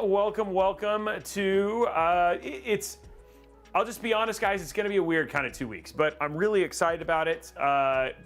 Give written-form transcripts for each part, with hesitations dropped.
Welcome to, I'll just be honest, guys, it's going to be a weird kind of 2 weeks, but I'm really excited about it,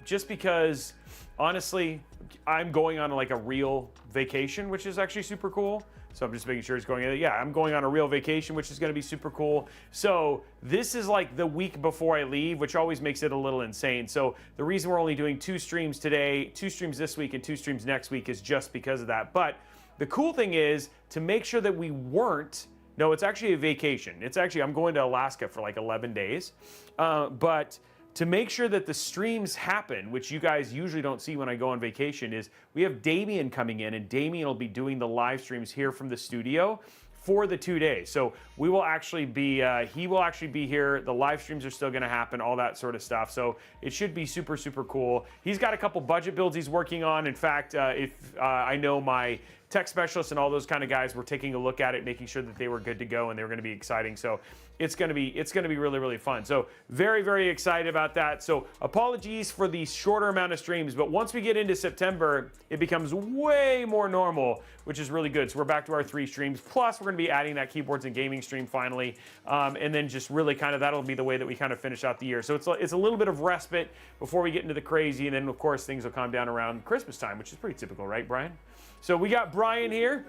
just because, honestly, I'm going on like a real vacation, which is actually super cool. So I'm just making sure it's going, yeah, I'm going on a real vacation, which is going to be super cool. So this is like the week before I leave, which always makes it a little insane. So the reason we're only doing 2 streams today, 2 streams this week and 2 streams next week is just because of that. But the cool thing is to make sure that we weren't, no, it's actually a vacation. It's actually, I'm going to Alaska for like 11 days. But to make sure that the streams happen, which you guys usually don't see when I go on vacation, is we have Damien coming in, and Damien will be doing the live streams here from the studio for the 2 days. So we will actually be, he will actually be here. The live streams are still gonna happen, all that sort of stuff. So it should be super, super cool. He's got a couple budget builds he's working on. In fact, if I know my tech specialists and all those kind of guys were taking a look at it, making sure that they were good to go and they were going to be exciting. So it's going to be really, really fun. So very, very excited about that. So apologies for the shorter amount of streams, but once we get into September, it becomes way more normal, which is really good. So we're back to our 3 streams. Plus we're going to be adding that keyboards and gaming stream finally. And then just really kind of, that'll be the way that we kind of finish out the year. So it's a little bit of respite before we get into the crazy. And then of course things will calm down around Christmas time, which is pretty typical, right, Brian? So we got Brian here.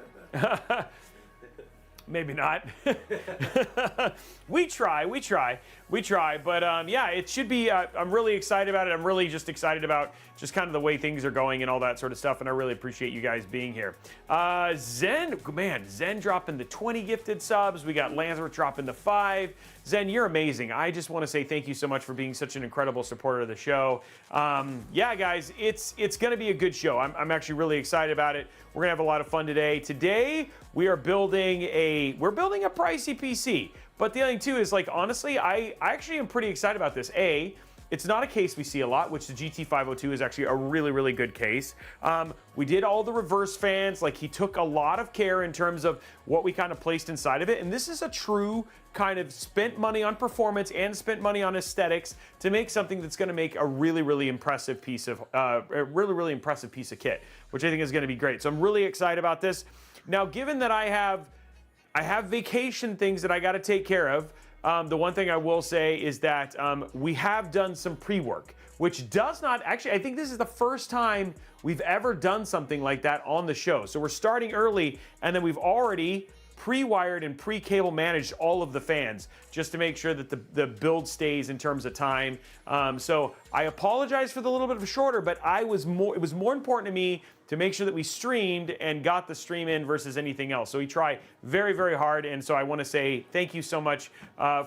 Maybe not. we try. But yeah, it should be, I'm really excited about it. I'm really just excited about just kind of the way things are going and all that sort of stuff. And I really appreciate you guys being here. Zen dropping the 20 gifted subs. We got Lancer dropping the 5. Zen, you're amazing. I just want to say thank you so much for being such an incredible supporter of the show. Yeah, guys, it's going to be a good show. I'm actually really excited about it. We're going to have a lot of fun today. Today, we are building a pricey PC. But the other thing too is, like, honestly, I actually am pretty excited about this. It's not a case we see a lot, which the GT502 is actually a really, really good case. We did all the reverse fans. Like, he took a lot of care in terms of what we kind of placed inside of it. And this is a true kind of spent money on performance and spent money on aesthetics to make something that's going to make a really, really impressive piece of kit, which I think is going to be great. So I'm really excited about this. Now, given that I have vacation things that I got to take care of, the one thing I will say is that we have done some pre-work, which does not, actually, I think this is the first time we've ever done something like that on the show. So we're starting early, and then we've already pre-wired and pre-cable managed all of the fans just to make sure that the build stays in terms of time. So I apologize for the little bit of a shorter, but it was more important to me to make sure that we streamed and got the stream in versus anything else. So we try very, very hard. And so I want to say thank you so much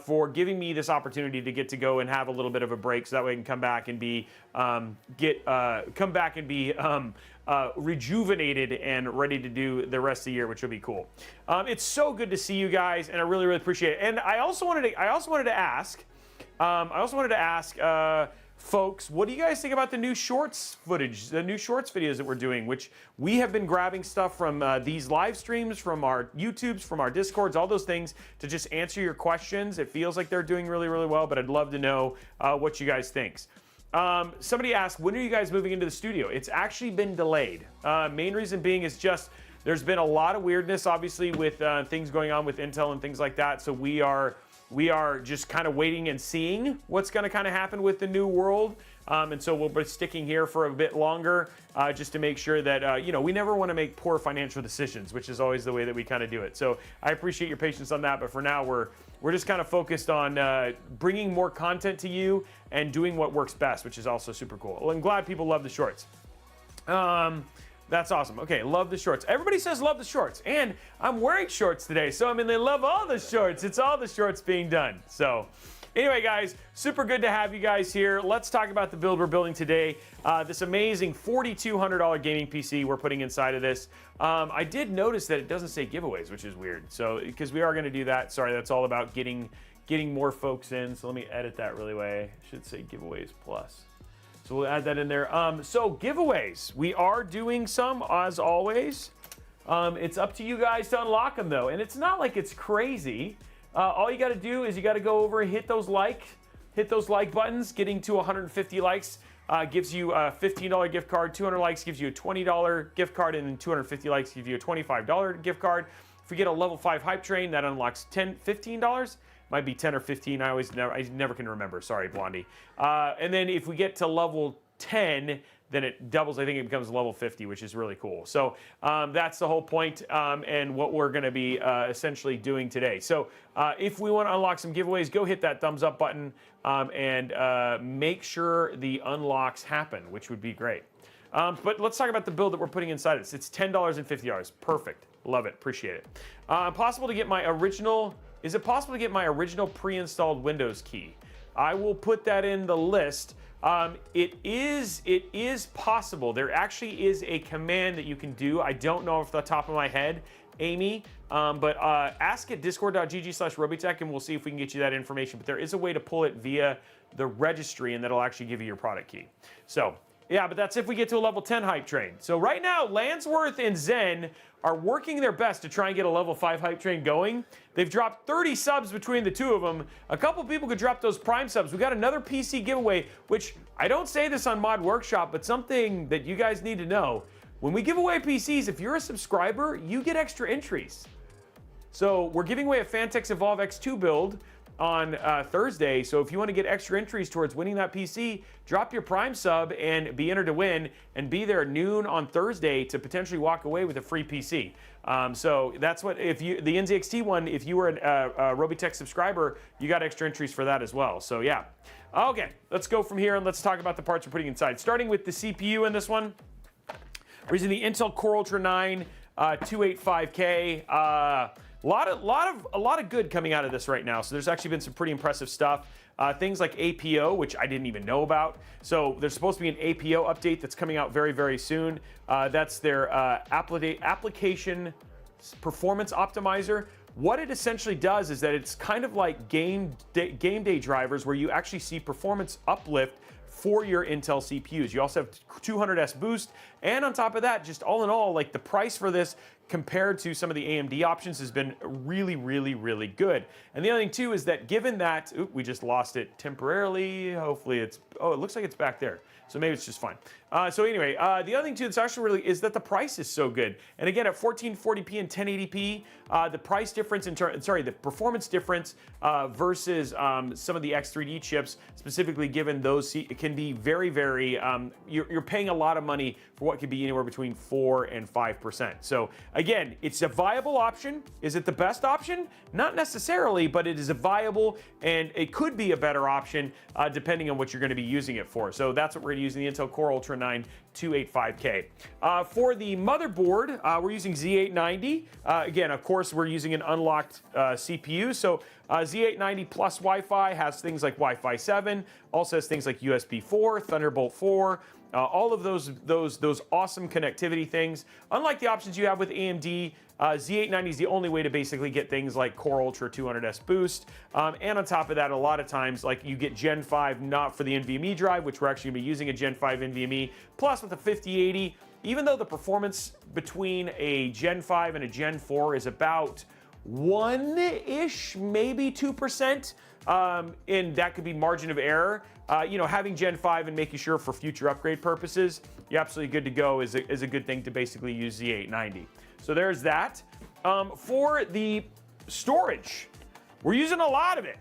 for giving me this opportunity to get to go and have a little bit of a break, so that way I can come back and be rejuvenated and ready to do the rest of the year, which will be cool. It's so good to see you guys, and I really, really appreciate it. And I also wanted to ask, folks, what do you guys think about the new shorts footage, the new shorts videos that we're doing, which we have been grabbing stuff from these live streams, from our YouTubes, from our Discords, all those things to just answer your questions. It feels like they're doing really, really well, but I'd love to know what you guys think. Somebody asked, when are you guys moving into the studio? It's actually been delayed. Main reason being is just there's been a lot of weirdness, obviously, with things going on with Intel and things like that. So we are just kind of waiting and seeing what's going to kind of happen with the new world. And so we'll be sticking here for a bit longer just to make sure that, we never want to make poor financial decisions, which is always the way that we kind of do it. So I appreciate your patience on that. But for now, we're just kind of focused on bringing more content to you and doing what works best, which is also super cool. Well, I'm glad people love the shorts. That's awesome. Okay, love the shorts. Everybody says love the shorts, and I'm wearing shorts today, so I mean, they love all the shorts. It's all the shorts being done. So anyway, guys, super good to have you guys here. Let's talk about the build we're building today. This amazing $4,200 gaming PC we're putting inside of this. I did notice that it doesn't say giveaways, which is weird. So, because we are going to do that. Sorry, that's all about getting more folks in. So let me edit that really way. It should say giveaways plus. So we'll add that in there. So giveaways, we are doing some as always. It's up to you guys to unlock them though. And it's not like it's crazy. All you got to do is you got to go over and hit those like buttons. Getting to 150 likes gives you a $15 gift card. 200 likes gives you a $20 gift card, and then 250 likes gives you a $25 gift card. If we get a level 5 hype train, that unlocks $15. Might be 10 or 15. I never can remember. Sorry, Blondie. And then if we get to level 10, then it doubles. I think it becomes level 50, which is really cool. So that's the whole point, and what we're going to be essentially doing today. So if we want to unlock some giveaways, go hit that thumbs up button and make sure the unlocks happen, which would be great. But let's talk about the build that we're putting inside this. It's $10 and $50. Perfect. Love it. Appreciate it. Possible to get my original... Is it possible to get my original pre-installed Windows key? I will put that in the list. It is possible. There actually is a command that you can do. I don't know off the top of my head, Amy, but ask at discord.gg/Robeytech and we'll see if we can get you that information. But there is a way to pull it via the registry, and that'll actually give you your product key. So, yeah, but that's if we get to a level 10 hype train. So right now, Landsworth and Zen are working their best to try and get a level 5 hype train going. They've dropped 30 subs between the two of them. A couple people could drop those Prime subs. We got another PC giveaway, which I don't say this on Mod Workshop, but something that you guys need to know. When we give away PCs, if you're a subscriber, you get extra entries. So we're giving away a Fantex Evolve X2 build on Thursday. So if you want to get extra entries towards winning that PC, drop your Prime sub and be entered to win, and be there noon on Thursday to potentially walk away with a free PC. So that's what, if you, the NZXT one, if you were a Robeytech subscriber, you got extra entries for that as well. So yeah. Okay, let's go from here and let's talk about the parts we're putting inside. Starting with the CPU in this one. We're using the Intel Core Ultra 9 285K. A lot of good coming out of this right now. So there's actually been some pretty impressive stuff. Things like APO, which I didn't even know about. So there's supposed to be an APO update that's coming out very, very soon. That's their application performance optimizer. What it essentially does is that it's kind of like game day drivers, where you actually see performance uplift for your Intel CPUs. You also have 200S boost, and on top of that, just all in all, like the price for this compared to some of the AMD options has been really, really, really good. And the other thing too is that given that, we just lost it temporarily. Hopefully it's, oh, it looks like it's back there. So maybe it's just fine. So anyway, the other thing too that's actually really is that the price is so good. And again, at 1440p and 1080p, the price difference the performance difference versus some of the X3D chips, specifically given those, it can be very, very, you're paying a lot of money for what could be anywhere between 4 and 5%. So again, it's a viable option. Is it the best option? Not necessarily, but it is a viable, and it could be a better option depending on what you're going to be using it for. So that's what we're going to use in the Intel Core Ultra 9 285K. For the motherboard, we're using Z890. Again, of course, we're using an unlocked CPU. So Z890 plus Wi-Fi has things like Wi-Fi 7, also has things like USB 4, Thunderbolt 4, all of those awesome connectivity things. Unlike the options you have with AMD, Z890 is the only way to basically get things like Core Ultra 200S boost. And on top of that, a lot of times, like you get Gen 5 not for the NVMe drive, which we're actually going to be using a Gen 5 NVMe. Plus with the 5080, even though the performance between a Gen 5 and a Gen 4 is about 1-ish, maybe 2%, and that could be margin of error. Having Gen 5 and making sure for future upgrade purposes, you're absolutely good to go is a good thing to basically use Z890. So there's that. For the storage, we're using a lot of it.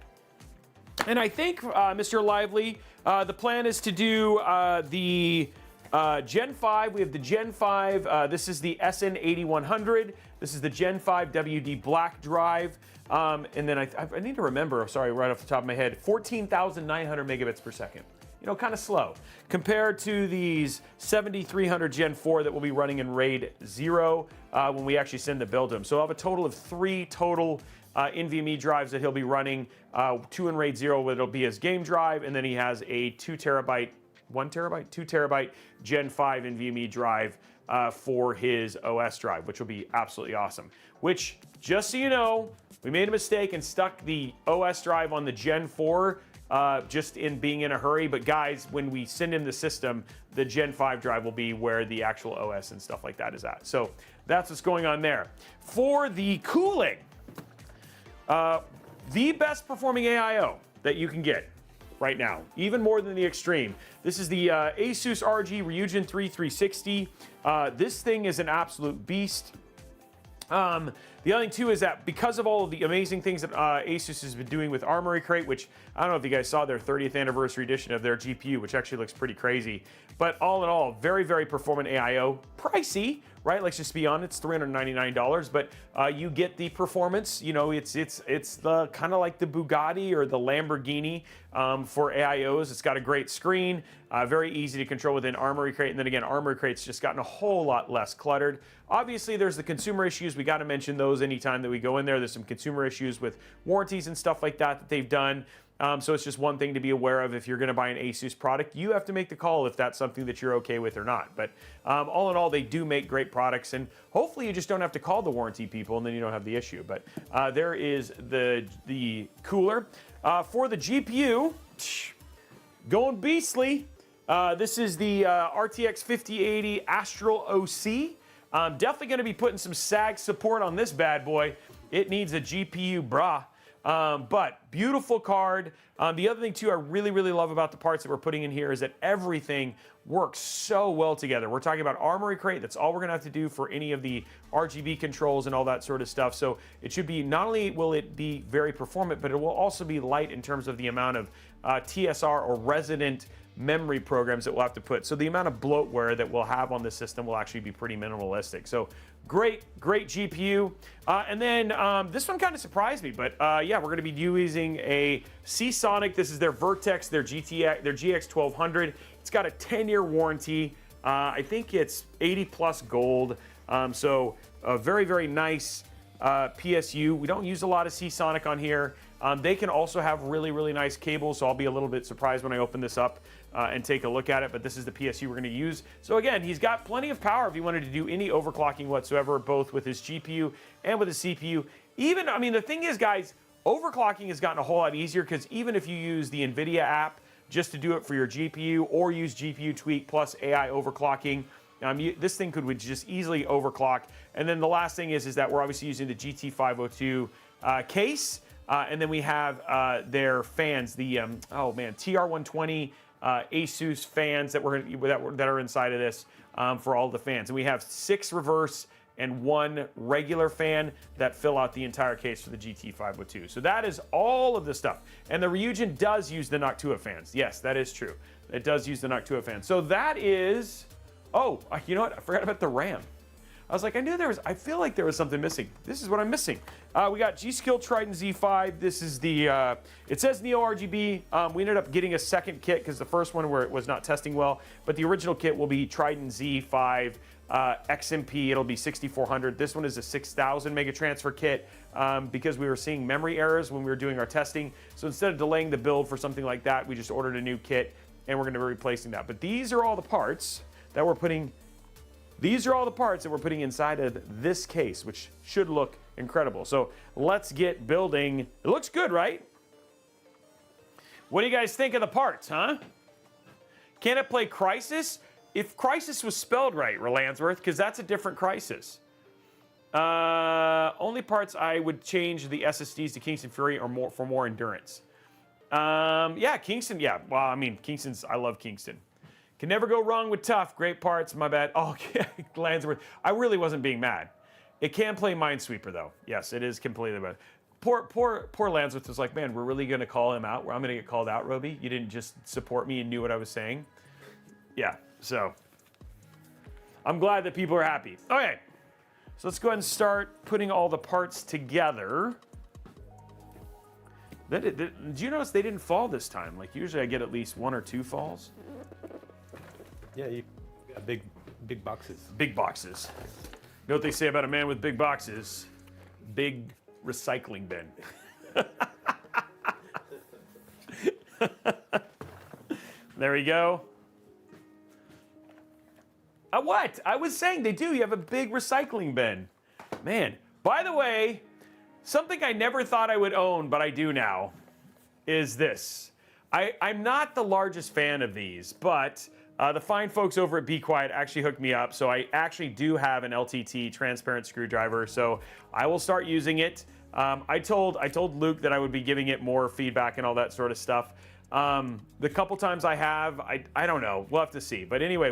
And I think, Mr. Lively, the plan is to do the Gen 5. We have the Gen 5. This is the SN8100. This is the Gen 5 WD Black drive. And then I need to remember, sorry, right off the top of my head, 14,900 megabits per second. Kind of slow compared to these 7300 Gen 4 that will be running in RAID 0 when we actually send the build to him. So I'll have a total of 3 total NVMe drives that he'll be running, 2 in RAID 0, where it'll be his game drive, and then he has a 2 terabyte Gen 5 NVMe drive for his OS drive, which will be absolutely awesome. Which, just so you know, we made a mistake and stuck the OS drive on the Gen 4 just in being in a hurry. But guys, when we send him the system, the Gen 5 drive will be where the actual OS and stuff like that is at. So that's what's going on there. For the cooling, the best performing AIO that you can get right now, even more than the Extreme. This is the ASUS ROG Ryujin 3 360. This thing is an absolute beast. The other thing too is that because of all of the amazing things that ASUS has been doing with Armory Crate, which I don't know if you guys saw their 30th anniversary edition of their GPU, which actually looks pretty crazy. But all in all, very, very performant AIO. Pricey, right? Let's just be honest, it's $399, but you get the performance. You know, it's the kind of like the Bugatti or the Lamborghini for AIOs. It's got a great screen, very easy to control within Armory Crate, and then again, Armory Crate's just gotten a whole lot less cluttered. Obviously, there's the consumer issues. We got to mention those anytime that we go in there. There's some consumer issues with warranties and stuff like that they've done. So it's just one thing to be aware of if you're going to buy an ASUS product. You have to make the call if that's something that you're okay with or not. But all in all, they do make great products, and hopefully you just don't have to call the warranty people and then you don't have the issue. But there is the cooler. For the GPU, going beastly. This is the RTX 5080 Astral OC. Definitely going to be putting some SAG support on this bad boy. It needs a GPU, brah. But beautiful card. The other thing too I really, really love about the parts that we're putting in here is that everything works so well together. We're talking about Armory Crate. That's all we're gonna have to do for any of the RGB controls and all that sort of stuff. So it should be, not only will it be very performant, but it will also be light in terms of the amount of TSR or resident memory programs that we'll have to put. So the amount of bloatware that we'll have on the system will actually be pretty minimalistic. So great GPU. And then this one kind of surprised me, but yeah, we're gonna be using a Seasonic. This is their Vertex, their GX1200. It's got a 10-year warranty. I think it's 80 plus gold. So a very, very nice PSU. We don't use a lot of Seasonic on here. They can also have really, really nice cables, so I'll be a little bit surprised when I open this up and take a look at it, but this is the PSU we're going to use. So again, he's got plenty of power if he wanted to do any overclocking whatsoever, both with his GPU and with his CPU. Even, I mean, the thing is, guys, overclocking has gotten a whole lot easier because even if you use the NVIDIA app just to do it for your GPU or use GPU Tweak plus AI overclocking, this thing could just easily overclock. And then the last thing is that we're obviously using the GT502 case. And then we have their fans, the oh man, TR120 ASUS fans that are inside of this for all the fans. And we have 6 reverse and 1 regular fan that fill out the entire case for the GT502. So that is all of the stuff. And the Ryujin does use the Noctua fans. Yes, that is true. It does use the Noctua fans. So that is, oh, you know what? I forgot about the RAM. I was like, I feel like there was something missing. This is what I'm missing. We got G.Skill Trident Z5. This is the, it says Neo RGB. We ended up getting a second kit because the first one where it was not testing well, but the original kit will be Trident Z5 XMP. It'll be 6400. This one is a 6000 mega transfer kit because we were seeing memory errors when we were doing our testing. So instead of delaying the build for something like that, we just ordered a new kit and we're gonna be replacing that. But these are all the parts that we're putting inside of this case, which should look incredible. So let's get building. It looks good, right? What do you guys think of the parts, huh? Can it play Crysis? If Crysis was spelled right, Relansworth, because that's a different Crysis. Only parts I would change the SSDs to Kingston Fury or more for more endurance. Yeah, Kingston, yeah. Well, I mean, I love Kingston. Can never go wrong with tough. Great parts, my bad. Oh, Lansworth. I really wasn't being mad. It can play Minesweeper, though. Yes, it is completely bad. Poor Lansworth was like, man, we're really going to call him out. I'm going to get called out, Robey. You didn't just support me and knew what I was saying. Yeah, so I'm glad that people are happy. Okay, so let's go ahead and start putting all the parts together. Do you notice they didn't fall this time? Like, usually I get at least 1 or 2 falls. Yeah, you got big boxes. Big boxes. You know what they say about a man with big boxes? Big recycling bin. There we go. What? I was saying they do. You have a big recycling bin. Man, by the way, something I never thought I would own, but I do now, is this. I'm not the largest fan of these, but the fine folks over at Be Quiet actually hooked me up, so I actually do have an LTT transparent screwdriver, so I will start using it. I told Luke that I would be giving it more feedback and all that sort of stuff. The couple times I have, I don't know, we'll have to see. But anyway,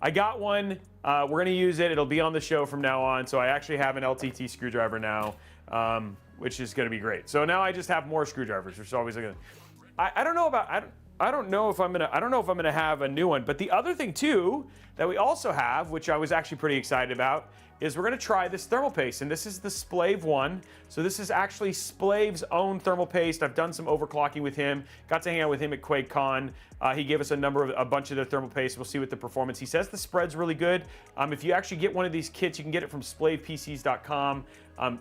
I got one We're going to use it. It'll be on the show from now on. So I actually have an LTT screwdriver now, which is going to be great. So now I just have more screwdrivers, which is always good. I don't know about I don't know if I'm gonna have a new one. But the other thing too that we also have, which I was actually pretty excited about, is we're gonna try this thermal paste, and this is the Splave one. So this is actually Splave's own thermal paste. I've done some overclocking with him. Got to hang out with him at QuakeCon. He gave us a bunch of their thermal paste. We'll see what the performance. He says the spread's really good. If you actually get one of these kits, you can get it from splavepcs.com.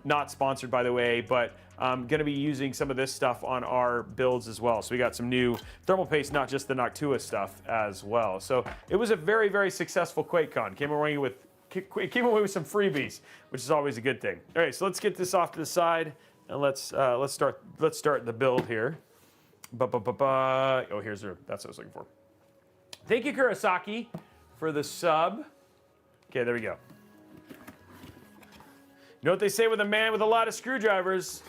Not sponsored, by the way, but I'm going to be using some of this stuff on our builds as well. So we got some new thermal paste, not just the Noctua stuff as well. So it was a very, very successful QuakeCon. Came away with some freebies, which is always a good thing. All right, so let's get this off to the side and let's start the build here. Oh, that's what I was looking for. Thank you, Kurosaki, for the sub. Okay, there we go. You know what they say with a man with a lot of screwdrivers?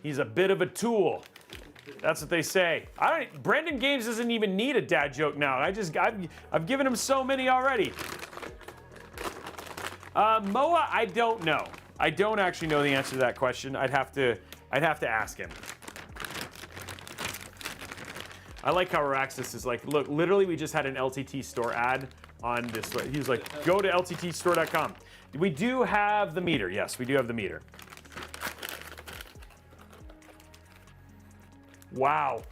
He's a bit of a tool. That's what they say. Brendan Games doesn't even need a dad joke now. I've given him so many already. Moa, I don't know. I don't actually know the answer to that question. I'd have to ask him. I like how Araxis is like, look, literally we just had an LTT store ad on this. He was like, go to lttstore.com. We do have the meter. Yes, we do have the meter. Wow.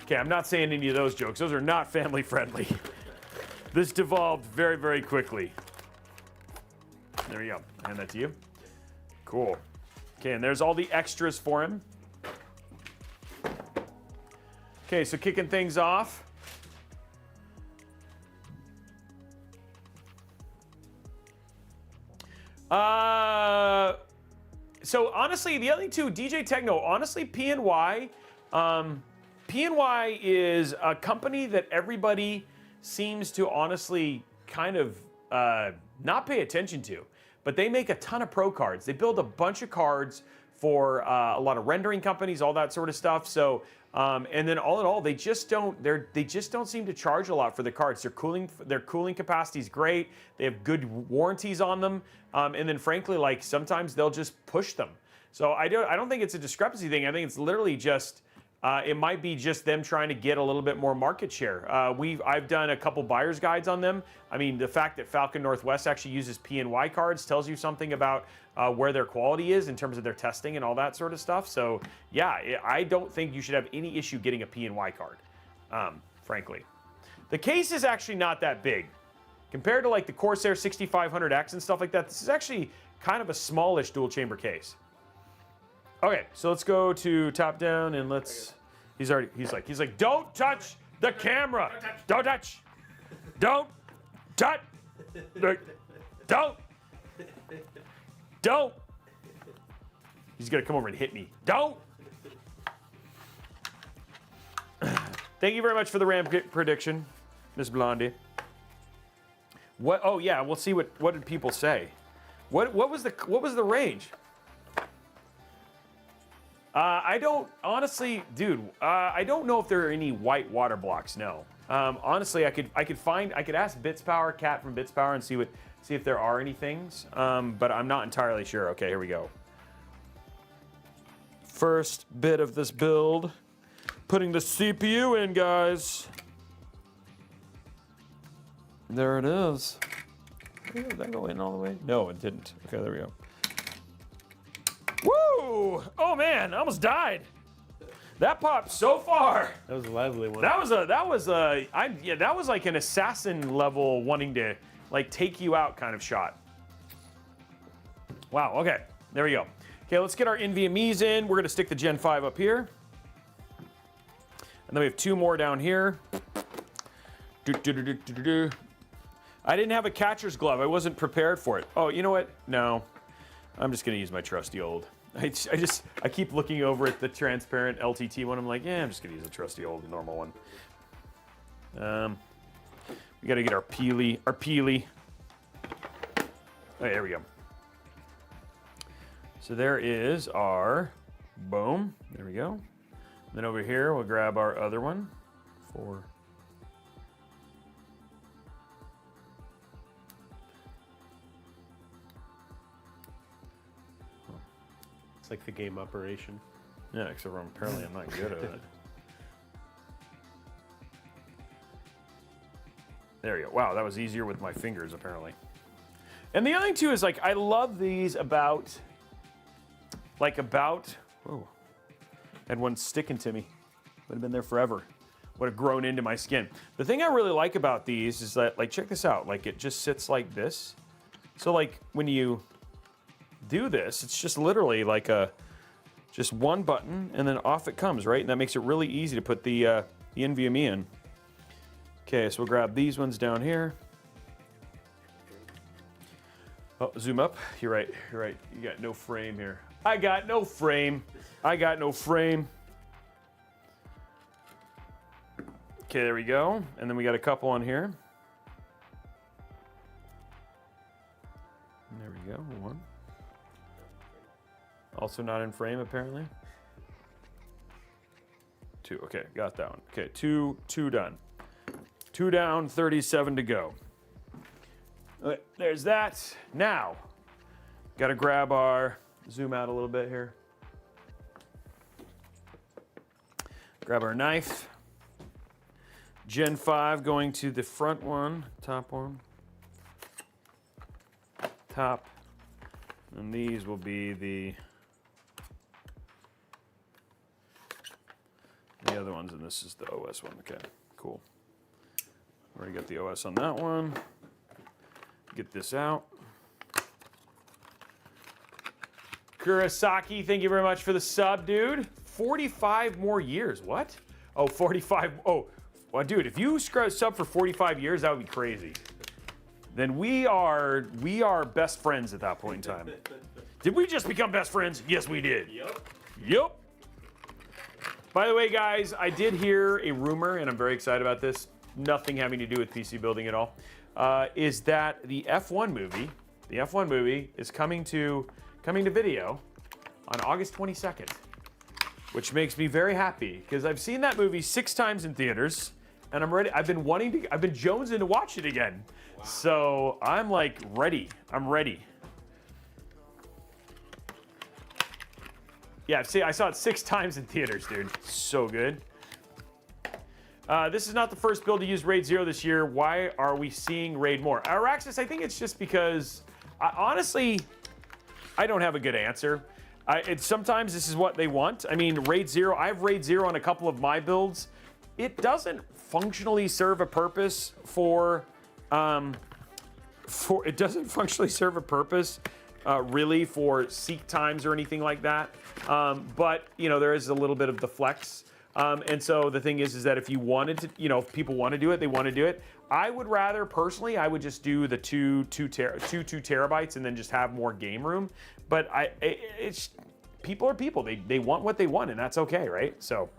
Okay, I'm not saying any of those jokes. Those are not family friendly. This devolved very, very quickly. There you go. Hand that to you. Cool. Okay, and there's all the extras for him. Okay, so kicking things off. So honestly, the other thing too, DJ Techno, honestly, PNY is a company that everybody seems to honestly kind of not pay attention to, but they make a ton of pro cards. They build a bunch of cards for a lot of rendering companies, all that sort of stuff. So, and then all in all, they just don't seem to charge a lot for the cards. Their cooling capacity is great. They have good warranties on them. And then frankly, like sometimes they'll just push them. So I don't think it's a discrepancy thing. I think it's literally just, it might be just them trying to get a little bit more market share. I've done a couple buyer's guides on them. I mean, the fact that Falcon Northwest actually uses PNY cards tells you something about where their quality is in terms of their testing and all that sort of stuff. So yeah, I don't think you should have any issue getting a PNY card, frankly. The case is actually not that big. Compared to like the Corsair 6500X and stuff like that, this is actually kind of a smallish dual chamber case. Okay, so let's go to top down and let's, he's like, don't touch the camera. Don't touch. Don't touch. Don't. He's gonna come over and hit me. Don't. Thank you very much for the RAM prediction, Miss Blondie. What? Oh yeah, we'll see what did people say. What was the range? I don't honestly, dude. I don't know if there are any white water blocks. No. Honestly, I could ask BitsPower, Cat from BitsPower, and see if there are any things. But I'm not entirely sure. Okay, here we go. First bit of this build, putting the CPU in, guys. There it is. Did that go in all the way? No, it didn't. Okay, there we go. Woo! Oh man, I almost died. That popped so far. That was a lively one. That was like an assassin level wanting to like take you out kind of shot. Wow. Okay, there we go. Okay, let's get our NVMe's in. We're gonna stick the Gen 5 up here, and then we have two more down here. I didn't have a catcher's glove. I wasn't prepared for it. Oh, you know what? No. I'm just gonna use my trusty old. I keep looking over at the transparent LTT one. I'm like, yeah, I'm just gonna use a trusty old normal one. We gotta get our peely. Oh, there we go. So there is our, boom, there we go. Then over here, we'll grab our other one for It's like the game operation. Yeah, except for apparently I'm not good at it. There you go. Wow, that was easier with my fingers, apparently. And the other thing, too, is, like, I love these about... Whoa. Had one sticking to me. Would have been there forever. Would have grown into my skin. The thing I really like about these is that, like, check this out. Like, it just sits like this. So, like, when you do this, it's just literally like just one button, and then off it comes, right? And that makes it really easy to put the NVMe in. Okay, so we'll grab these ones down here. Oh, zoom up. You're right. You're right. You got no frame here. I got no frame. I got no frame. Okay, there we go. And then we got a couple on here. And there we go. One. Also not in frame, apparently. Two. Okay, got that one. Okay, two done. 2 down, 37 to go. Okay, there's that. Now, got to grab our, zoom out a little bit here. Grab our knife. Gen 5 going to the front one, top one. Top. And these will be the other ones, and this is the OS one. Okay, cool. Already got the OS on that one. Get this out. Kurosaki, thank you very much for the sub, dude. 45 more years. What? Oh, 45. Oh, well, dude, if you sub for 45 years, that would be crazy. Then we are best friends at that point in time. Did we just become best friends? Yes, we did. Yep. By the way, guys, I did hear a rumor, and I'm very excited about this. Nothing having to do with PC building at all. Is that the F1 movie is coming to video on August 22nd, which makes me very happy because I've seen that movie 6 times in theaters, and I'm ready. I've been jonesing to watch it again. Wow. So I'm like ready. I'm ready. Yeah, see, I saw it 6 times in theaters, dude. So good. This is not the first build to use RAID 0 this year. Why are we seeing RAID more? Araxis, I think it's just because, honestly, I don't have a good answer. Sometimes this is what they want. I mean, RAID 0, I have RAID 0 on a couple of my builds. It doesn't functionally serve a purpose it doesn't functionally serve a purpose really for seek times or anything like that. But, you know, there is a little bit of the flex. And so the thing is that if you wanted to, you know, if people want to do it, they want to do it. I would rather, personally, I would just do the two terabytes and then just have more game room. But it's people are people. They want what they want, and that's okay, right? So,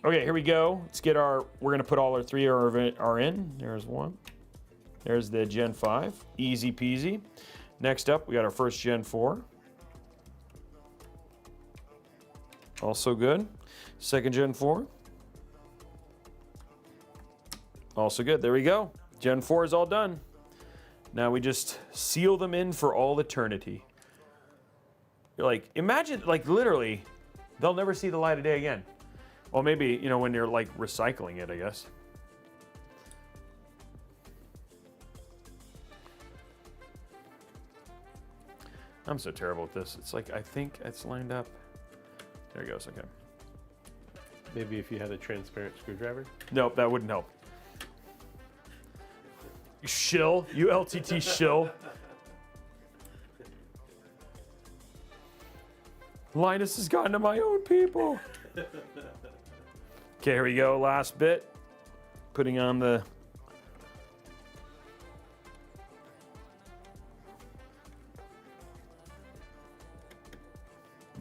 okay, here we go. Let's get we're going to put all our 3 are in. There's one. There's the Gen 5. Easy peasy. Next up, we got our first Gen 4. Also good. Second Gen 4. Also good. There we go. Gen 4 is all done. Now we just seal them in for all eternity. You're like, imagine, like literally, they'll never see the light of day again. Well, maybe, you know, when you're like recycling it, I guess. I'm so terrible at this. It's like, I think it's lined up. There it goes, okay. Maybe if you had a transparent screwdriver? Nope, that wouldn't help. You shill, you LTT shill. Linus has gotten to my own people. Okay, here we go, last bit. Putting on the...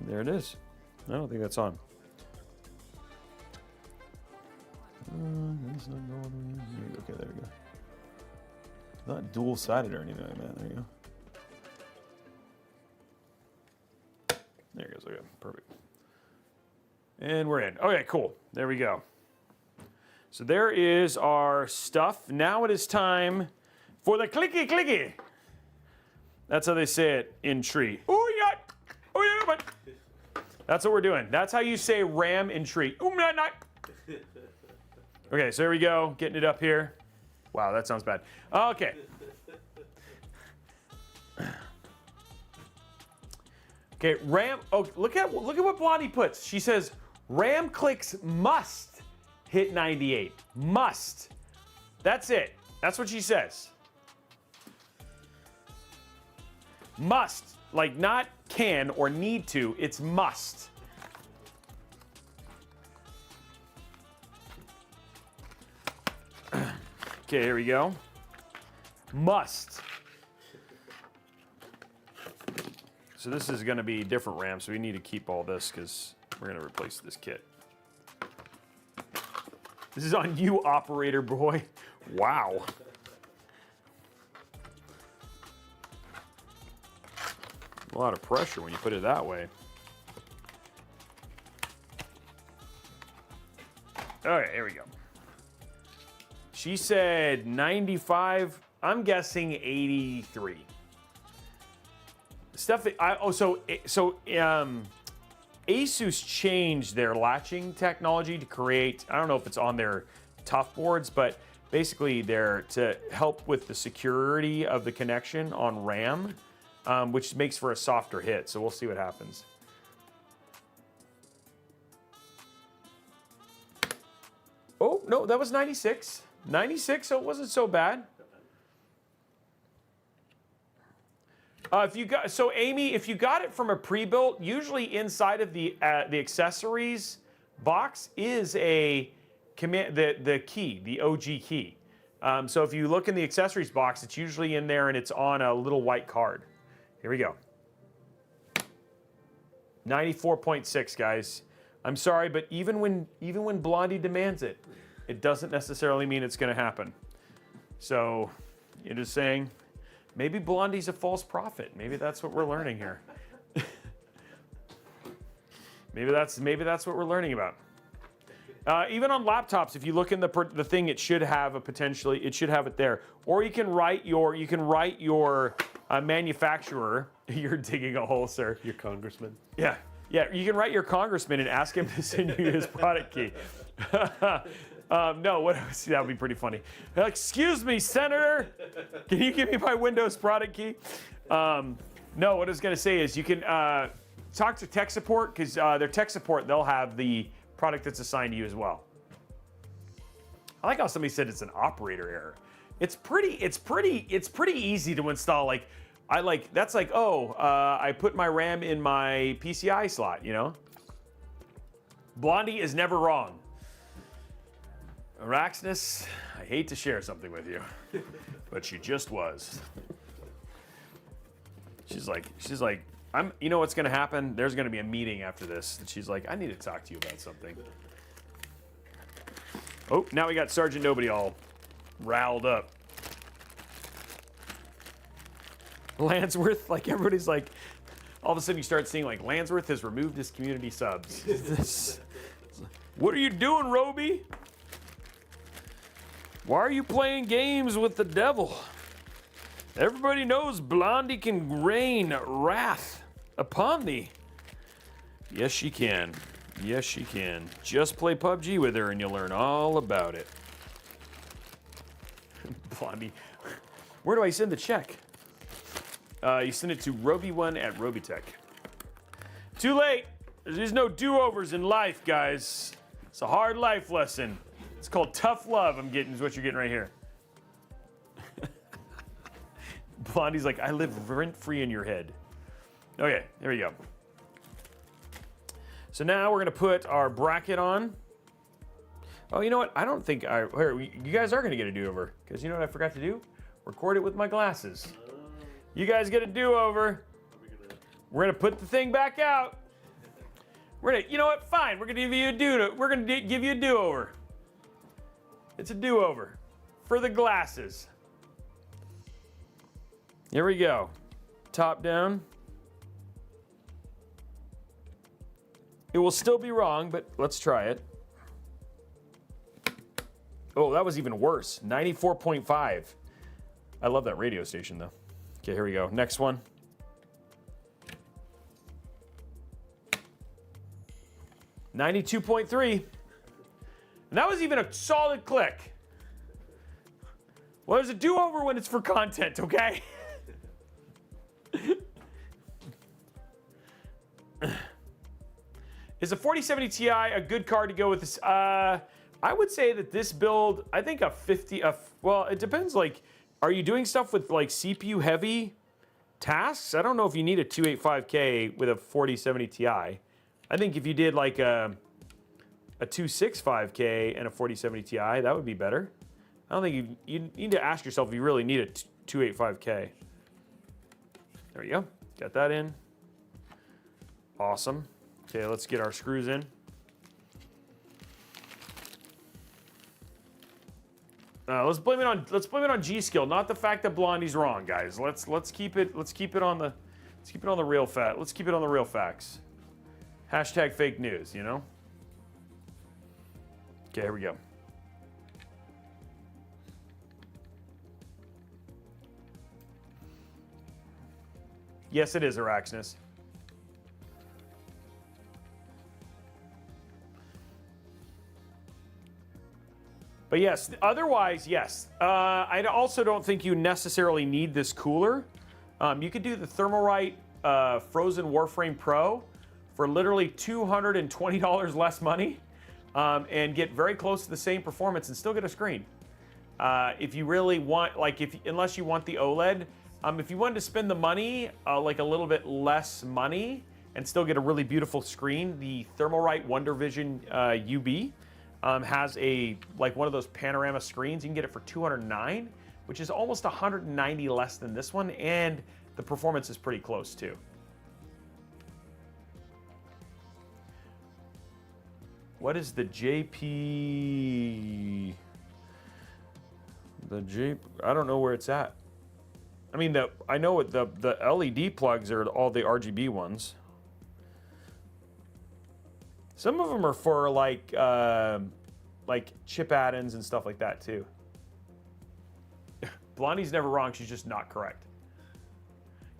There it is. I don't think that's on. It's not going in. Okay, there we go. Not dual-sided or anything like that. There you go. There it goes. Okay, perfect. And we're in. Okay, cool. There we go. So there is our stuff. Now it is time for the clicky clicky. That's how they say it in tree. Oh yeah. Oh yeah. That's what we're doing. That's how you say RAM in tree. Ooh, not. Okay, so here we go. Getting it up here. Wow, that sounds bad. Okay. Okay, RAM. Oh, look at what Blondie puts. She says RAM clicks must hit 98. Must. That's it. That's what she says. Must. Like not can or need to. It's must. Okay, here we go. Must. So this is going to be different RAM, so we need to keep all this because we're going to replace this kit. This is on you, operator boy. Wow. A lot of pressure when you put it that way. Okay, here we go. She said 95. I'm guessing 83. Stuff that ASUS changed their latching technology to create. I don't know if it's on their tough boards, but basically they're to help with the security of the connection on RAM, which makes for a softer hit. So we'll see what happens. Oh no, that was 96. 96, so it wasn't so bad. Amy, if you got it from a pre-built, usually inside of the accessories box is a command, the key, the OG key. So if you look in the accessories box, it's usually in there and it's on a little white card. Here we go. 94.6, guys. I'm sorry, but even when Blondie demands it, it doesn't necessarily mean it's going to happen. So you're just saying, maybe Blondie's a false prophet. Maybe that's what we're learning here. maybe that's what we're learning about. Even on laptops, if you look in the thing, it should have it should have it there. Or you can write your manufacturer. You're digging a hole, sir. Your congressman. Yeah. You can write your congressman and ask him to send you his product key. No, see, that would be pretty funny. Excuse me, Senator, can you give me my Windows product key? No, what I was going to say is you can talk to tech support because their tech support, they'll have the product that's assigned to you as well. I like how somebody said it's an operator error. It's pretty easy to install. I put my RAM in my PCI slot, you know? Blondie is never wrong. Araxnus, I hate to share something with you, but she just was. She's like, you know what's gonna happen? There's gonna be a meeting after this. And she's like, I need to talk to you about something. Oh, now we got Sergeant Nobody all riled up. Landsworth, like everybody's like, all of a sudden you start seeing like Landsworth has removed his community subs. What are you doing, Robey? Why are you playing games with the devil? Everybody knows Blondie can rain wrath upon thee. Yes, she can. Yes, she can. Just play PUBG with her and you'll learn all about it. Blondie. Where do I send the check? You send it to Robey1 at Robeytech. Too late. There's no do-overs in life, guys. It's a hard life lesson. It's called tough love. Is what you're getting right here. Blondie's like, I live rent-free in your head. Okay, here we go. So now we're gonna put our bracket on. Oh, you know what? I don't think you guys are gonna get a do-over because you know what I forgot to do? Record it with my glasses. You guys get a do-over. We're gonna put the thing back out. You know what? Fine. We're gonna give you a give you a do-over. It's a do-over for the glasses. Here we go. Top down. It will still be wrong, but let's try it. Oh, that was even worse. 94.5. I love that radio station, though. Okay, here we go. Next one. 92.3. And that was even a solid click. Well, there's a do-over when it's for content, okay? Is a 4070 Ti a good card to go with this? I would say that this build, I think well, it depends, like, are you doing stuff with, like, CPU heavy tasks? I don't know if you need a 285K with a 4070 Ti. I think if you did, like, a 265K and a 4070 Ti, that would be better. I don't think you need to ask yourself if you really need a 285K. There we go. Got that in. Awesome. Okay, let's get our screws in. Let's blame it on G-Skill, not the fact that Blondie's wrong, guys. Let's keep it on the real fact. Let's keep it on the real facts. Hashtag fake news, you know? Okay, here we go. Yes, it is Araxness. But yes, otherwise, yes. I also don't think you necessarily need this cooler. You could do the Thermalright Frozen Warframe Pro for literally $220 less money and get very close to the same performance and still get a screen. If you really want, like, unless you want the OLED, if you wanted to spend the money, like a little bit less money, and still get a really beautiful screen, the Thermalright Wonder Vision UB has one of those panorama screens. You can get it for $209, which is almost $190 less than this one, and the performance is pretty close too. What is the JP? I don't know where it's at. I mean, I know what the LED plugs are, all the RGB ones. Some of them are for like chip add-ins and stuff like that too. Blondie's never wrong, she's just not correct.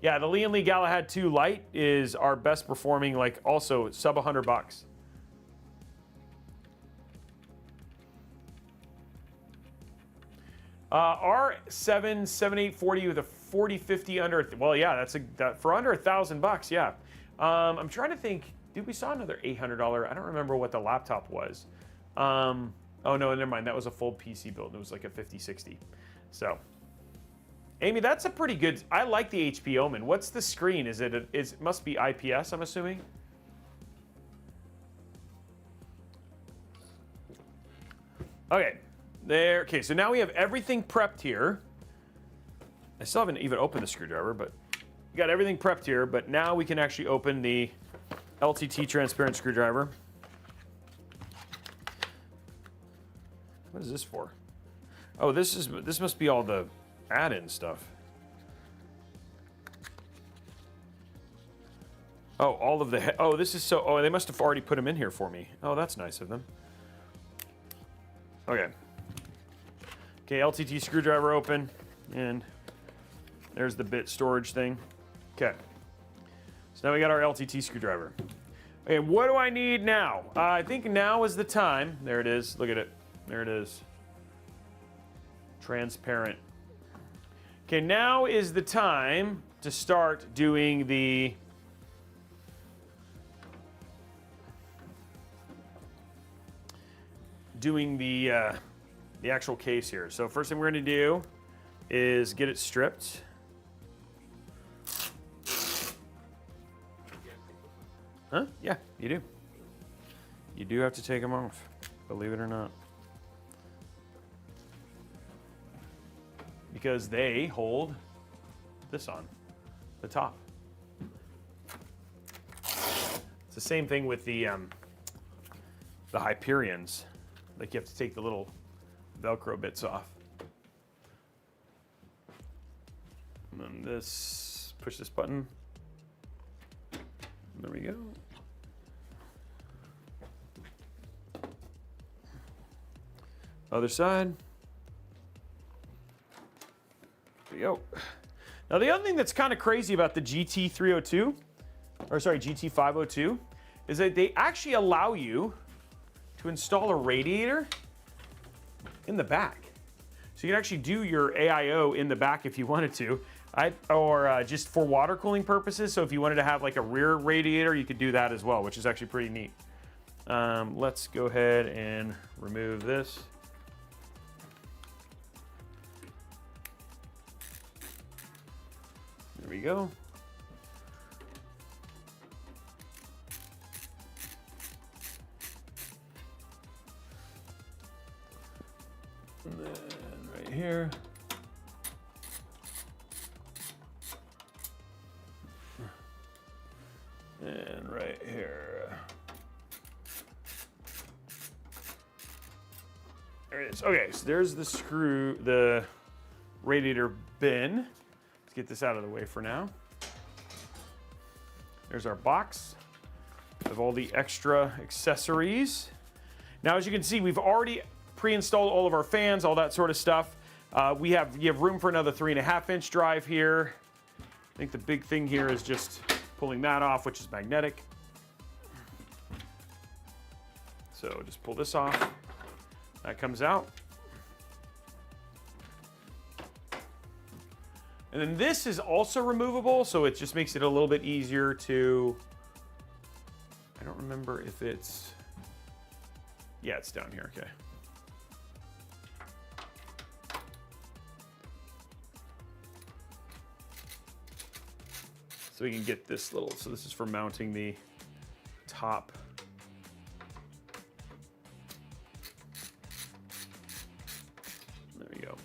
Yeah, the Lian Li Galahad 2 Lite is our best performing, like, also sub $100. R7-7840 with a 4050 under, well, yeah, for under $1,000, yeah. I'm trying to think, dude, we saw another $800, I don't remember what the laptop was. Oh no, never mind, that was a full PC build, it was like a 5060. So, Amy, that's a pretty good, I like the HP Omen. What's the screen? It must be IPS, I'm assuming? Okay. There, okay, so now we have everything prepped here. I still haven't even opened the screwdriver, but we got everything prepped here, but now we can actually open the LTT transparent screwdriver. What is this for? Oh, this must be all the add-in stuff. Oh, all of the, oh, this is so, oh, they must have already put them in here for me. Oh, that's nice of them. Okay. Okay, LTT screwdriver open, and there's the bit storage thing. Okay, so now we got our LTT screwdriver. Okay, what do I need now? I think now is the time. There it is, look at it. There it is. Transparent. Okay, now is the time to start doing the actual case here. So first thing we're going to do is get it stripped. Huh? Yeah, you do. You do have to take them off, believe it or not. Because they hold this on the top. It's the same thing with the Hyperions. Like, you have to take the little Velcro bits off. And then this, push this button. There we go. Other side. There we go. Now, the other thing that's kind of crazy about the GT502 is that they actually allow you to install a radiator in the back. So you can actually do your AIO in the back if you wanted to, or just for water cooling purposes. So if you wanted to have like a rear radiator, you could do that as well, which is actually pretty neat. Let's go ahead and remove this. There we go. And then right here. And right here. There it is. Okay, so there's the radiator bin. Let's get this out of the way for now. There's our box of all the extra accessories. Now, as you can see, we've already pre-installed all of our fans, all that sort of stuff. You have room for another 3.5-inch drive here. I think the big thing here is just pulling that off, which is magnetic. So just pull this off. That comes out. And then this is also removable, so it just makes it a little bit easier to, I don't remember if it's, yeah, it's down here, okay. So we can get this little, so this is for mounting the top. There we go.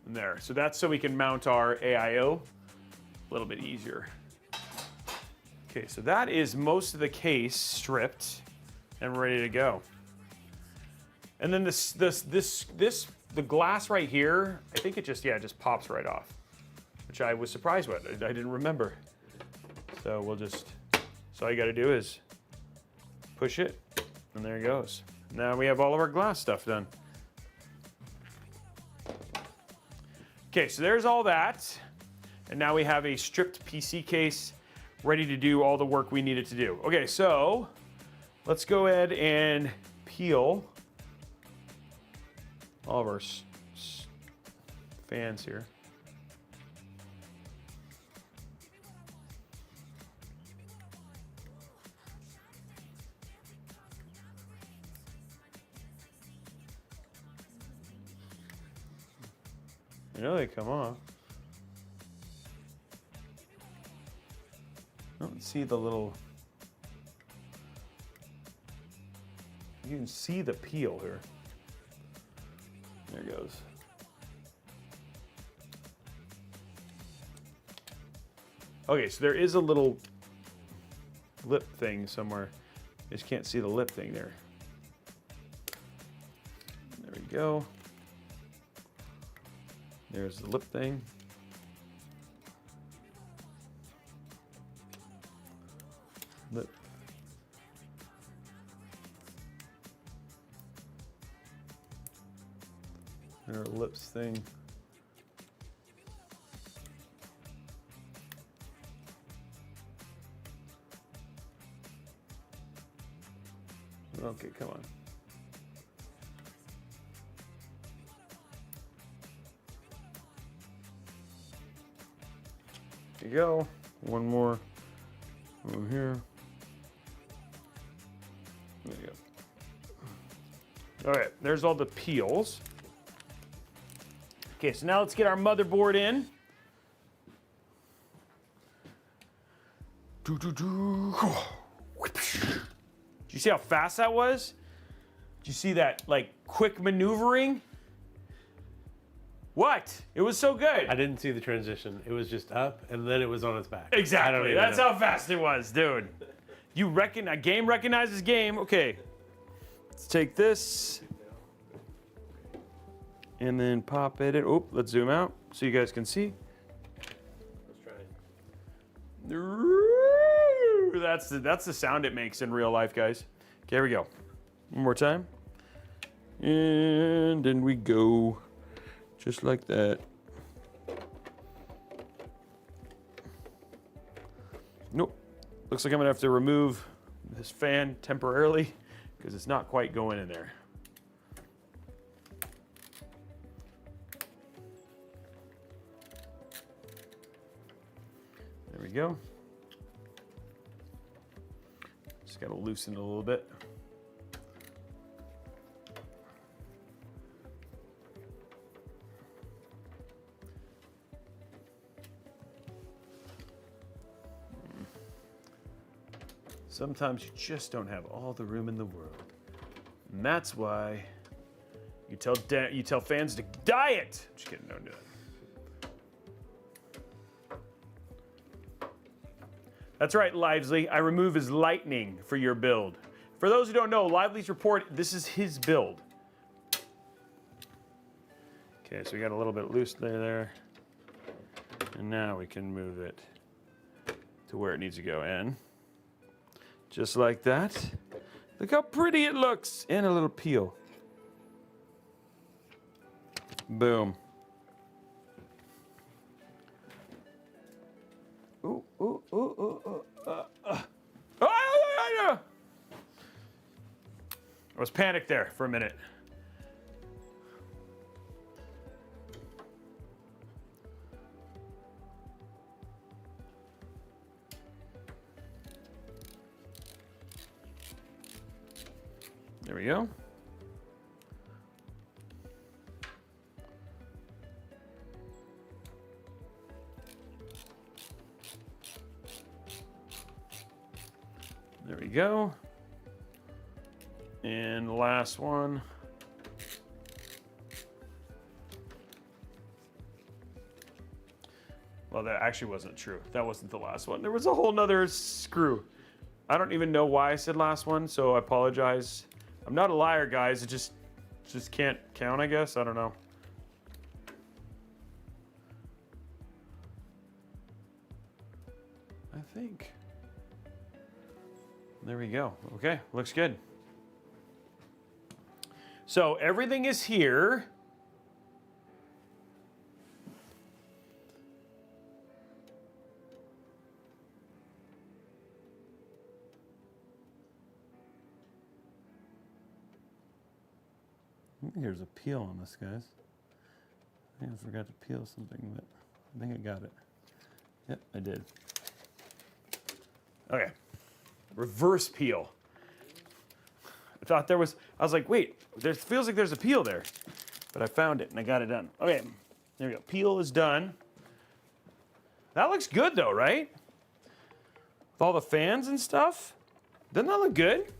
And there, so that's so we can mount our AIO a little bit easier. Okay, so that is most of the case stripped and ready to go. And then the glass right here, I think it just pops right off, which I was surprised with. I didn't remember. So we'll just, so all you gotta do is push it, and there it goes. Now we have all of our glass stuff done. Okay, so there's all that. And now we have a stripped PC case ready to do all the work we needed to do. Okay, so let's go ahead and peel all of our fans here. I know they come off. I don't see the little, you can see the peel here. There it goes. Okay, so there is a little lip thing somewhere. I just can't see the lip thing there. There we go. There's the lip thing. Lip. And our lips thing. Okay, come on. There you go. One more over here. There you go. All right, there's all the peels. Okay, so now let's get our motherboard in. Did you see how fast that was? Did you see that, like, quick maneuvering? What? It was so good. I didn't see the transition. It was just up, and then it was on its back. Exactly. That's how fast it was, dude. You reckon a game recognizes game? Okay. Let's take this. And then pop it in. Oh, let's zoom out so you guys can see. Let's try it. That's the sound it makes in real life, guys. Okay, here we go. One more time. And then we go. Just like that. Nope. Looks like I'm gonna have to remove this fan temporarily because it's not quite going in there. There we go. Just gotta loosen it a little bit. Sometimes you just don't have all the room in the world. And that's why you tell fans to diet. Just kidding, don't do that. That's right, Lively. I remove his lightning for your build. For those who don't know, Lively's report, this is his build. Okay, so we got a little bit loose there. And now we can move it to where it needs to go in. Just like that. Look how pretty it looks. And a little peel. Boom. Ooh, ooh, ooh, ooh, ooh. I was panicked there for a minute. There we go. There we go. And the last one. Well, that actually wasn't true. That wasn't the last one. There was a whole nother screw. I don't even know why I said last one, so I apologize. I'm not a liar, guys. It just can't count, I guess. I don't know. I think. There we go. Okay, looks good. So everything is here. I think there's a peel on this, guys. I think I forgot to peel something, but I think I got it. Yep, I did. Okay. Reverse peel. I thought there was, I was like, wait, there feels like there's a peel there. But I found it and I got it done. Okay, there we go. Peel is done. That looks good though, right? With all the fans and stuff. Doesn't that look good?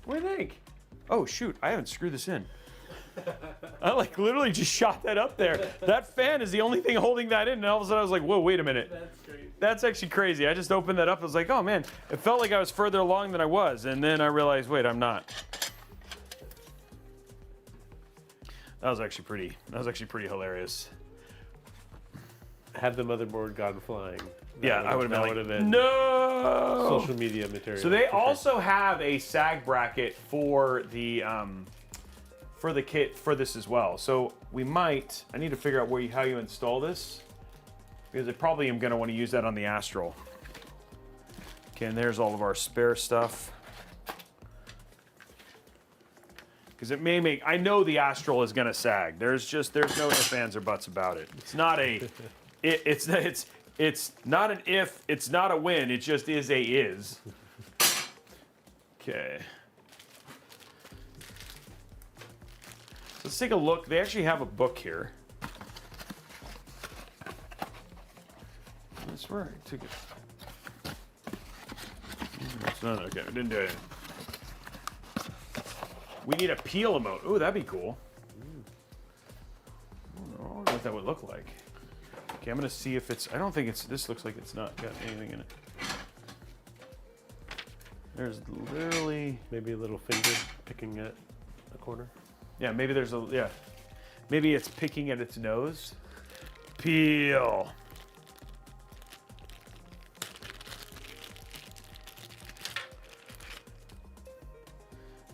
What do you think? Oh shoot, I haven't screwed this in. I like literally just shot that up there. That fan is the only thing holding that in, and all of a sudden I was like, whoa, wait a minute. That's great. That's actually crazy. I just opened that up. I was like, oh man, it felt like I was further along than I was, and then I realized, wait, I'm not. That was actually pretty hilarious. Had the motherboard gone flying. Yeah, I would have been like, like, no! Social media material. So they also have a sag bracket for the kit for this as well. So we might, I need to figure out how you install this, because I probably am gonna want to use that on the Astral. Okay, and there's all of our spare stuff. Because it may make, I know the Astral is gonna sag. There's no ifs, ands, or buts about it. It's not a, it's not an if, it's not a when, it just is a is. Okay. Let's take a look. They actually have a book here. I swear I took it. It's not, okay, I didn't do it. We need a peel emote. Ooh, that'd be cool. I don't know what that would look like. Okay, I'm gonna see if it's, I don't think it's, this looks like it's not got anything in it. There's literally, maybe a little finger picking at a corner. yeah, maybe there's a, yeah. Maybe it's picking at its nose. Peel.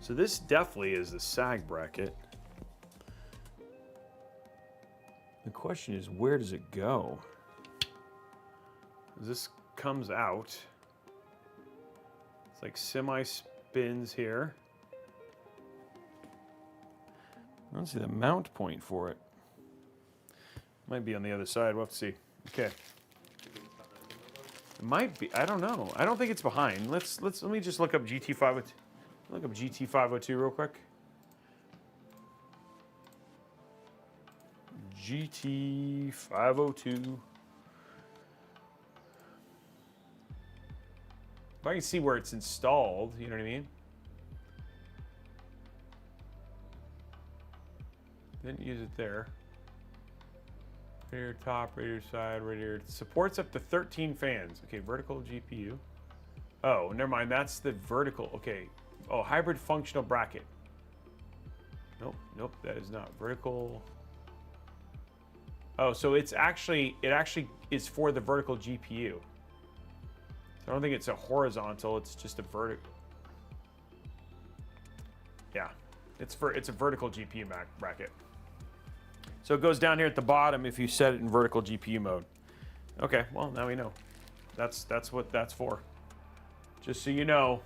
So this definitely is the sag bracket. The question is, where does it go? Is this comes out. It's like semi-spins here. I don't see the mount point for it. Might be on the other side. We'll have to see. Okay. It might be. I don't know. I don't think it's behind. Let me just look up GT502. Look up GT502 real quick. GT502. If I can see where it's installed, you know what I mean? Didn't use it there. Radiator top, radiator side, radiator. It supports up to 13 fans. Okay, vertical GPU. Oh, never mind. That's the vertical. Okay. Oh, hybrid functional bracket. Nope, nope. That is not vertical. Oh, so it actually is for the vertical GPU. So I don't think it's a horizontal. It's just a vertical. Yeah, it's a vertical GPU bracket. So it goes down here at the bottom if you set it in vertical GPU mode. Okay, well now we know. That's what that's for. Just so you know.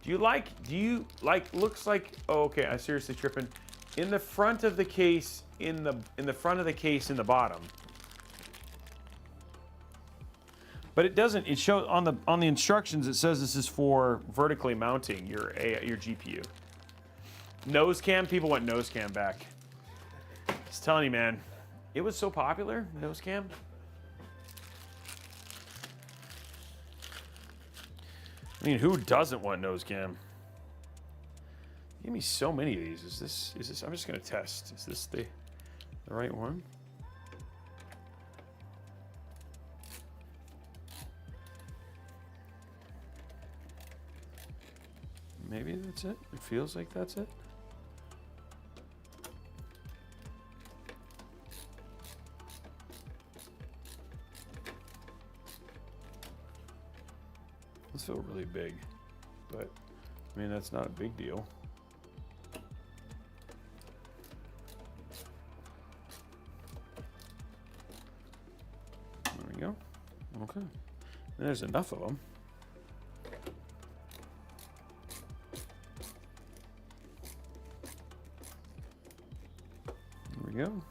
Do you like, looks like, oh, okay, I'm seriously tripping. In the front of the case, in the front of the case in the bottom. But it doesn't, it shows on the instructions, it says this is for vertically mounting your GPU. Nose cam, people want nose cam back. Just telling you, man, it was so popular, nose cam. I mean, who doesn't want nose cam? Give me so many of these. Is this, I'm just gonna test. Is this the right one? Maybe that's it. It feels like that's it. Those feel really big, but I mean, that's not a big deal. There we go. Okay. There's enough of them. There we go.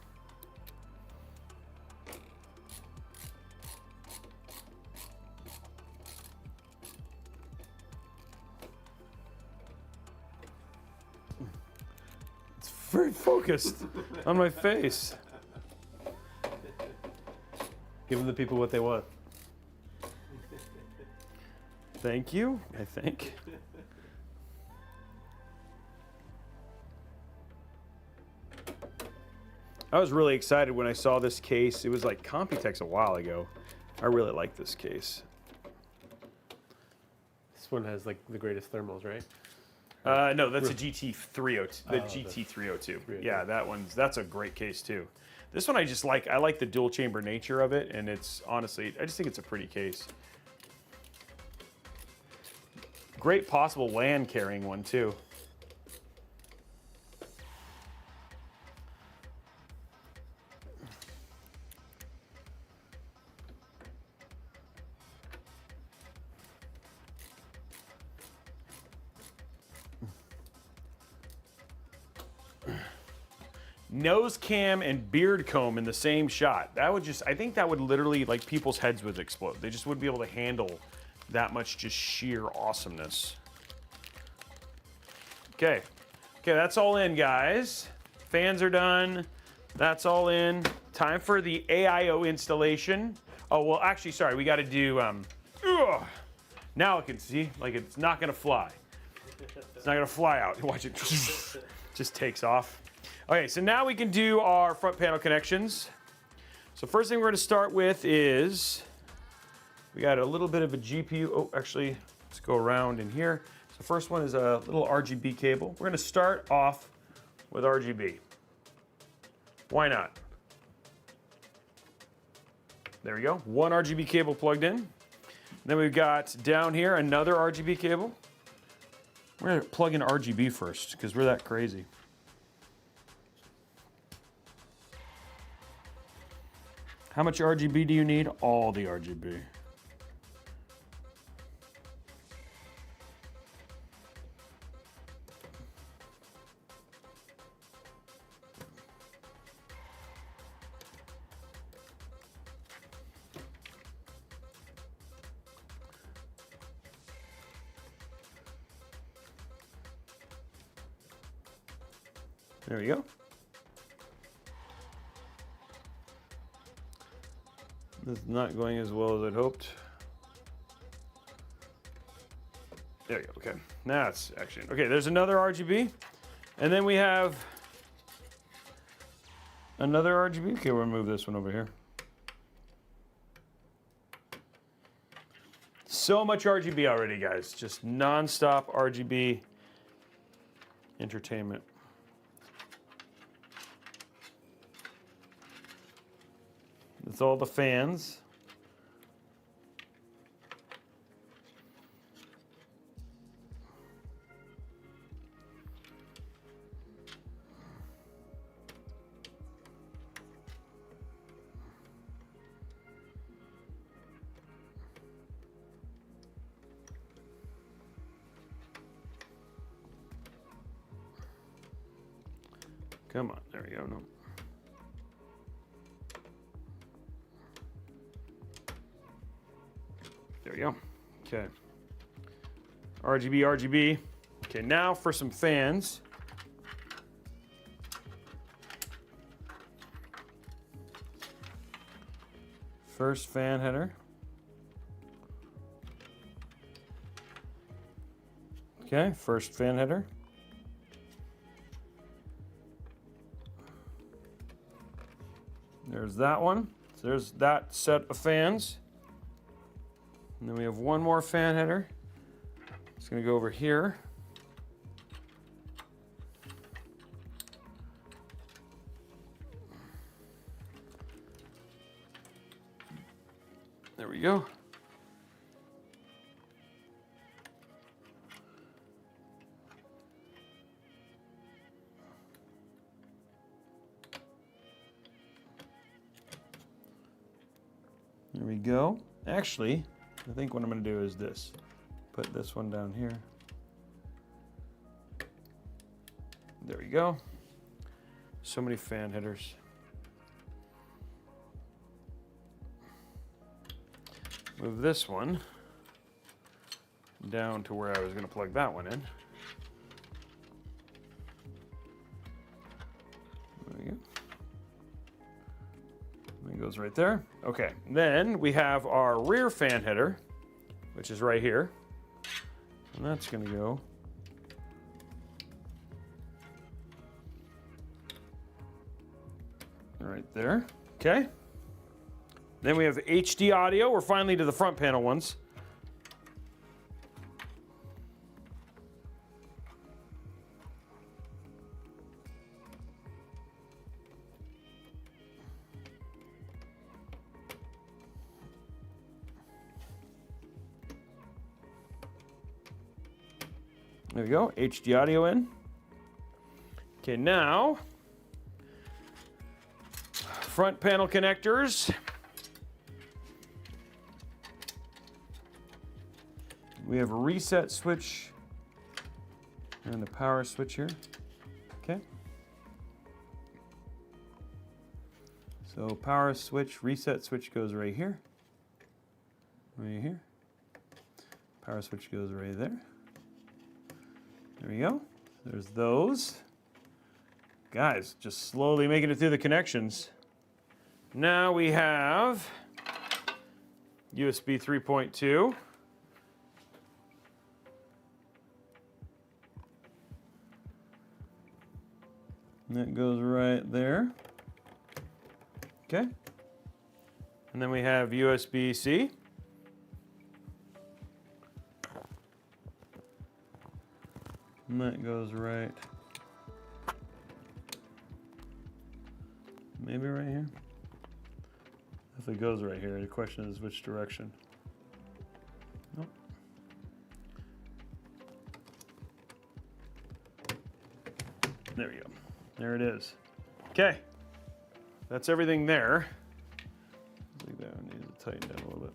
Very focused on my face. Giving the people what they want. Thank you, I think. I was really excited when I saw this case. It was like Computex a while ago. I really like this case. This one has like the greatest thermals, right? No, that's a GT302. The GT302. Yeah, that's a great case too. This one I just like. I like the dual chamber nature of it, and it's honestly, I just think it's a pretty case. Great possible LAN carrying one too. Nose cam and beard comb in the same shot. That would just, I think that would literally, like, people's heads would explode. They just wouldn't be able to handle that much just sheer awesomeness. Okay, that's all in, guys. Fans are done. That's all in. Time for the AIO installation. Oh, well, actually, sorry, we got to do, now I can see, like, it's not gonna fly. It's not gonna fly out. Watch it, just takes off. Okay, so now we can do our front panel connections. So first thing we're going to start with is, we got a little bit of a GPU. Oh, actually, let's go around in here. So first one is a little RGB cable. We're going to start off with RGB. Why not? There we go. One RGB cable plugged in. Then we've got down here another RGB cable. We're gonna plug in RGB first, because we're that crazy. How much RGB do you need? All the RGB. There we go. This is not going as well as I'd hoped. There you go, okay. Now it's actually, okay, there's another RGB. And then we have another RGB. Okay, we'll move this one over here. So much RGB already, guys. Just non-stop RGB entertainment. It's all the fans. Come on, there we go. No. There we go. Okay. RGB, RGB. Okay, now for some fans. First fan header. Okay, first fan header. There's that one. So there's that set of fans. And then we have one more fan header. It's going to go over here. There we go. There we go. Actually, I think what I'm going to do is this. Put this one down here. There we go. So many fan headers. Move this one down to where I was going to plug that one in. There we go. It goes right there. Okay, then we have our rear fan header, which is right here. And that's going to go right there. Okay. Then we have HD audio. We're finally to the front panel ones. There we go, HD audio in. Okay, now, front panel connectors. We have a reset switch and a power switch here. Okay. So power switch, reset switch goes right here. Right here. Power switch goes right there. There we go. There's those. Guys, just slowly making it through the connections. Now we have USB 3.2. And that goes right there. Okay. And then we have USB-C. And that goes right, maybe right here. If it goes right here, the question is which direction. Nope. There we go. There it is. Okay. That's everything there. I think that one needs to tighten down a little bit.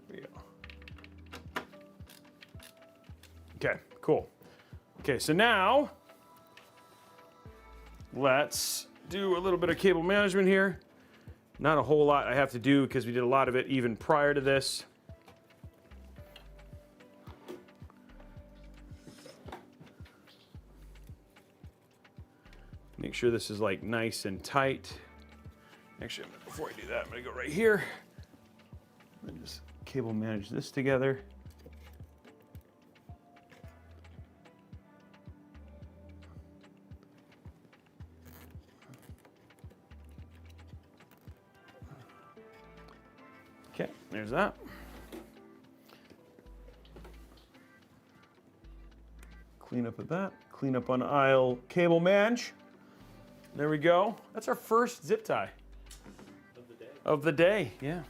There we go. Okay, cool. Okay, so now let's do a little bit of cable management here. Not a whole lot I have to do because we did a lot of it even prior to this. Make sure this is like nice and tight. Actually, before I do that, I'm gonna go right here and just cable manage this together. Okay, there's that. Clean up with that. Clean up on aisle cable manage. There we go. That's our first zip tie. Of the day. Of the day, yeah.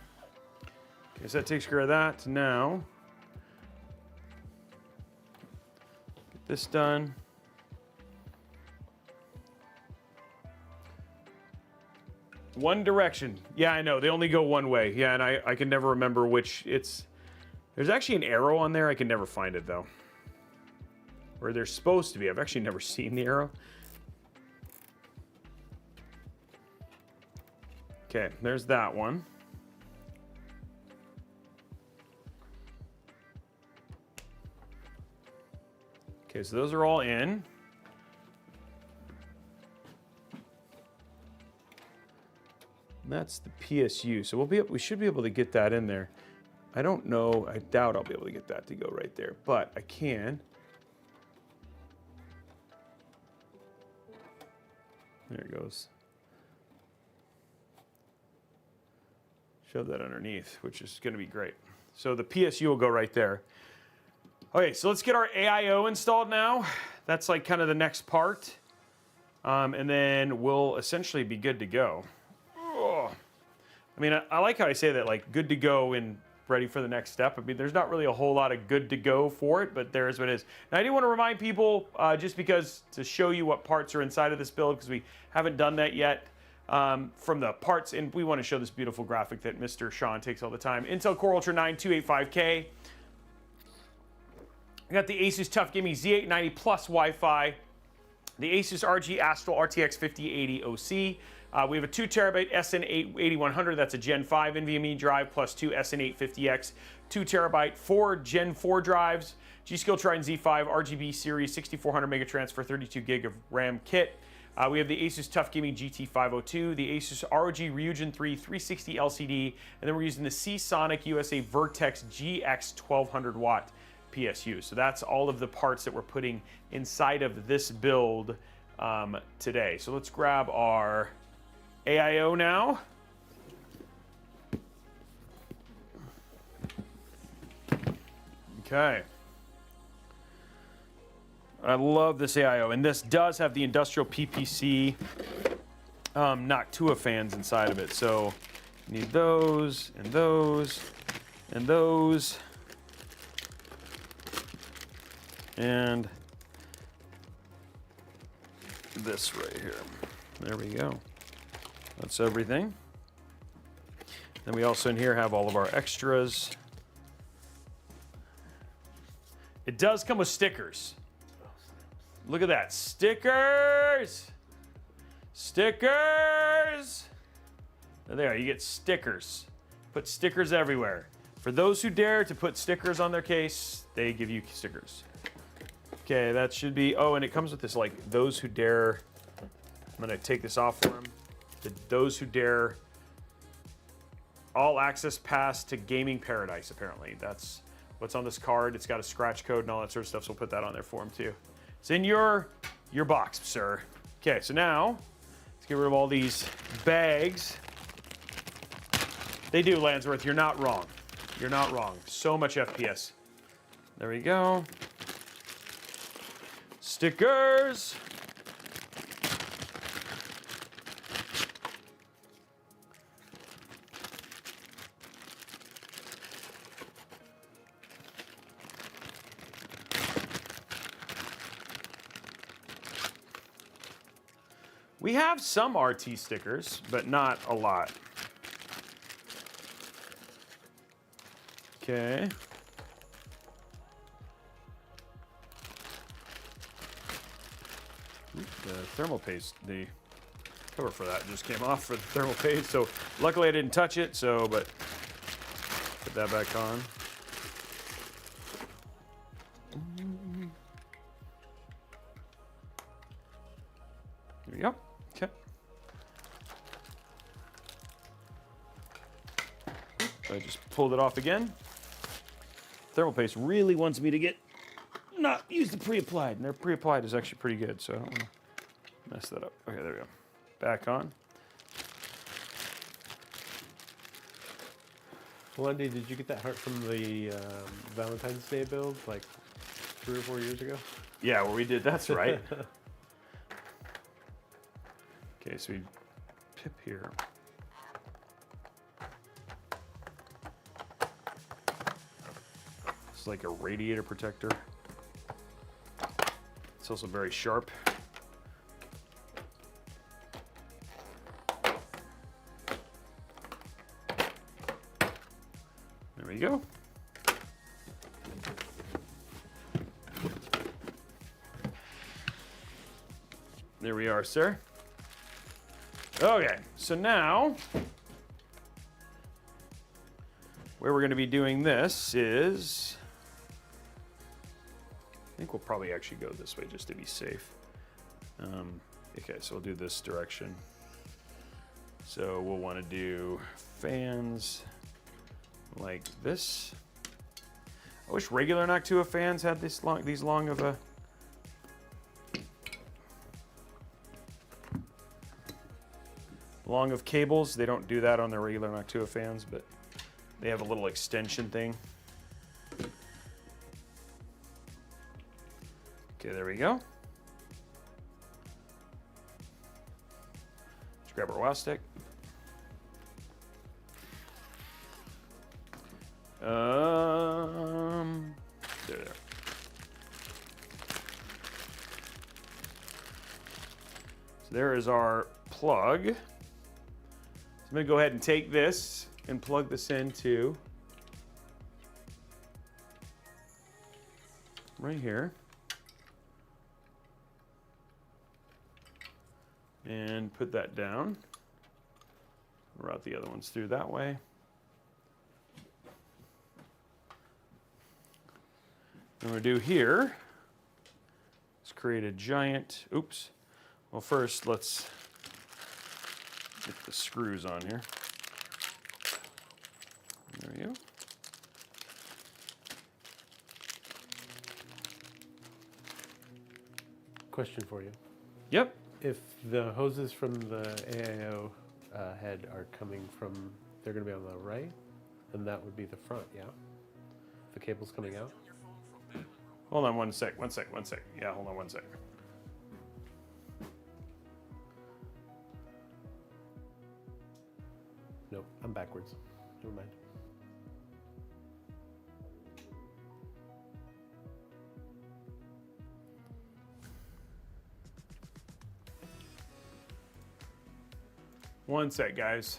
Okay, so that takes care of that. Now, get this done. One direction. Yeah, I know. They only go one way. Yeah, and I can never remember which it's... There's actually an arrow on there. I can never find it, though. Where they're supposed to be. I've actually never seen the arrow. Okay, there's that one. Okay, so those are all in. And that's the PSU. So we should be able to get that in there. I don't know, I doubt I'll be able to get that to go right there, but I can. There it goes. Shove that underneath, which is going to be great. So the PSU will go right there. Okay, so let's get our AIO installed now. That's like kind of the next part. And then we'll essentially be good to go. Oh. I mean, I like how I say that, like good to go and ready for the next step. I mean, there's not really a whole lot of good to go for it, but there is what it is. Now, I do want to remind people, just because to show you what parts are inside of this build, because we haven't done that yet. From the parts, and we want to show this beautiful graphic that Mr. Sean takes all the time. Intel Core Ultra 9 285K. We got the ASUS TUF Gaming Z890 Plus Wi-Fi. The ASUS ROG Astral RTX 5080 OC. We have a 2TB SN8 8100. That's a Gen 5 NVMe drive plus two SN850X 2TB, 4 Gen 4 drives. G.Skill Trident Z5 RGB series 6400 megatransfer 32 gig of RAM kit. We have the ASUS TUF Gaming GT502, the ASUS ROG Ryujin 3 360 LCD, and then we're using the Seasonic USA Vertex GX 1200 watt PSU. So that's all of the parts that we're putting inside of this build today. So let's grab our AIO now. Okay. I love this AIO, and this does have the industrial PPC Noctua fans inside of it. So you need those, and those, and those, and this right here. There we go. That's everything. Then we also in here have all of our extras. It does come with stickers. Look at that. Stickers! Stickers! There, you get stickers. Put stickers everywhere. For those who dare to put stickers on their case, they give you stickers. Okay, that should be... Oh, and it comes with this, like, those who dare... I'm going to take this off for them. Those who dare... All access pass to gaming paradise, apparently. That's what's on this card. It's got a scratch code and all that sort of stuff, so we'll put that on there for them, too. It's in your box, sir. Okay, so now, let's get rid of all these bags. They do, Landsworth. You're not wrong. You're not wrong. So much FPS. There we go. Stickers. We have some RT stickers, but not a lot. Okay. The thermal paste, the cover for that just came off for the thermal paste. So luckily I didn't touch it, but put that back on. There we go. Okay. So I just pulled it off again. Thermal paste really wants me to not use the pre-applied, and their pre-applied is actually pretty good, so I don't want to mess that up. Okay, there we go. Back on. Lundy, did you get that heart from the Valentine's Day build like 3 or 4 years ago? Yeah, well, we did. That's right. Okay, so we pip here. It's like a radiator protector. It's also very sharp. There we go. There we are, sir. Okay, so now where we're going to be doing this is, I think we'll probably actually go this way just to be safe. Okay, so we'll do this direction. So we'll want to do fans like this. I wish regular Noctua fans had these long of a cables. They don't do that on their regular Noctua fans, but they have a little extension thing. Okay, there we go. Let's grab our wow stick. There. So there is our plug. So I'm going to go ahead and take this and plug this into right here. And put that down. Route the other ones through that way. What we're going to do here is create a giant, oops. Well, first let's get the screws on here. There we go. Question for you. Yep. If the hoses from the AIO head are coming from, they're going to be on the right, then that would be the front, yeah? The cable's coming out? Hold on one sec. Yeah, hold on one sec. Nope, I'm backwards. Never mind. One sec, guys.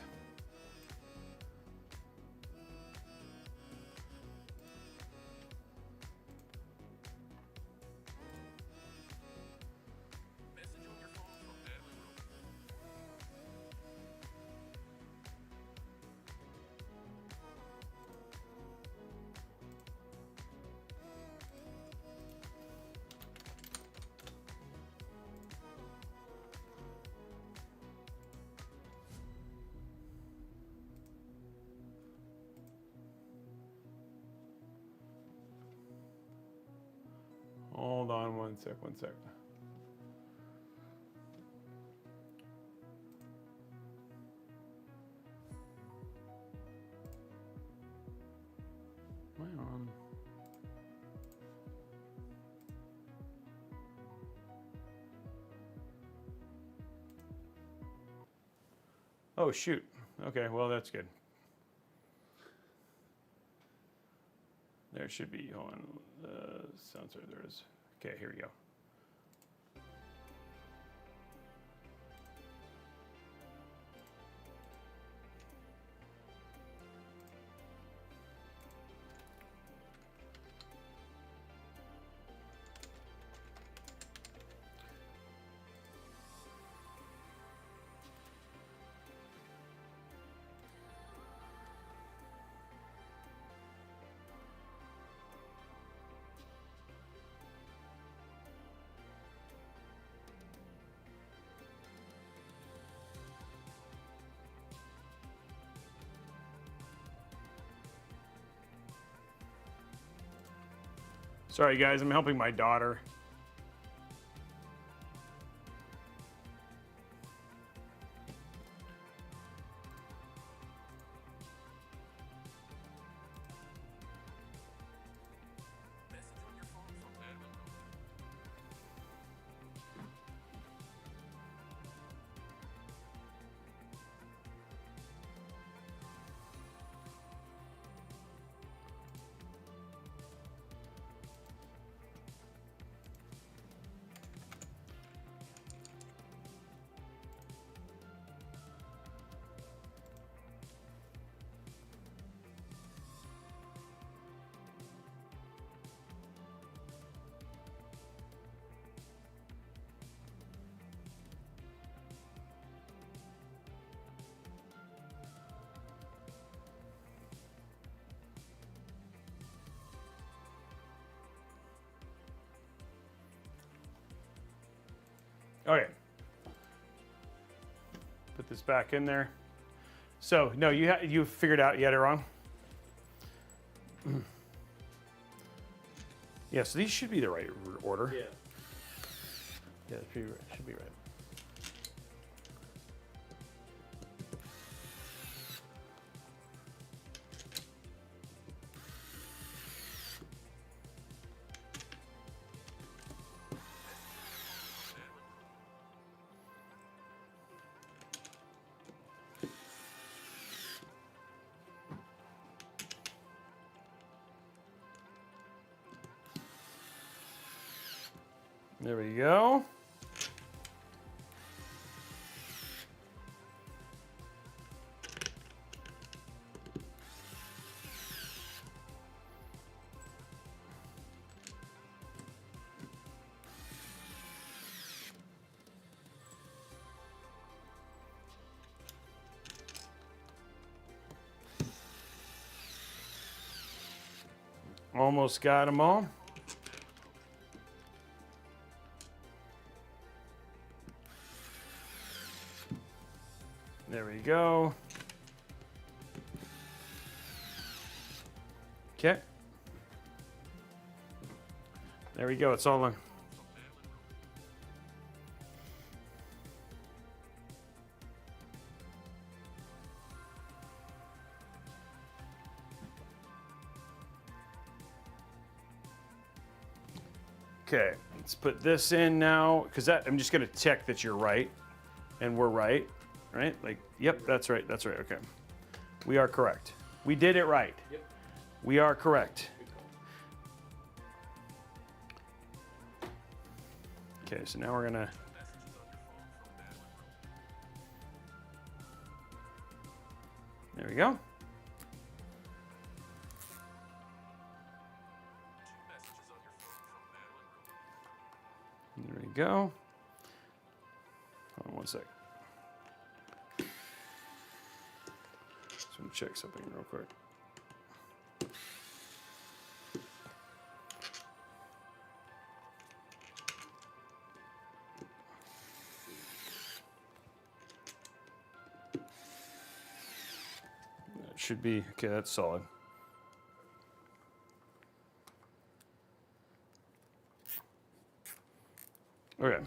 Hold on one sec. Am I on? Oh, shoot. Okay, well, that's good. There should be, hold on, sounds right, there is. Okay, here we go. Sorry, guys, I'm helping my daughter. Okay. Put this back in there. So, no, you figured out you had it wrong? Yeah, so these should be the right order. Yeah. Yeah, it should be right. There we go. Almost got them all. There we go. Okay. There we go. It's all in. Okay, let's put this in now, because I'm just going to check that you're right, and we're right. Right? Like, yep, that's right. That's right. Okay. We are correct. We did it right. Yep. We are correct. Okay, so now we're going to... There we go. There we go. Hold on one sec. Just want to check something real quick. That should be, okay, that's solid. Okay.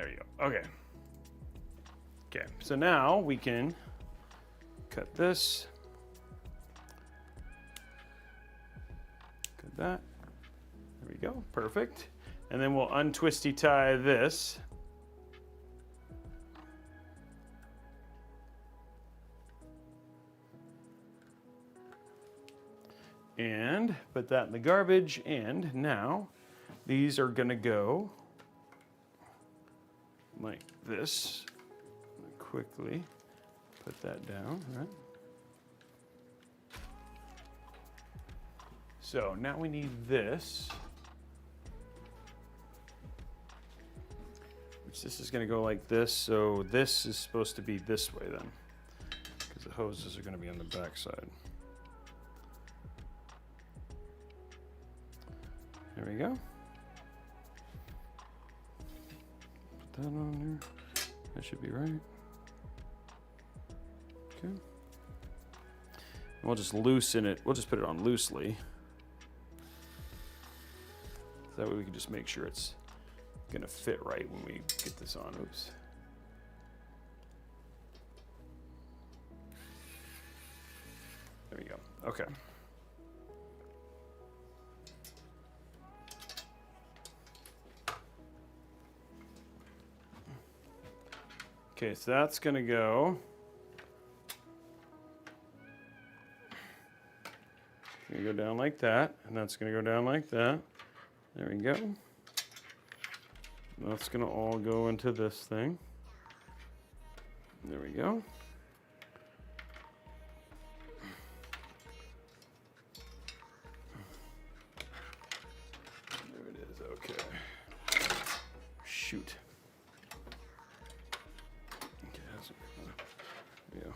There you go. Okay. Okay, so now we can cut this. Cut that. There we go. Perfect. And then we'll untwisty tie this. And put that in the garbage. And now these are gonna go like this. Quickly put that down, right? So now we need this, which this is gonna go like this. So this is supposed to be this way then, because the hoses are gonna be on the back side. There we go. Put that on there. That should be right. Okay. And we'll just loosen it. We'll just put it on loosely. That way we can just make sure it's gonna fit right when we get this on. Oops. There we go. Okay. Okay, so that's gonna go. Gonna go down like that, and that's gonna go down like that. There we go. That's gonna all go into this thing. There we go. There it is, okay. Shoot. Okay, yeah.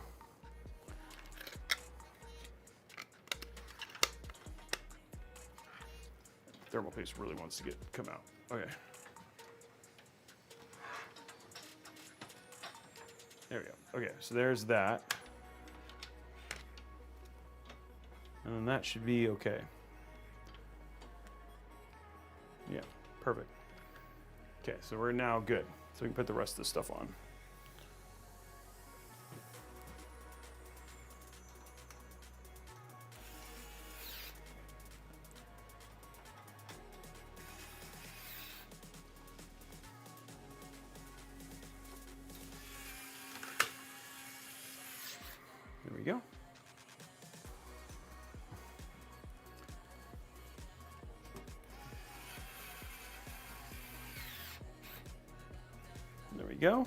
Thermal paste really wants to come out. Okay. There we go. Okay, so there's that. And then that should be okay. Yeah, perfect. Okay, so we're now good. So we can put the rest of the stuff on. There we go. There we go.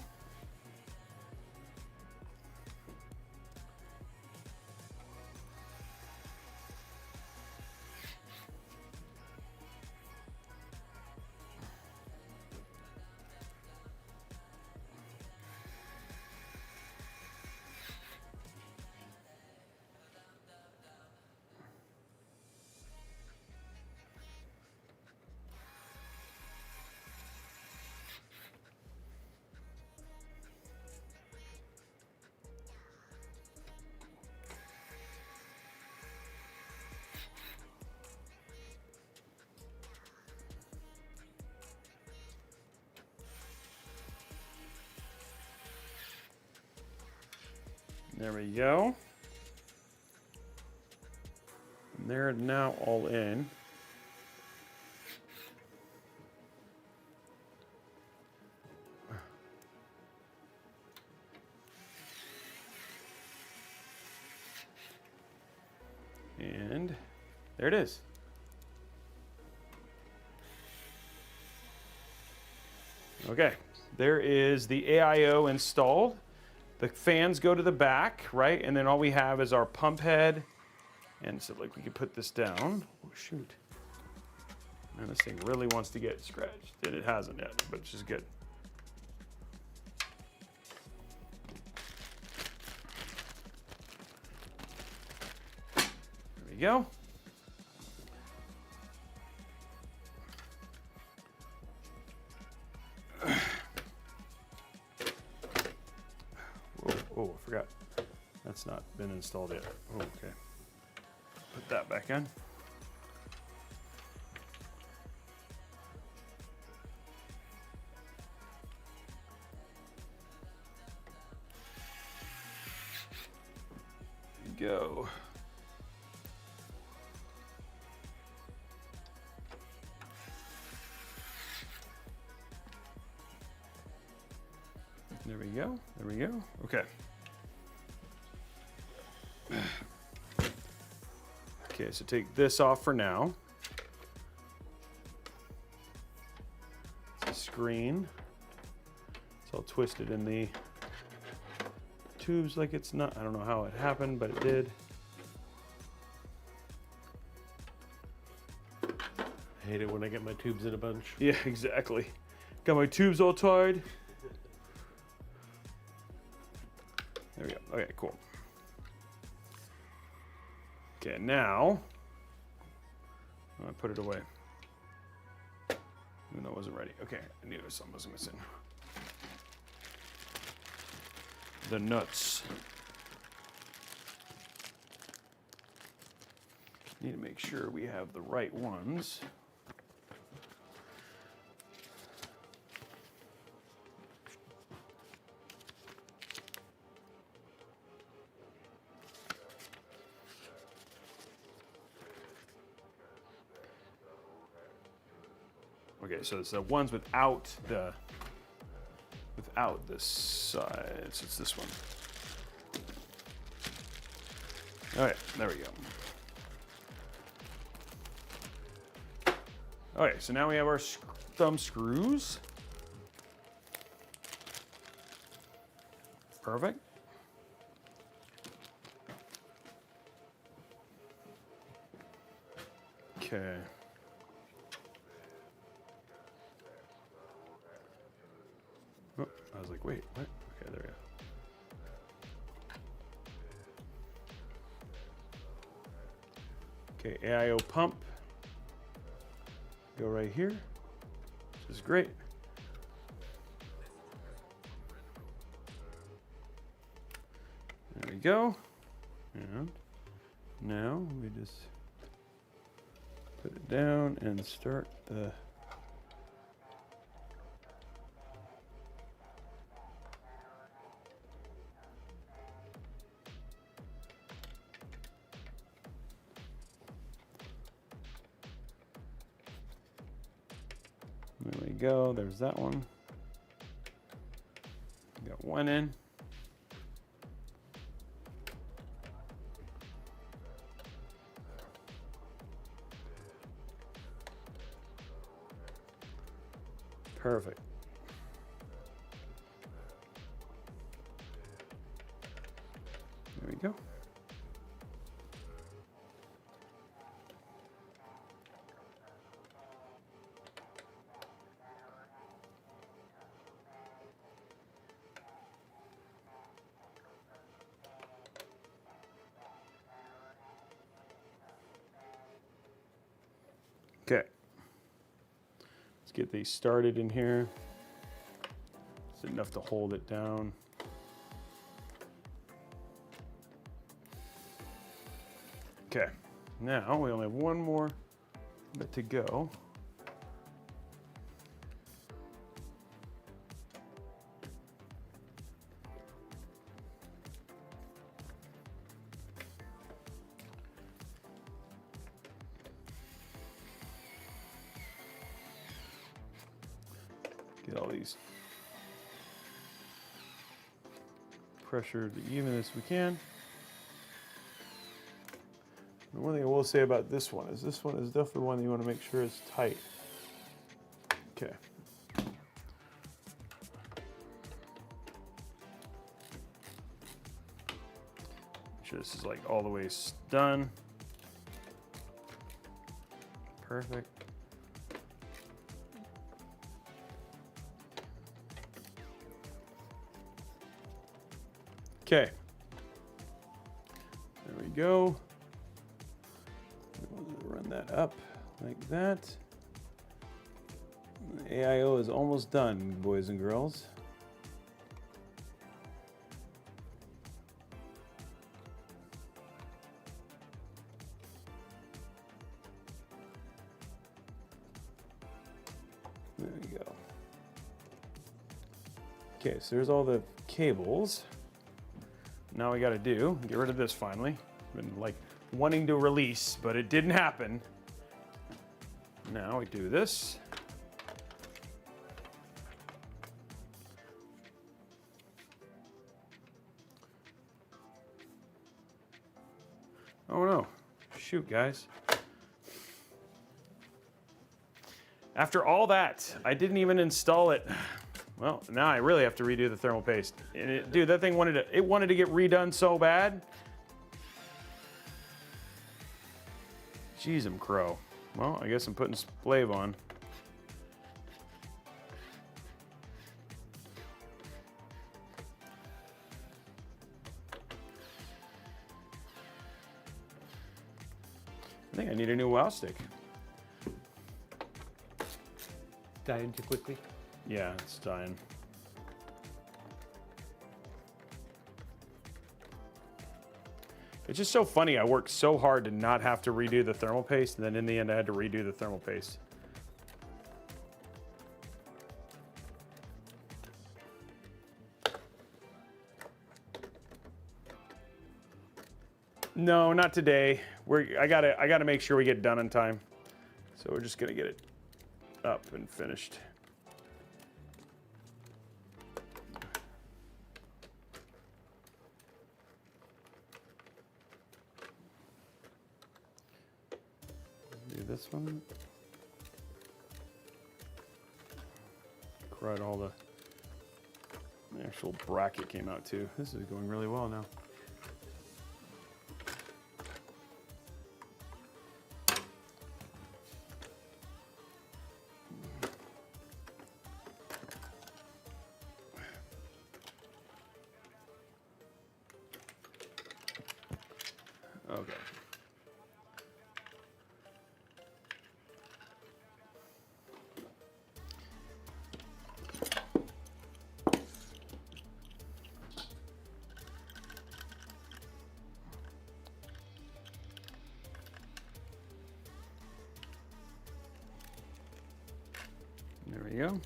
There we go. And they're now all in. And there it is. Okay, there is the AIO installed. The fans go to the back, right? And then all we have is our pump head. And so like we could put this down. Oh, shoot. And this thing really wants to get scratched. And it hasn't yet, but it's just good. There we go. Oh, I forgot. That's not been installed yet. Oh, okay. Put that back in. go. There we go. There we go. Okay. Okay, so take this off for now. It's a screen. It's all twisted in the tubes like it's not. I don't know how it happened, but it did. I hate it when I get my tubes in a bunch. Yeah, exactly. Got my tubes all tied. There we go. Okay, cool. Okay, now I put it away. Even though it wasn't ready. Okay, I knew there was something was missing. The nuts. Need to make sure we have the right ones. Okay, so it's the ones without this side. So it's this one. All right, there we go. Okay, so now we have our thumb screws. Perfect. Okay. Oh, I was like, wait, what? Okay, there we go. Okay, AIO pump. Go right here, which is great. There we go. And now we just put it down and start the there we go, there's that one. Got one in. Perfect. There we go. Okay. Let's get these started in here. It's enough to hold it down. Okay, now we only have one more bit to go. Get all these pressured even as we can. The one thing I will say about this one is definitely one that you want to make sure is tight. Okay. Make sure this is like all the way done. Perfect. Okay, there we go. We'll run that up like that. The AIO is almost done, boys and girls. There we go. Okay, so there's all the cables. Now we got to get rid of this finally. been like wanting to release, but it didn't happen. Now we do this. Oh no, shoot guys. After all that, I didn't even install it. Well, now I really have to redo the thermal paste. And dude, that thing wanted to get redone so bad. Jeez, I'm crow. Well, I guess I'm putting Splave on. I think I need a new WoW stick. Dying too quickly? Yeah, it's dying. It's just so funny. I worked so hard to not have to redo the thermal paste, and then in the end I had to redo the thermal paste. No, not today. I gotta make sure we get done in time. So we're just gonna get it up and finished. Do this one. Crud, all the actual bracket came out too. This is going really well now. Okay. There we go.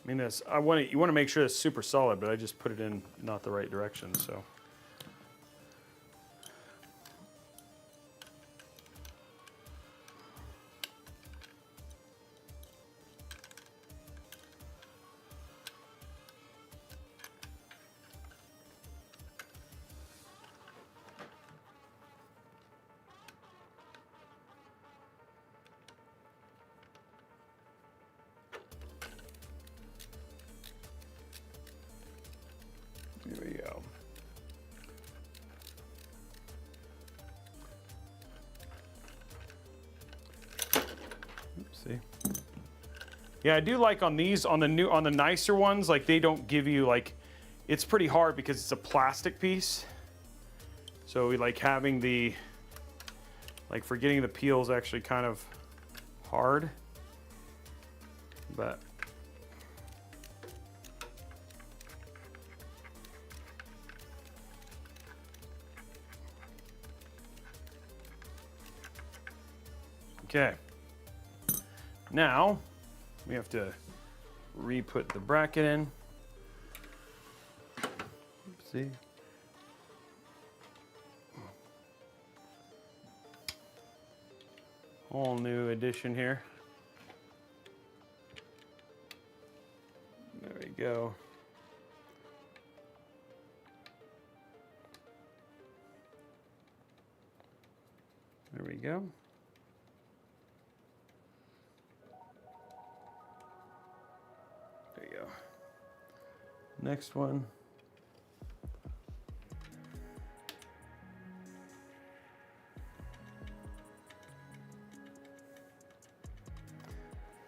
I mean, you want to make sure it's super solid, but I just put it in not the right direction, so. Here we go. Oopsie. Yeah, I do like on these, on the nicer ones, like they don't give you like, it's pretty hard because it's a plastic piece. So we like having the, like for getting the peels actually kind of hard, but. Okay, now we have to re-put the bracket in. See? Whole new addition here. There we go. There we go. There you go. Next one.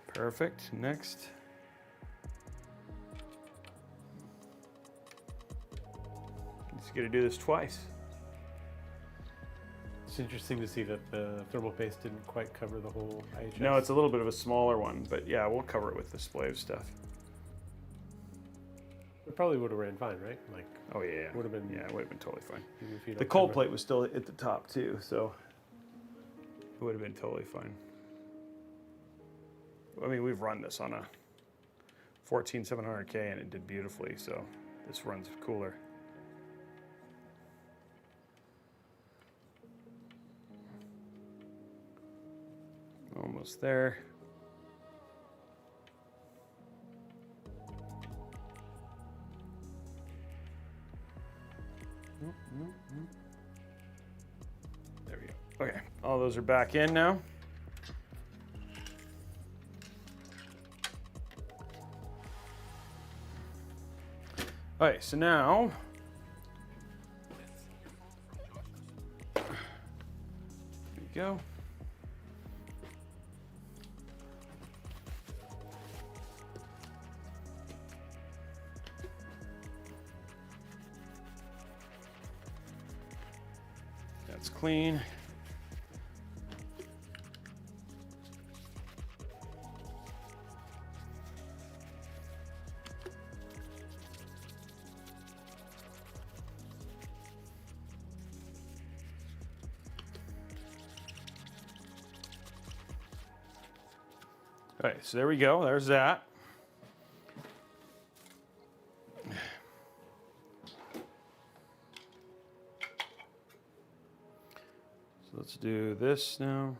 Perfect. Next. Just got to do this twice. It's interesting to see that the thermal paste didn't quite cover the whole IHS. No, it's a little bit of a smaller one, but yeah, we'll cover it with display of stuff. It probably would have ran fine, right? Like, Oh yeah, would have been. yeah, it would have been totally fine. Even if you The don't cold cover- plate was still at the top too, so it would have been totally fine. I mean, we've run this on a 14700K and it did beautifully, so this runs cooler. Almost there. There we go. Okay, all those are back in now. Okay, so now there we go. That's clean. Okay, so there we go. There's that. So let's do this now.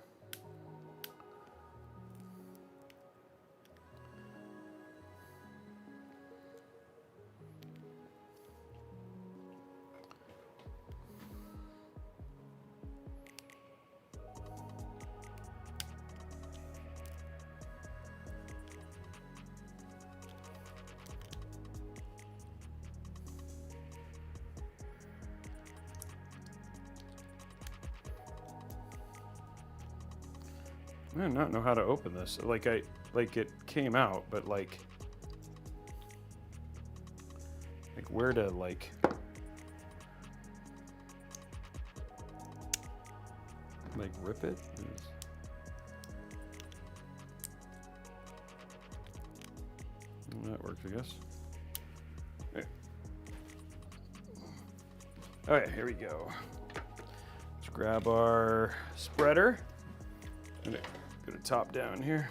I do not know how to open this. Like it came out, but like where to like. Like rip it? That works, I guess. Okay. All right, here we go. Let's grab our spreader. Okay. Go to top down here.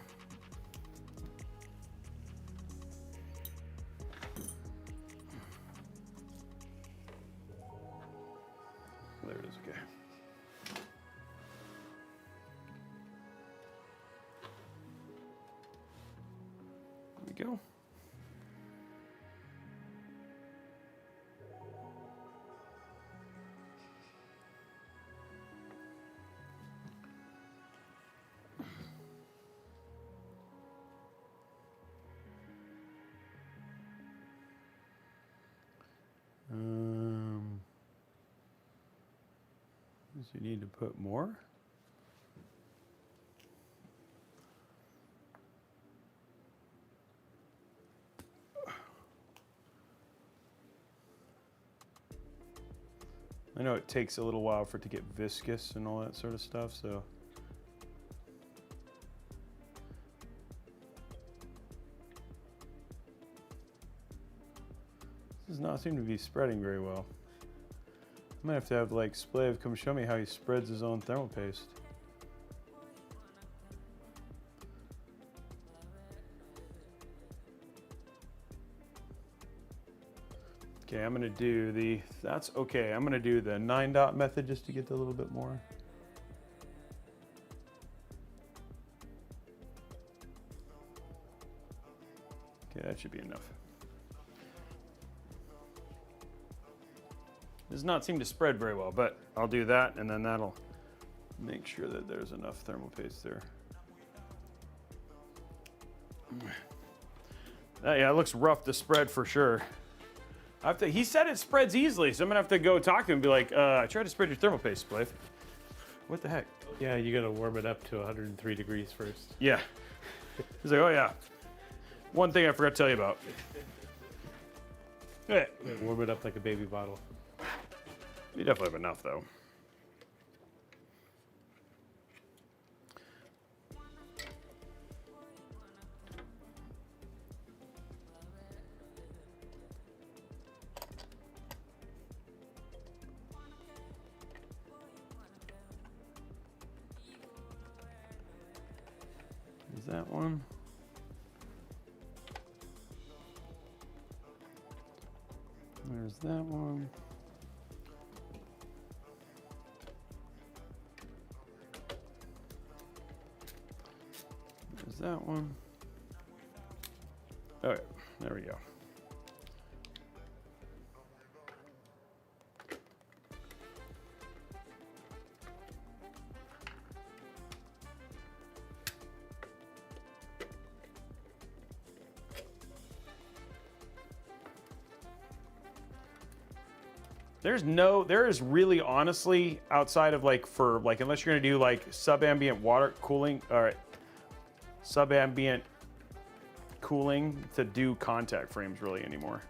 There it is, okay. There we go. So you need to put more. I know it takes a little while for it to get viscous and all that sort of stuff, so. This does not seem to be spreading very well. I might have to have like Splav come show me how he spreads his own thermal paste. Okay, I'm gonna do the, that's okay. I'm gonna do the 9-dot method just to get a little bit more. Okay, that should be enough. Does not seem to spread very well, but I'll do that and then that'll make sure that there's enough thermal paste there. Yeah, it looks rough to spread for sure. He said it spreads easily, so I'm gonna have to go talk to him and be like, I tried to spread your thermal paste, Splav. What the heck? Yeah, you gotta warm it up to 103 degrees first. Yeah. He's like, oh yeah. One thing I forgot to tell you about. Yeah. Warm it up like a baby bottle. You definitely have enough though. There's that one. There's that one. There's that one. All right, there we go. There is really honestly, outside of like for like, unless you're gonna do like sub-ambient water cooling or sub-ambient cooling to do contact frames really anymore.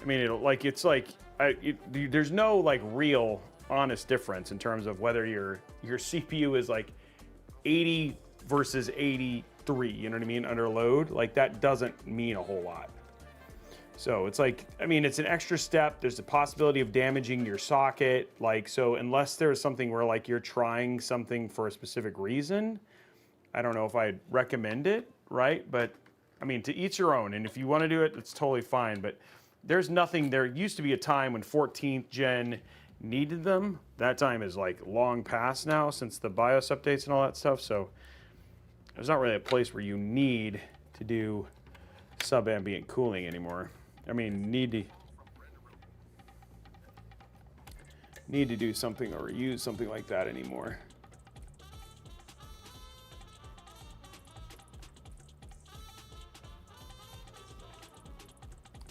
I mean, there's no like real honest difference in terms of whether your CPU is like 80 versus 83, you know what I mean, under load. Like that doesn't mean a whole lot. So it's like, I mean, it's an extra step. There's a possibility of damaging your socket. Like, so unless there's something where like you're trying something for a specific reason, I don't know if I'd recommend it, right? But I mean, to each your own. And if you want to do it, it's totally fine. But there's nothing, there used to be a time when 14th gen needed them. That time is like long past now since the BIOS updates and all that stuff. So there's not really a place where you need to do sub-ambient cooling anymore. I mean, need to do something or use something like that anymore.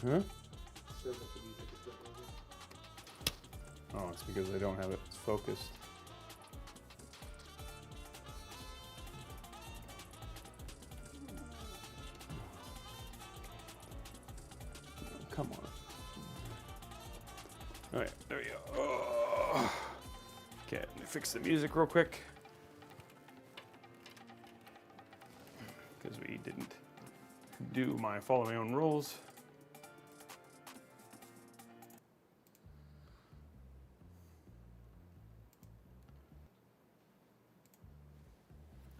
Huh? Oh, it's because I don't have it focused. Come on. All right, there we go. Oh. Okay, let me fix the music real quick. Because we didn't do my follow my own rules.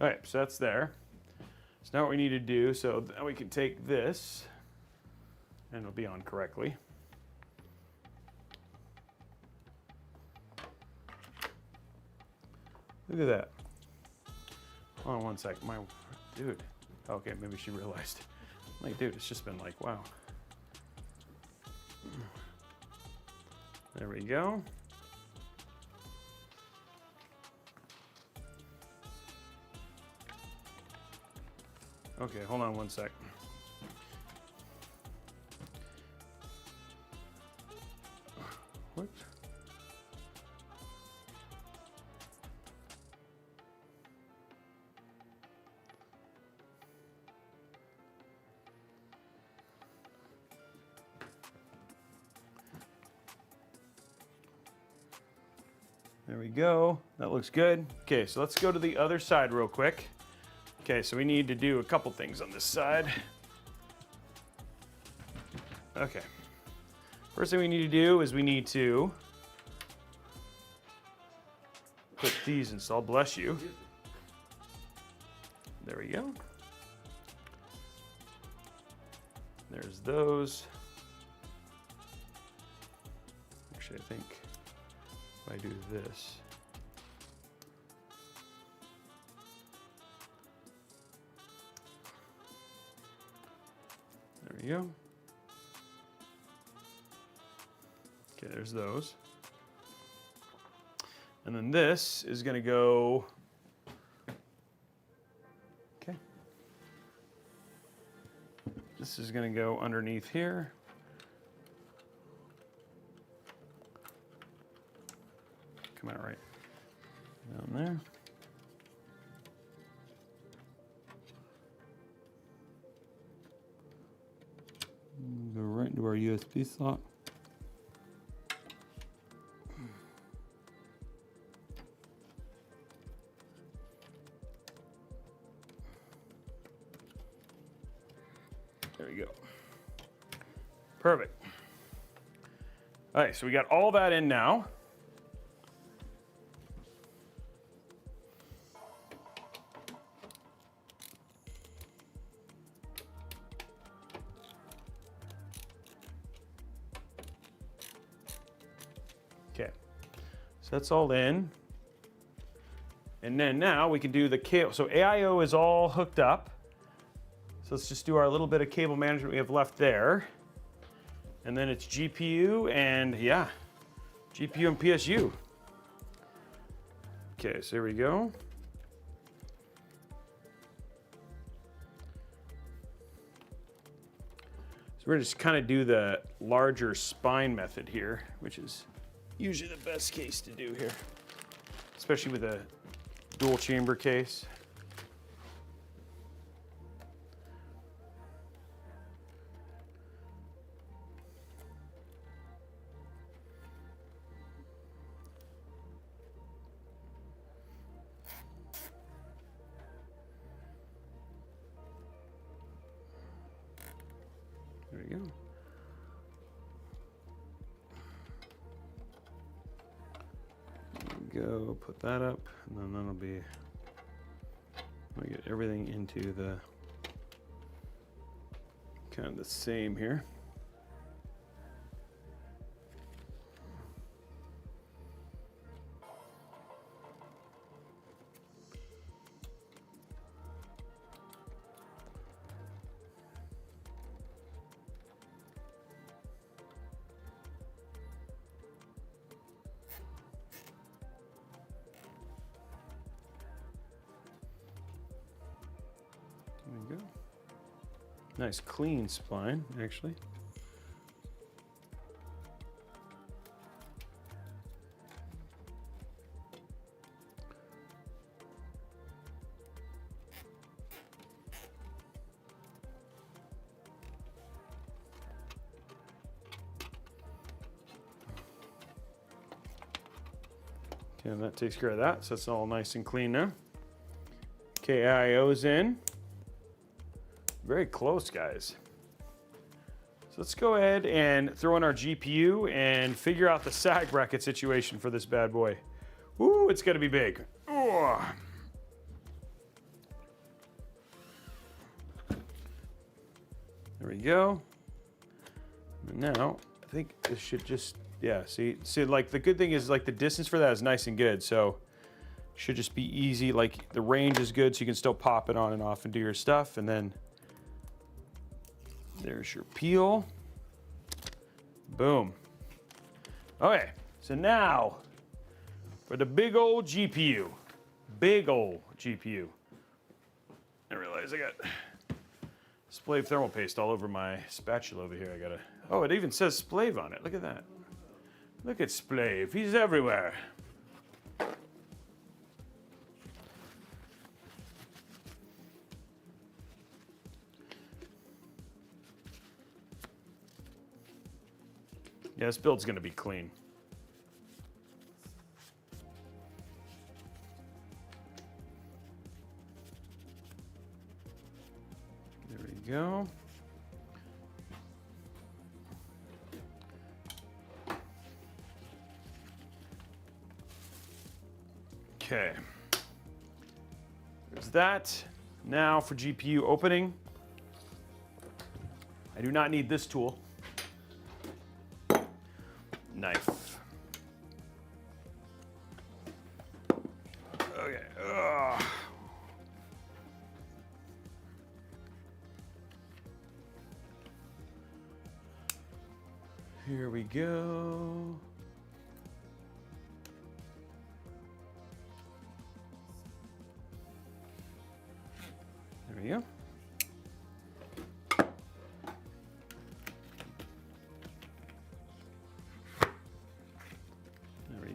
All right, so that's there. So now what we need to do, so now we can take this, and it'll be on correctly. Look at that. Hold on one sec. Dude. Okay, maybe she realized. Like, dude, it's just been like, wow. There we go. Okay, hold on one sec. What? There we go. That looks good. Okay, so let's go to the other side real quick. Okay, so we need to do a couple things on this side. Okay. First thing we need to do is we need to put these installed. Bless you. There we go. There's those. Actually, I think if I do this. There we go. Okay, there's those. And then this is going to go. Okay. This is going to go underneath here. Come out right down there. Go right into our USB slot. There we go. Perfect. All right, so we got all that in now. Okay, so that's all in. And then now we can do the cable. So AIO is all hooked up. So let's just do our little bit of cable management we have left there. And then it's GPU and yeah, GPU and PSU. Okay, so here we go. So we're gonna just kind of do the larger spine method here, which is usually the best case to do here, especially with a dual chamber case. There we go. Go put that up, and then that'll be, I'll get everything into the kind of the same here. There we go. Nice clean spline, actually. Okay, and that takes care of that, so it's all nice and clean now. Okay, AIO's in. Very close, guys. So let's go ahead and throw in our GPU and figure out the sag bracket situation for this bad boy. Ooh, it's gonna be big. Ooh. There we go. And now, I think this should just, yeah, see, like the good thing is like the distance for that is nice and good, so should just be easy. Like the range is good, so you can still pop it on and off and do your stuff, and then there's your peel. Boom. Okay, so now for the big old GPU. Big old GPU. I realize I got Splave thermal paste all over my spatula over here. I gotta, oh, it even says Splave on it. Look at that. Look at Splave, he's everywhere. Yeah, this build's gonna be clean. There we go. Okay. There's that. Now for GPU opening. I do not need this tool. Knife. Okay. Ugh. Here we go. There we go.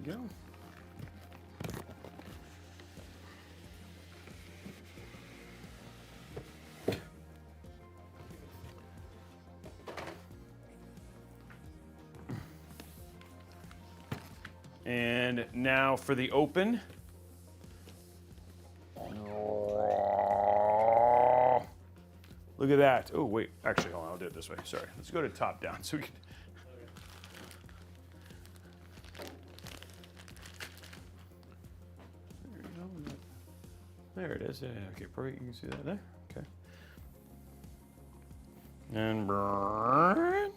Go. And now for the open. Look at that. Oh, wait. Actually, hold on. I'll do it this way. Sorry. Let's go to top down so we can. There it is. Yeah, okay, perfect. You can see that there. Okay. And burn.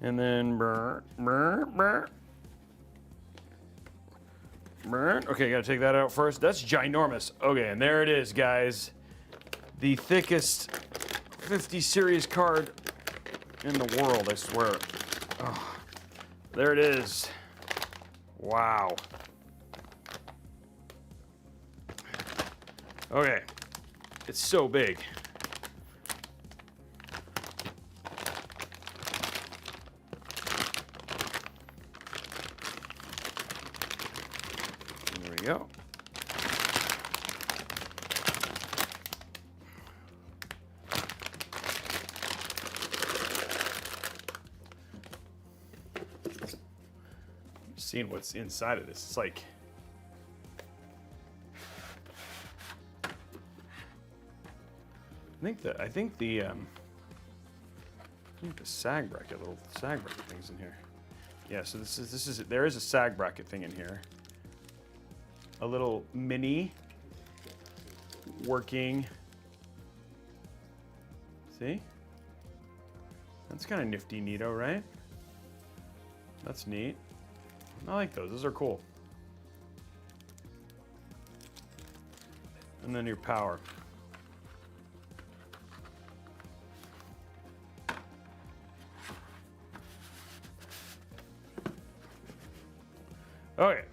And then burn, burn, burn. Burn. Okay, gotta take that out first. That's ginormous. Okay, and there it is, guys. The thickest 50 series card in the world, I swear. Oh, there it is. Wow. Okay, it's so big. There we go. Seeing what's inside of this, it's like I think the sag bracket, little sag bracket things in here. Yeah, so there is a sag bracket thing in here. A little mini working. See? That's kind of nifty, neato, right? That's neat. I like those. Those are cool. And then your power. Okay.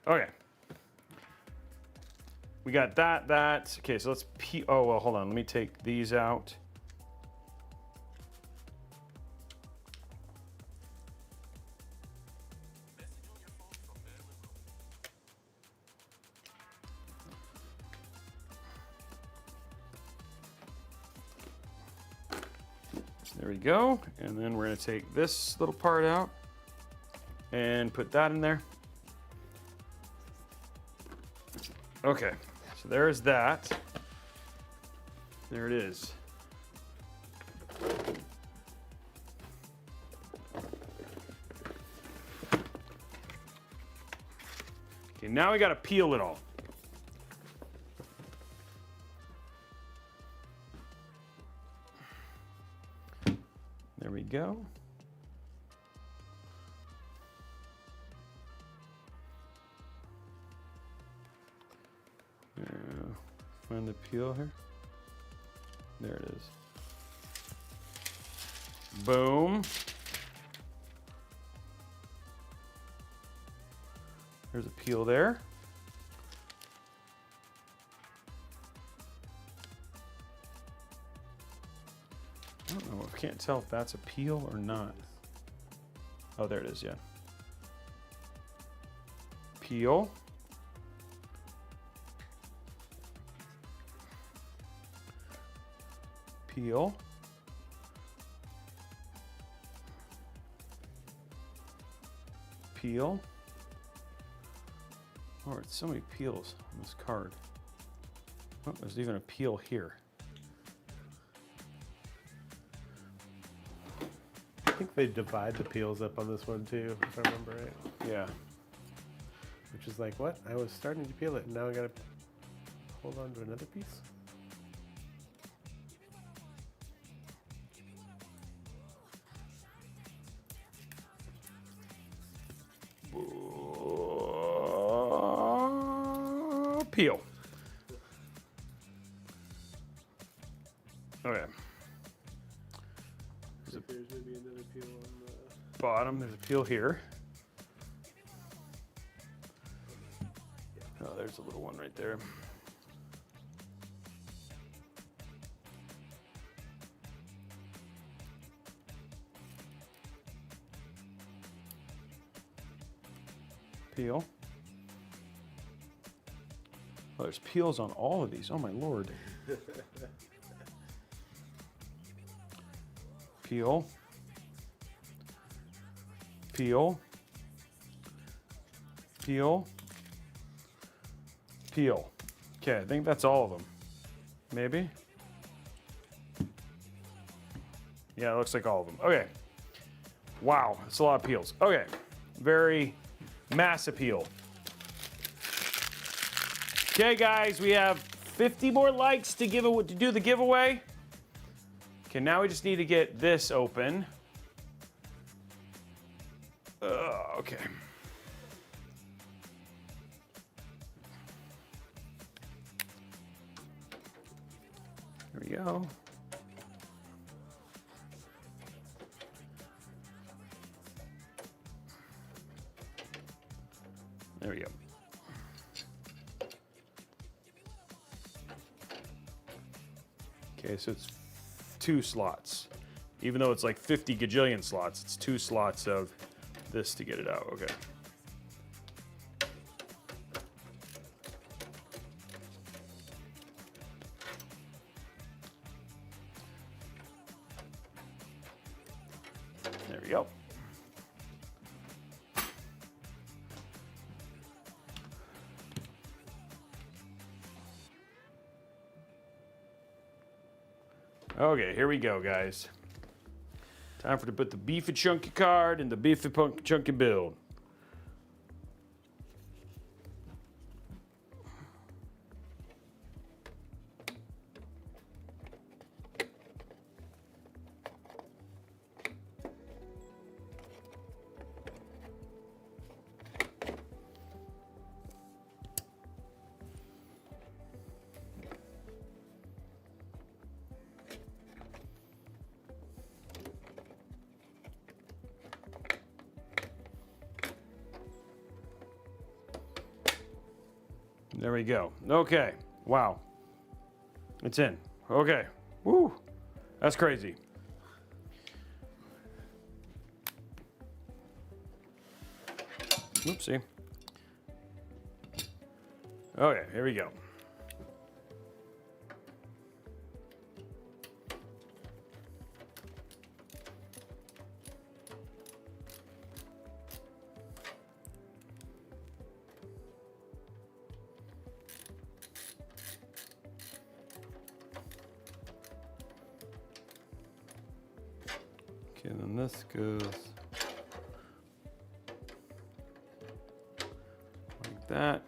Okay. We got that. Okay, so let's oh, well, hold on. Let me take these out. There we go. And then we're going to take this little part out and put that in there. Okay, so there's that. There it is. Okay, now we got to peel it all. There we go. Find the peel here. There it is. Boom. There's a peel there. I don't know. I can't tell if that's a peel or not. Oh, there it is, yeah. Peel. Peel. Peel. Oh, it's so many peels on this card. Oh, there's even a peel here. I think they divide the peels up on this one too, if I remember right. Yeah. Which is like, what? I was starting to peel it and now I gotta hold on to another piece? Peel. Okay. There's maybe another peel on the bottom. There's a peel here. Oh, there's a little one right there. Peel. Oh, there's peels on all of these. Oh my lord. Peel. Peel. Peel. Peel. Okay, I think that's all of them. Maybe? Yeah, it looks like all of them. Okay. Wow, that's a lot of peels. Okay, very massive peel. Okay, guys, we have 50 more likes to do the giveaway. Okay, now we just need to get this open. Okay. There we go. There we go. Okay, so it's 2 slots. Even though it's like 50 gajillion slots, it's 2 slots of this to get it out. Okay. There we go. Okay, here we go, guys. Time for to put the beefy chunky card in the beefy chunky build. There we go. Okay. Wow. It's in. Okay. Woo. That's crazy. Oopsie. Okay, here we go. Okay, then this goes like that.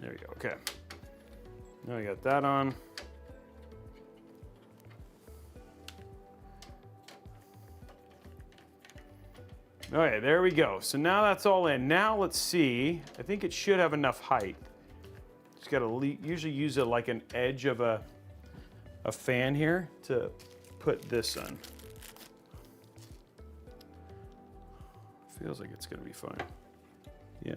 There we go. Okay. Now we got that on. Okay, there we go. So now that's all in. Now let's see. I think it should have enough height. Just got to usually use it like an edge of a fan here to put this on. Feels like it's going to be fine. Yeah.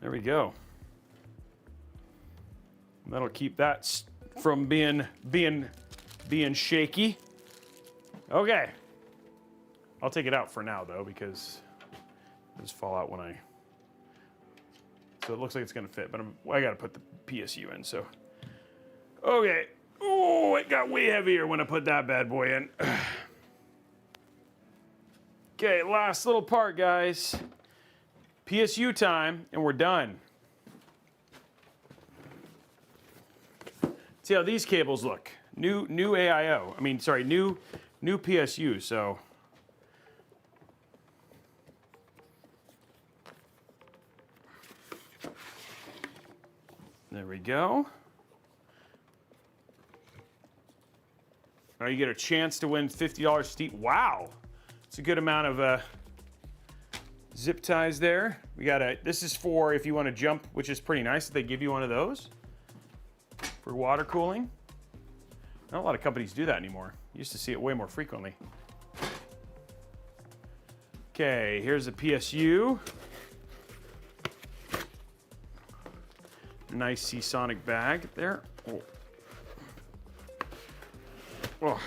There we go. That'll keep that from being shaky. Okay. I'll take it out for now though, because it'll just fall out when I. So it looks like it's gonna fit, but I gotta put the PSU in. So. Okay. Oh, it got way heavier when I put that bad boy in. Okay, last little part, guys. PSU time, and we're done. See how these cables look. New AIO. I mean, sorry, new PSU. So. There we go. Now you get a chance to win $50 steep. Wow, it's a good amount of zip ties there. We got this is for if you want to jump, which is pretty nice that they give you one of those for water cooling. Not a lot of companies do that anymore. You used to see it way more frequently. Okay, here's the PSU. Nice Seasonic bag there. Oh. Oh.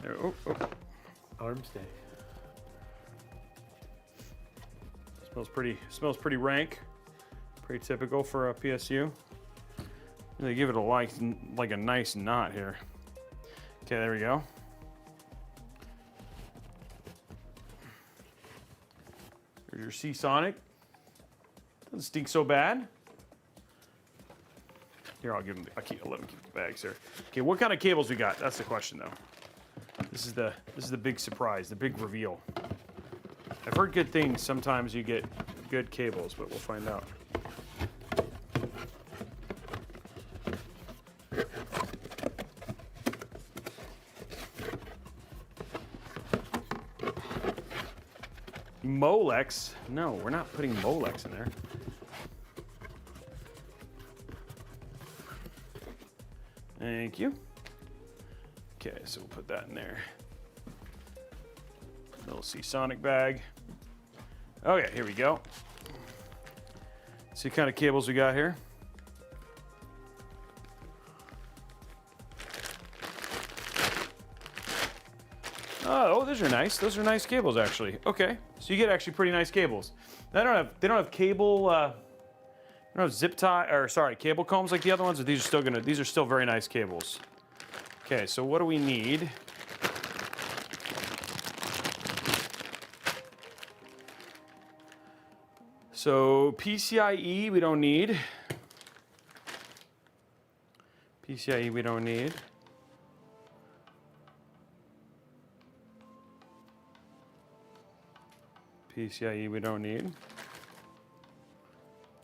There, oh. Arm stay. Smells pretty rank. Pretty typical for a PSU. They give it like a nice knot here. Okay, there we go. There's your Seasonic. Doesn't stink so bad. Here, I'll let him keep the bags there. Okay, what kind of cables we got? That's the question, though. This is the big surprise, the big reveal. I've heard good things. Sometimes you get good cables, but we'll find out. Molex? No, we're not putting Molex in there. Thank you. Okay, so we'll put that in there. Little Seasonic bag. Okay, here we go. See what kind of cables we got here. Oh, those are nice. Those are nice cables, actually. Okay, so you get actually pretty nice cables. They don't have cable. I don't know, zip tie, or sorry, cable combs like the other ones, but these are still very nice cables. Okay, so what do we need? So PCIe we don't need. PCIe we don't need. PCIe we don't need.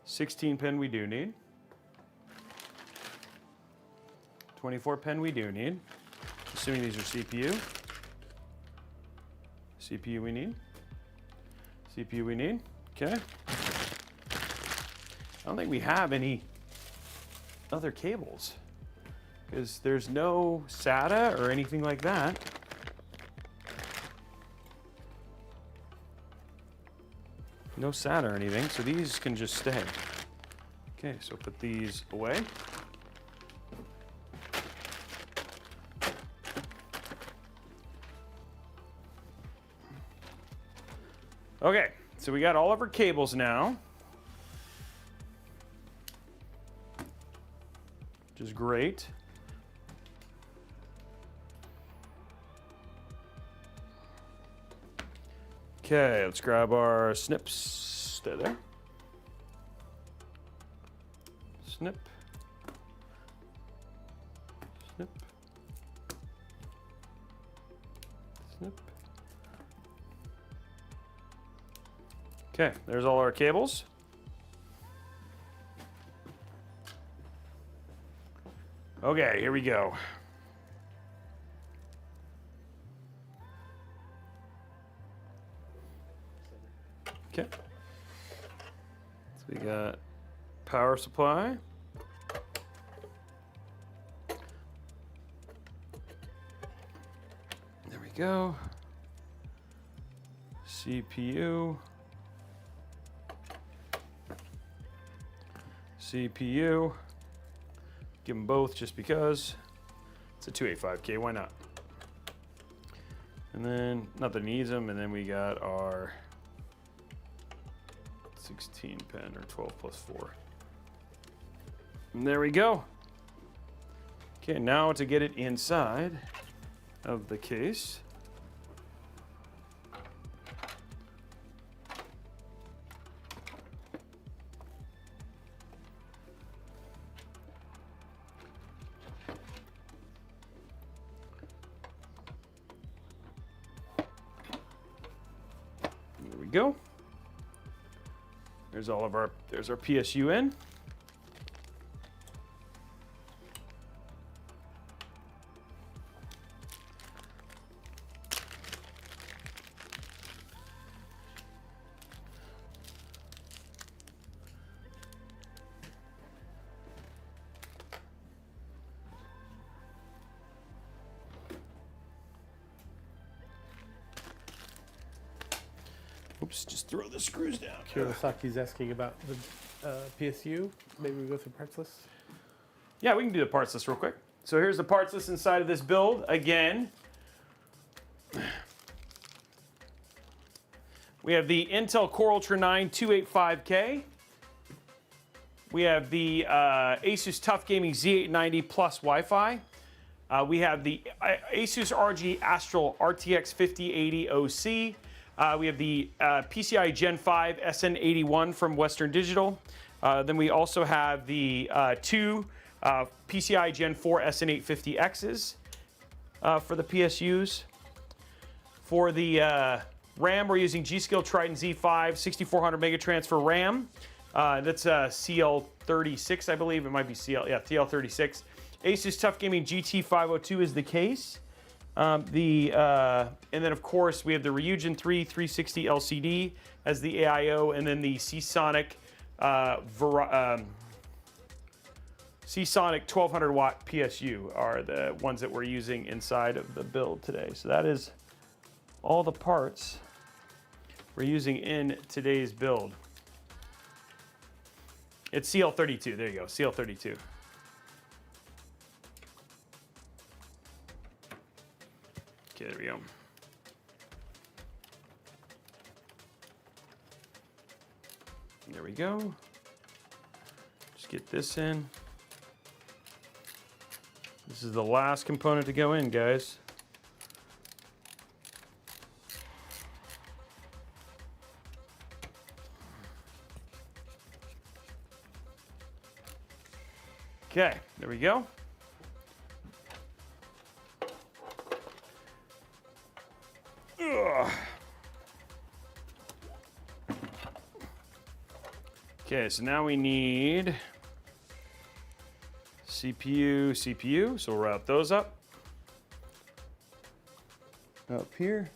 16 pin we do need. 24 pin we do need. Assuming these are CPU. CPU we need. CPU we need. Okay. I don't think we have any other cables because there's no SATA or anything like that. No SATA or anything, so these can just stay. Okay, so put these away. Okay, so we got all of our cables now, which is great. Okay, let's grab our snips. Stay there. Snip. Snip. Snip. Okay, there's all our cables. Okay, here we go. Okay. So we got power supply. There we go. CPU. CPU. Give them both just because. It's a 285K, why not? And then, nothing needs them, and then we got our 16 pin or 12 plus 4. And there we go. Okay, now to get it inside of the case. There we go. There's all of our, there's our PSU in. Oops, just throw the screws down. Kurosaki's asking about the PSU. Maybe we go through parts list. Yeah, we can do the parts list real quick. So here's the parts list inside of this build. Again, we have the Intel Core Ultra 9 285K. We have the ASUS TUF Gaming Z890 Plus Wi-Fi. We have the ASUS ROG Astral RTX 5080 OC. We have the PCI Gen 5 SN81 from Western Digital. Then we also have the two PCI Gen 4 SN850Xs for the PSUs. For the RAM, we're using G.Skill Trident Z5 6400 Megatransfer RAM. That's CL36, I believe. It might be TL36. ASUS TUF Gaming GT502 is the case. And then of course we have the Ryujin 3 360 LCD as the AIO, and then the Seasonic Seasonic 1200 watt PSU are the ones that we're using inside of the build today. So that is all the parts we're using in today's build. It's CL32, there you go, CL32. Okay, there we go. There we go. Just get this in. This is the last component to go in, guys. Okay, there we go. Ugh. Okay, so now we need CPU, so we'll route those up here.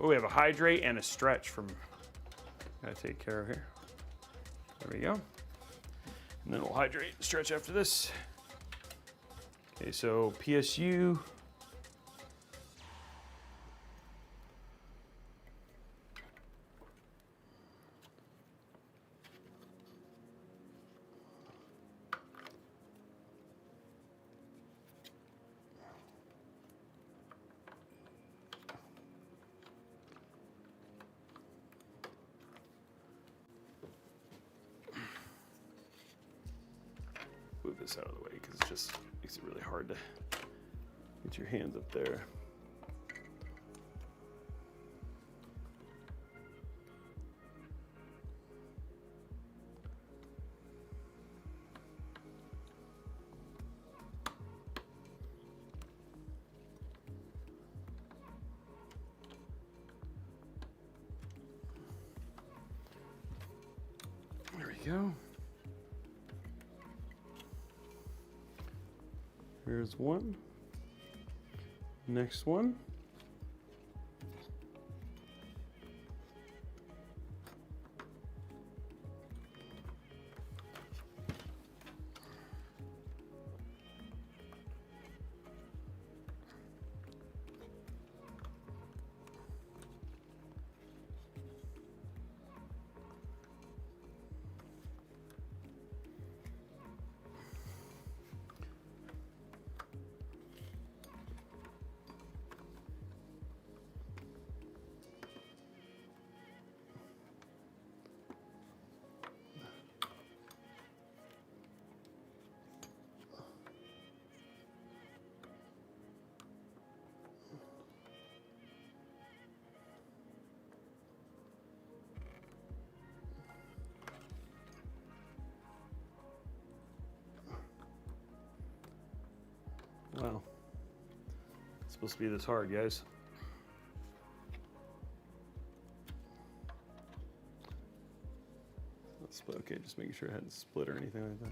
Oh, we have a hydrate and a stretch from, gotta take care of here. There we go. And then we'll hydrate and stretch after this. Okay, so PSU. Move this out of the way because it just makes it really hard to get your hands up there. There we go. Here's one. Next one. Wow. It's supposed to be this hard, guys. Okay, just making sure it hadn't split or anything like that.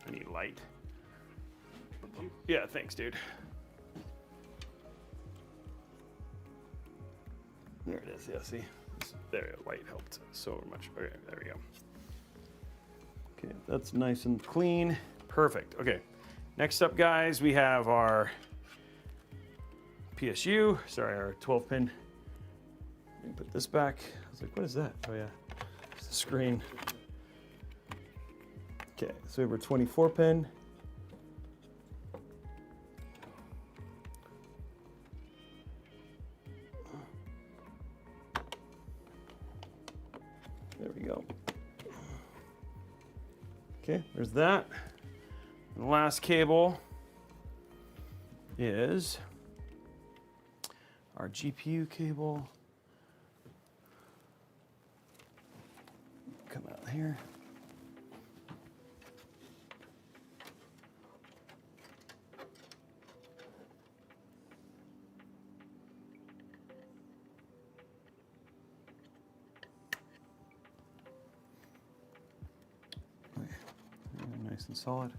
I need light. Yeah, thanks, dude. There it is. Yeah, see? There, light helped so much. Okay, there we go. Okay, that's nice and clean. Perfect. Okay, next up, guys, we have our PSU. Sorry, our 12-pin. Let me put this back. I was like, what is that? Oh, yeah, it's the screen. Okay, so we have our 24-pin. There we go. Okay, there's that. And the last cable is our GPU cable. Come out here. Nice and solid.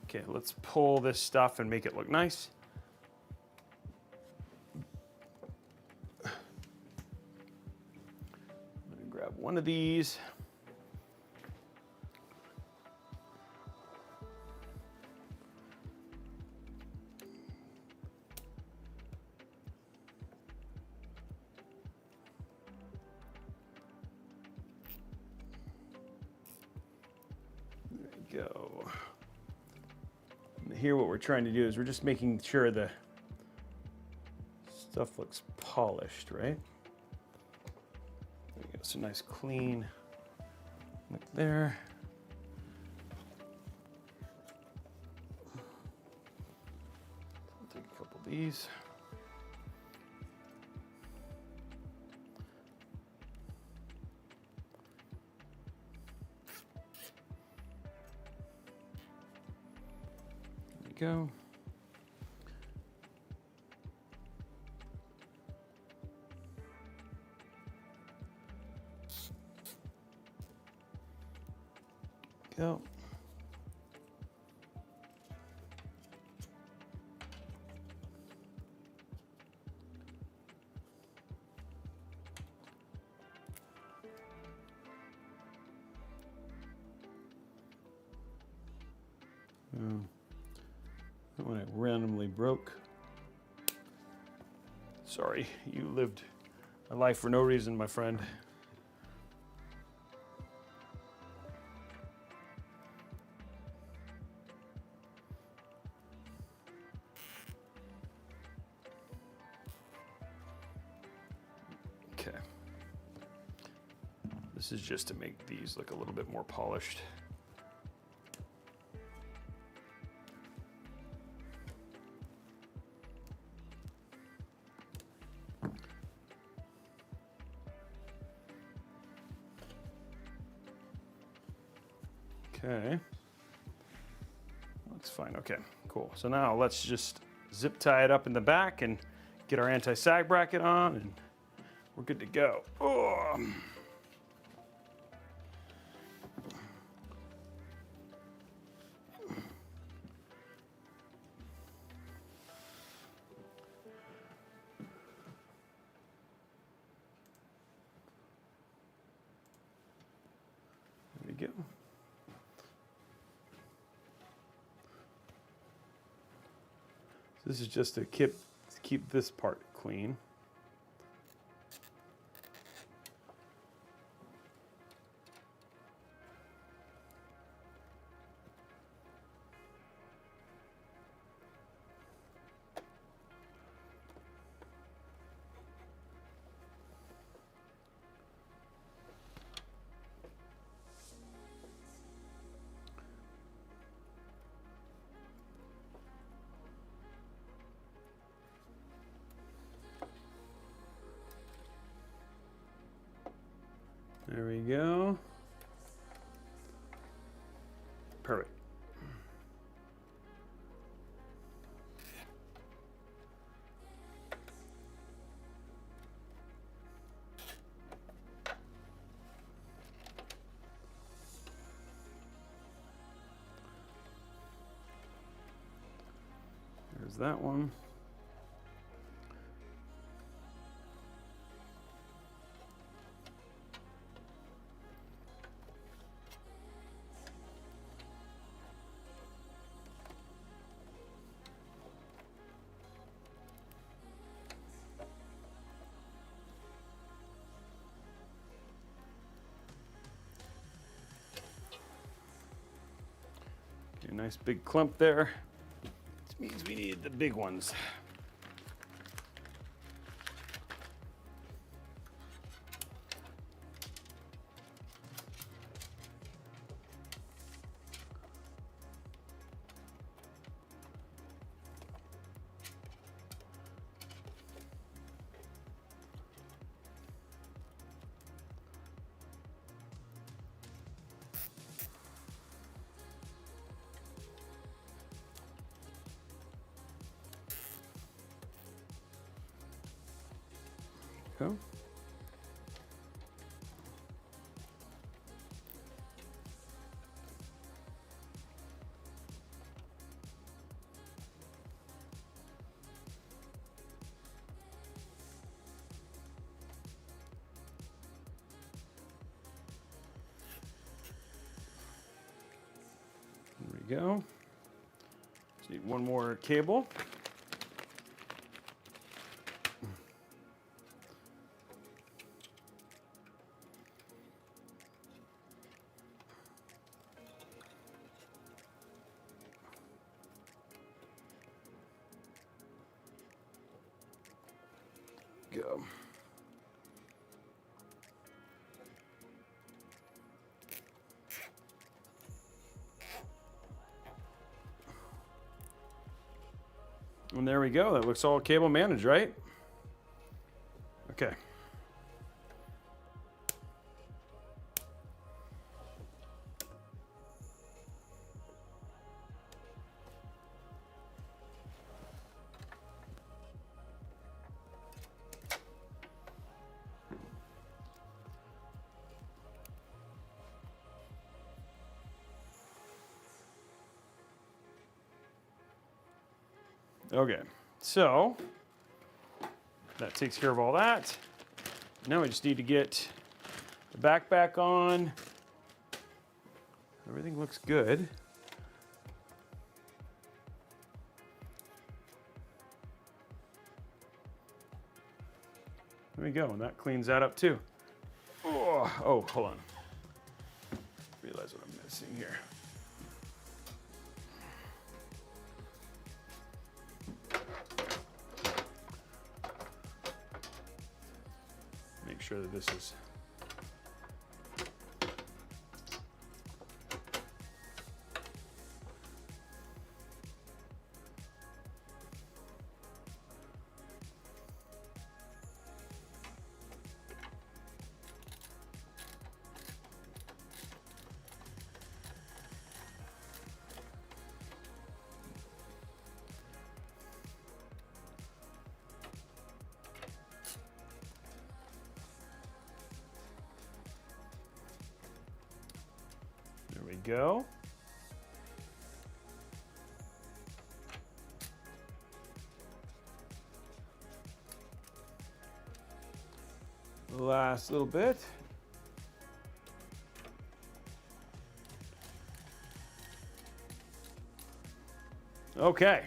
Okay, let's pull this stuff and make it look nice. I'm gonna grab one of these. Go. And here what we're trying to do is we're just making sure the stuff looks polished, right? There we go, so nice clean look there. I'll take a couple of these. Go. Go. When it randomly broke. Sorry, you lived a life for no reason, my friend. Okay. This is just to make these look a little bit more polished. Okay, looks fine. Okay, cool. So now let's just zip tie it up in the back and get our anti-sag bracket on, and we're good to go. Oh. There we go. This is just to keep this part clean. There we go. Perfect. There's that one. Okay, nice big clump there. This means we need the big ones. Go. There we go. Just need one more cable. Go. And there we go. That looks all cable managed, right? Okay. Okay, so that takes care of all that. Now we just need to get the back on. Everything looks good. There we go, and that cleans that up too. Oh, hold on. Realize what I'm missing here. Make sure that this is go. Last little bit. Okay,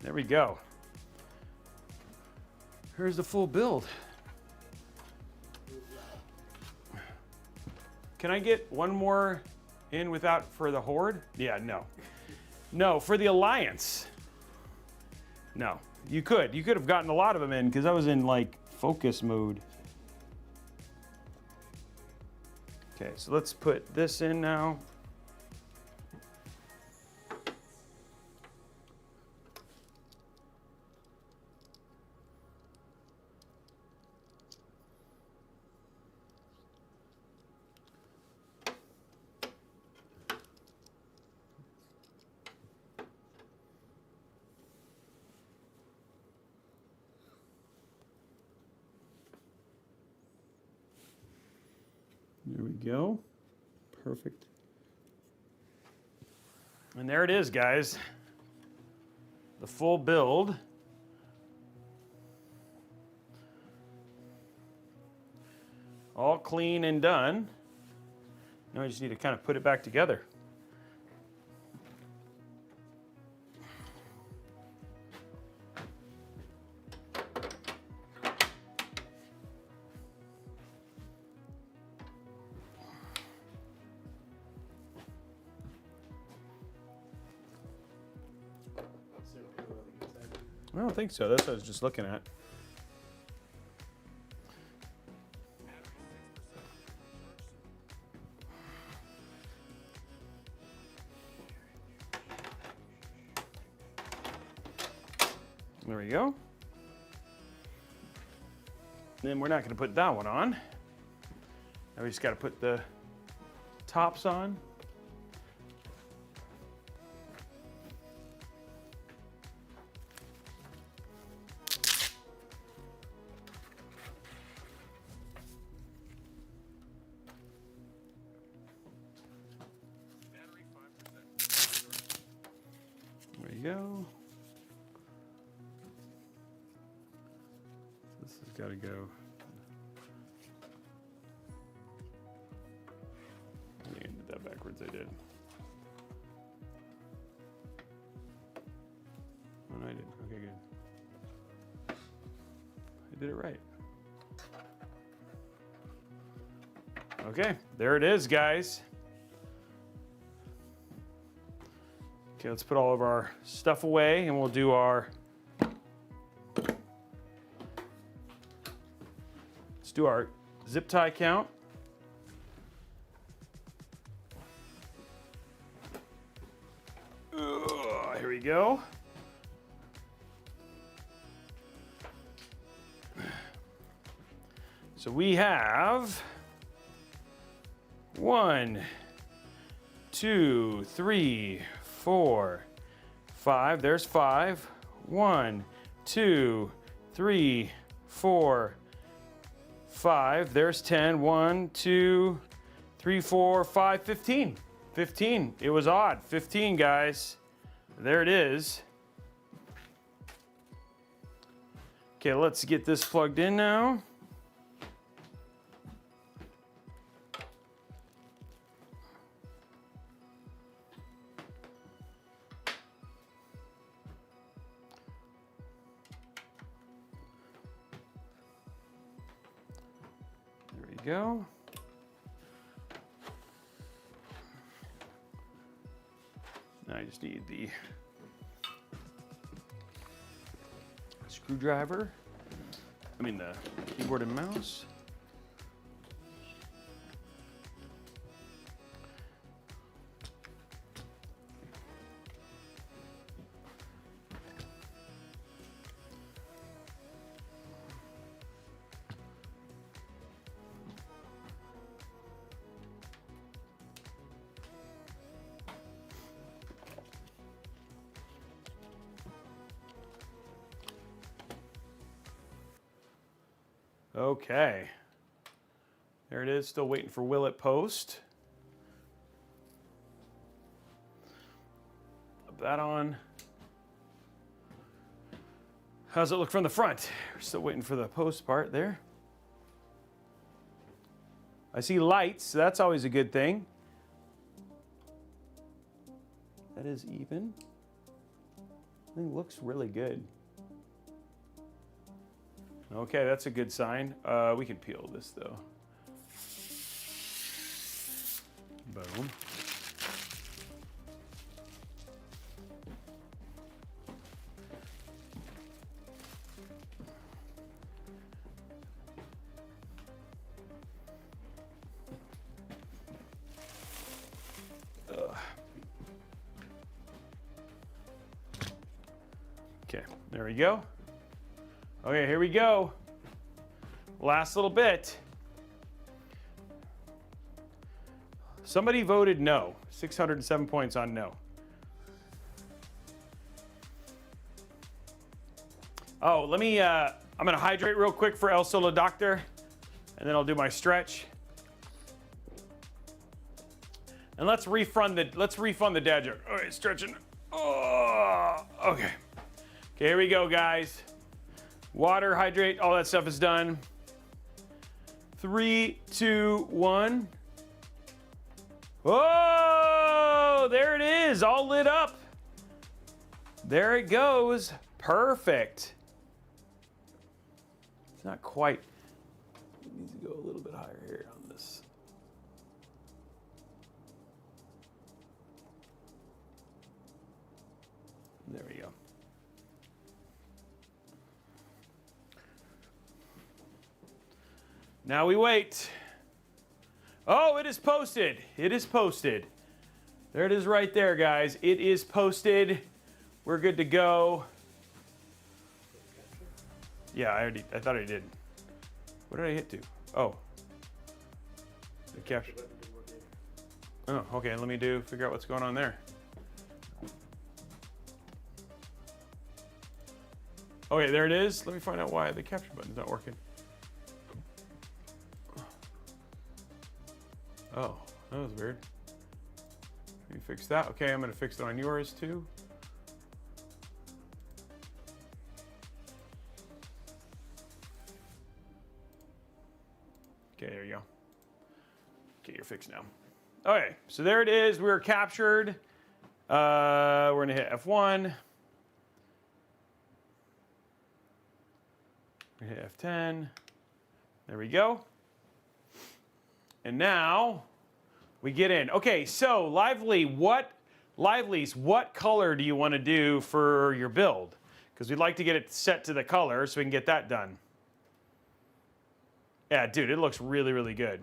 there we go. Here's the full build. Can I get one more in without for the Horde? Yeah, no. No, for the Alliance. No, you could. You could have gotten a lot of them in because I was in like focus mode. Okay, so let's put this in now. we go. Perfect. And there it is, guys. The full build. All clean and done. Now I just need to kind of put it back together. I don't think so. That's what I was just looking at. There we go. Then we're not going to put that one on. Now we just got to put the tops on. There you go. This has got to go. I did that backwards. I did. Oh, no, I did. Okay, good. I did it right. Okay, there it is, guys. Okay, let's put all of our stuff away and we'll do our, let's do our zip tie count. Here we go. So we have 1, 2, 3, 4, 5. There's 5. 1, 2, 3, 4, 5. There's 10. 1, 2, 3, 4, 5, 15. 15. It was odd. 15, guys. There it is. Okay, let's get this plugged in now. Go. Now I just need the screwdriver. I mean the keyboard and mouse. Okay, there it is, still waiting for Will at post. Put that on. How's it look from the front? We're still waiting for the post part there. I see lights, so that's always a good thing. That is even. I think it looks really good. Okay, that's a good sign. We can peel this though. Boom. Okay, there we go. Okay, here we go. Last little bit. Somebody voted no. 607 points on no. Oh, let me, I'm gonna hydrate real quick for El Solo Doctor, and then I'll do my stretch. And let's refund the dad joke. All right, stretching. Oh, okay. Okay, here we go, guys. Water, hydrate, all that stuff is done. 3, 2, 1. Oh, there it is, all lit up. There it goes. Perfect. It's not quite. It needs to go a little bit higher here on this. There we go. Now we wait. Oh, it is posted. It is posted. There it is right there, guys. It is posted. We're good to go. Yeah, I thought I did. What did I hit to? Oh. The capture. Oh, okay, let me figure out what's going on there. Okay, there it is. Let me find out why the capture button's not working. Oh, that was weird. Let me fix that. Okay, I'm gonna fix it on yours too. Okay, there you go. Okay, you're fixed now. Okay, so there it is. We're captured. We're gonna hit F1. We hit F10. There we go. And now we get in. Okay, so Lively's, what color do you want to do for your build? Because we'd like to get it set to the color so we can get that done. Yeah, dude, it looks really, really good.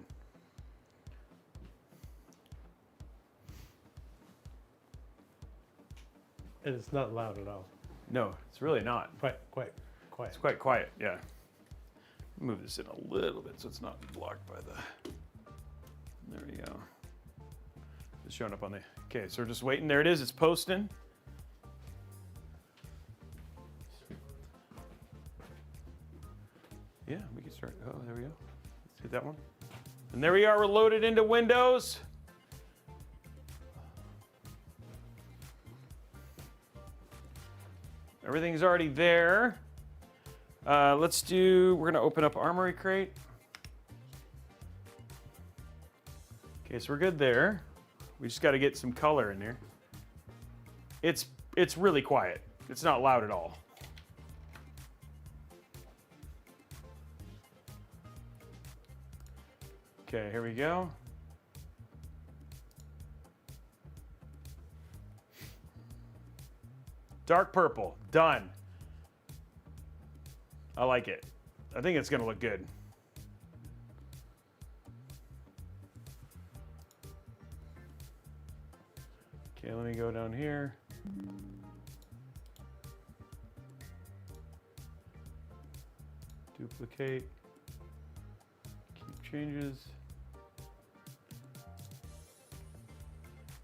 And it's not loud at all. No, it's really not. Quite quiet. It's quite quiet, yeah. Move this in a little bit so it's not blocked by the... There we go. It's showing up on the... Okay, so we're just waiting. There it is. It's posting. Yeah, we can start. Oh, there we go. Let's hit that one. And there we are. We're loaded into Windows. Everything's already there. We're going to open up Armory Crate. Okay, so we're good there. We just got to get some color in there. It's really quiet. It's not loud at all. Okay, here we go. Dark purple, done. I like it. I think it's gonna look good. Okay, let me go down here. Duplicate. Keep changes.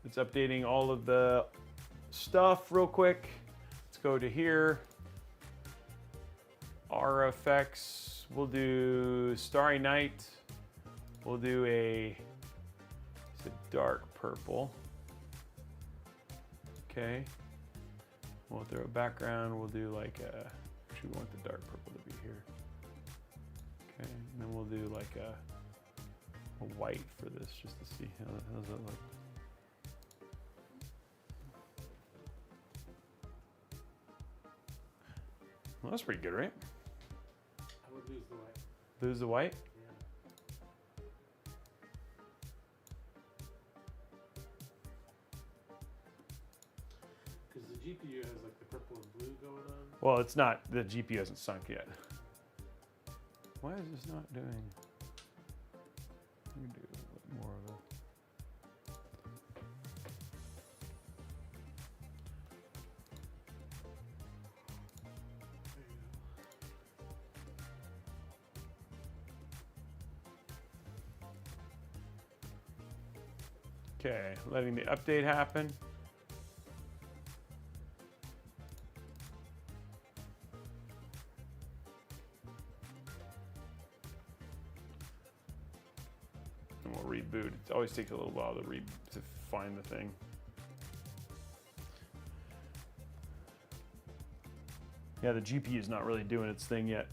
It's updating all of the stuff real quick. Let's go to here. R effects. We'll do Starry Night. We'll do it's a dark purple. Okay. We'll throw a background. We'll do like actually we want the dark purple to be here. Okay, and then we'll do like a white for this just to see how does that look. Well, that's pretty good, right? I would lose the white. Lose the white? Because the GPU has like the purple and blue going on. Well, it's not, the GPU hasn't sunk yet. Why is this not doing? Let me do a little more of it. Okay, letting the update happen. And we'll reboot it It always takes a little while to find the thing. Yeah, the GPU is not really doing its thing yet.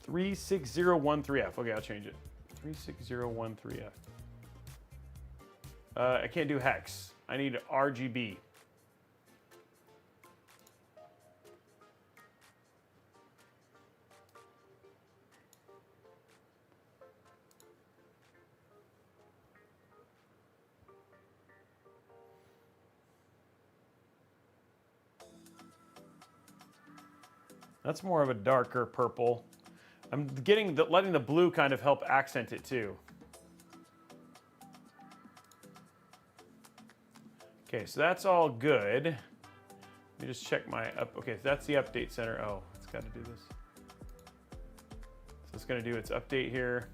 36013F. Okay, I'll change it. 36013F. I can't do hex. I need RGB. That's more of a darker purple. I'm letting the blue kind of help accent it too. Okay, so that's all good. Let me just check my okay, so that's the update center. Oh, it's got to do this. So it's going to do its update here.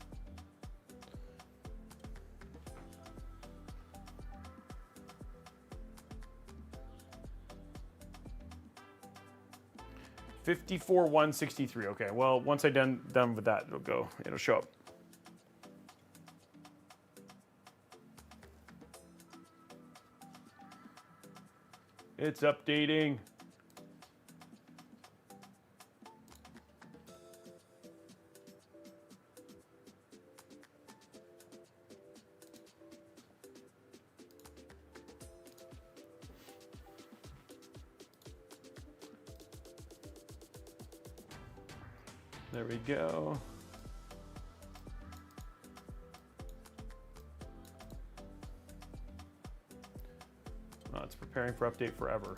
$54,163. Okay, well, once I'm done with that, it'll show up. It's updating. There we go. Oh, it's preparing for update forever.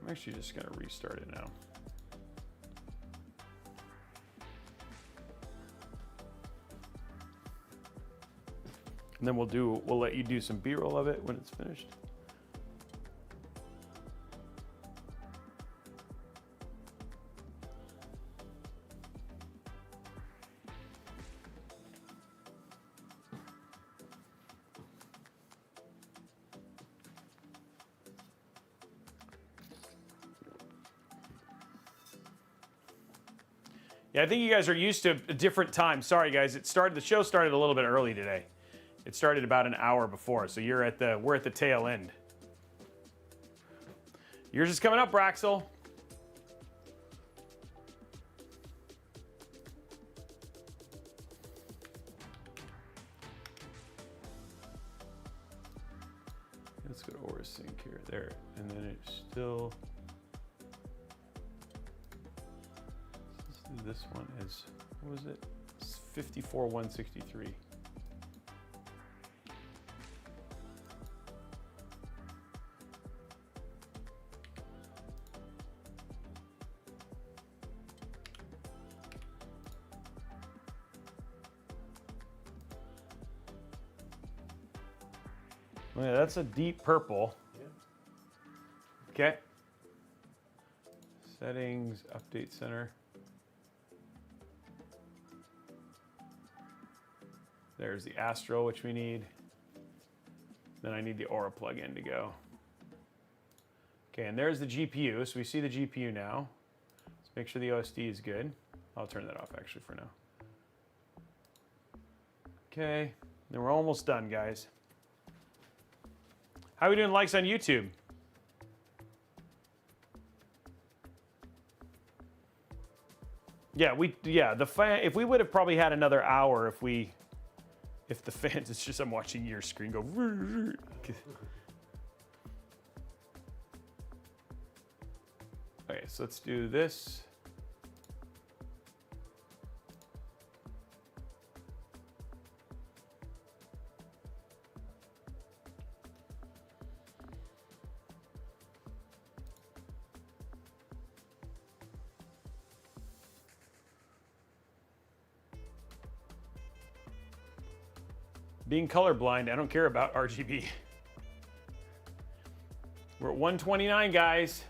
I'm actually just going to restart it now. And then we'll let you do some B-roll of it when it's finished. Yeah, I think you guys are used to a different time. Sorry, guys. The show started a little bit early today. It started about an hour before, so we're at the tail end. Yours is coming up, Braxel. Let's go to OrSync here, there, and then it's still. This one is, what was it? It's 54,163. Oh, yeah, that's a deep purple. Yeah. Okay. Settings, update center. There's the Astral, which we need. Then I need the Aura plugin to go. Okay, and there's the GPU. So we see the GPU now. Let's make sure the OSD is good. I'll turn that off actually for now. Okay, then we're almost done, guys. How are we doing likes on YouTube? Yeah, the fan, if we would have probably had another hour if the fans, it's just I'm watching your screen go. Okay, so let's do this. Being colorblind, I don't care about RGB. We're at 129, guys.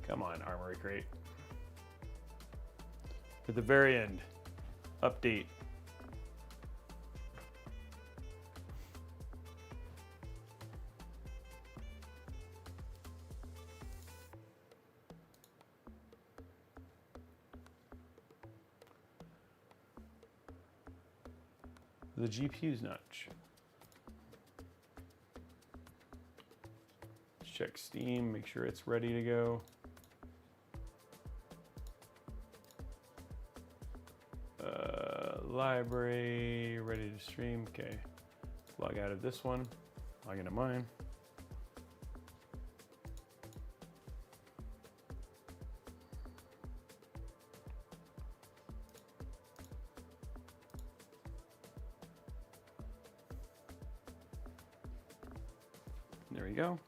Come on, Armory Crate. At the very end, update. The GPU's not. Check Steam, make sure it's ready to go. Library, ready to stream. Okay. Log out of this one. Log into mine. There we go.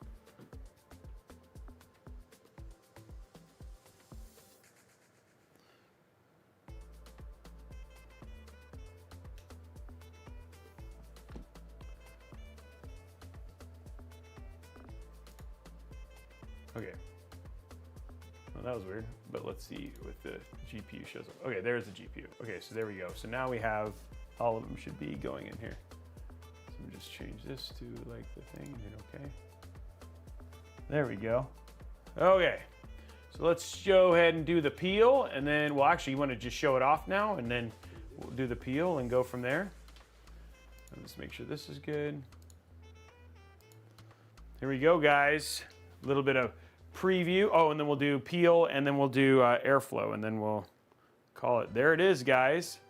Okay. Well, that was weird, but let's see what the GPU shows up. Okay, there's the GPU. Okay, so there we go. So now we have, all of them should be going in here. So we just change this to like the thing and hit OK. There we go. Okay, so let's go ahead and do the peel, and then, well, actually, you want to just show it off now, and then we'll do the peel and go from there. Let's make sure this is good. Here we go, guys. A little bit of preview. Oh, and then we'll do peel, and then we'll do airflow, and then we'll call it. There it is, guys.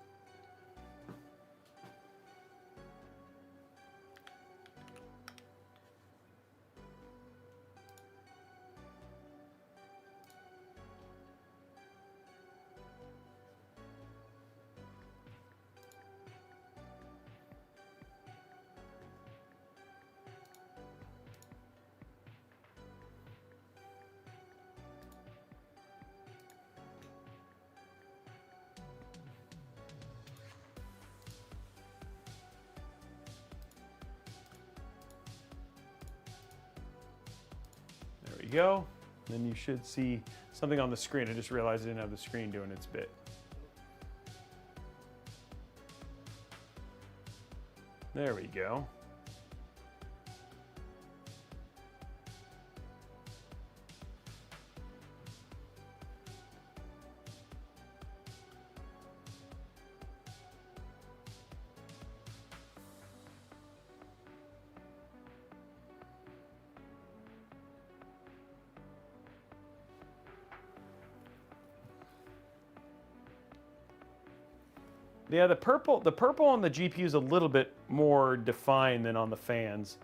Go. Then you should see something on the screen. I just realized I didn't have the screen doing its bit. There we go. Yeah, the purple on the GPU is a little bit more defined than on the fans.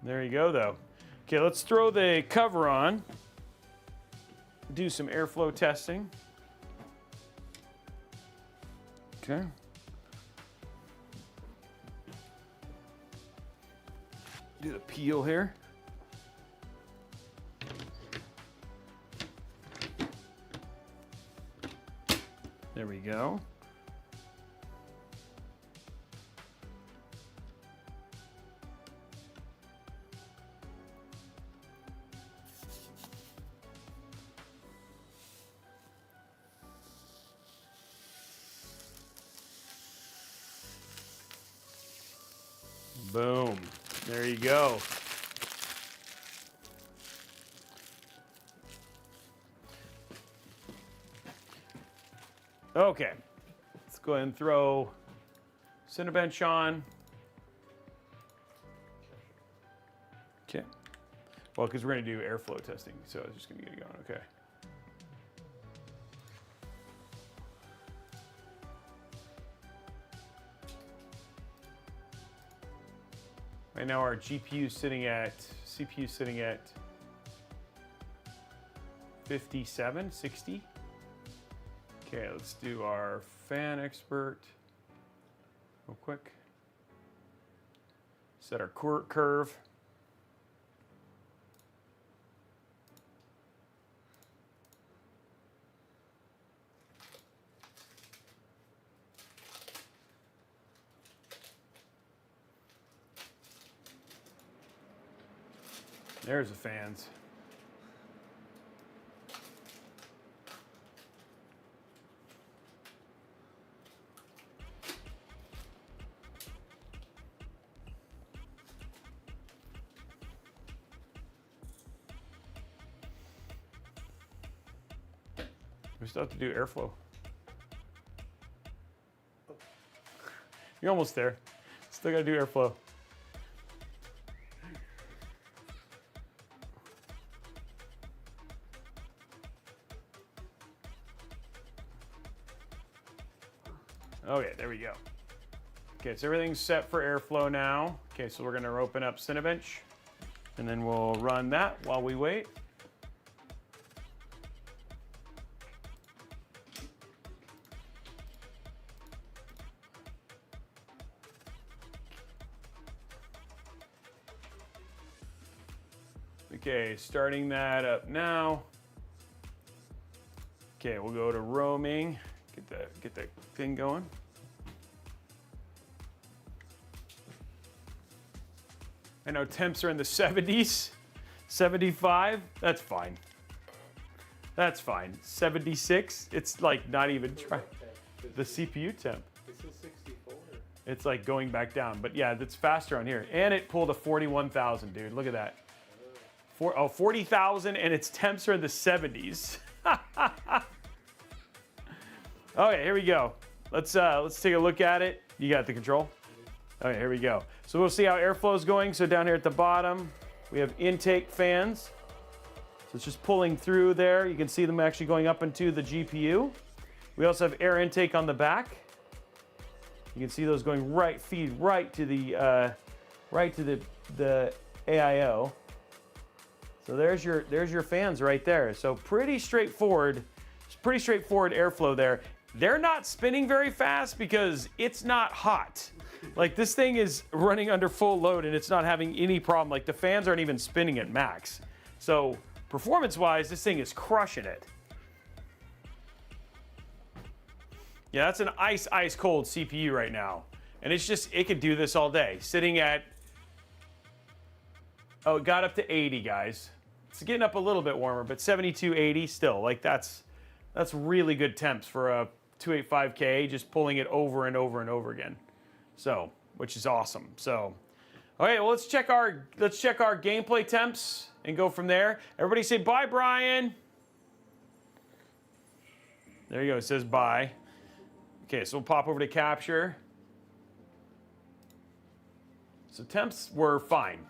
There you go, though. Okay, let's throw the cover on. Do some airflow testing. Okay. Do the peel here. There we go. Boom. There you go. Okay. Let's go ahead and throw Cinebench on. Okay. Well, because we're going to do airflow testing, so I was just going to get it going. Okay. Right now our CPU sitting at, CPU sitting at 57, 60. Okay, let's do our fan expert real quick. Set our curve. There's the fans. We still have to do airflow. You're almost there. Still gotta do airflow. Okay, there we go. Okay, so everything's set for airflow now. Okay, so we're gonna open up Cinebench and then we'll run that while we wait. Okay, starting that up now. Okay, we'll go to roaming. Get that thing going. I know temps are in the 70s, 75. That's fine. That's fine. 76. It's like not even trying. The CPU temp. This is 64. It's like going back down, but yeah, it's faster on here. And it pulled a 41,000, dude. Look at that. 40,000, and its temps are in the 70s. Okay, here we go. Let's take a look at it. You got the control? Okay, here we go. So we'll see how airflow is going. So down here at the bottom, we have intake fans. So it's just pulling through there. You can see them actually going up into the GPU. We also have air intake on the back. You can see those going feed right to the AIO. So there's your fans right there. So pretty straightforward. It's pretty straightforward airflow there. They're not spinning very fast because it's not hot. Like this thing is running under full load and it's not having any problem. Like the fans aren't even spinning at max. So performance-wise, this thing is crushing it. Yeah, that's an ice cold CPU right now. And it's just, it could do this all day. Sitting at, oh, it got up to 80, guys. It's getting up a little bit warmer, but 72, 80 still. Like that's really good temps for a 285K, just pulling it over and over and over again. So, which is awesome. So, okay, well, let's check our gameplay temps and go from there. Everybody say bye, Brian. There you go, it says bye. Okay, so we'll pop over to capture. So temps were fine.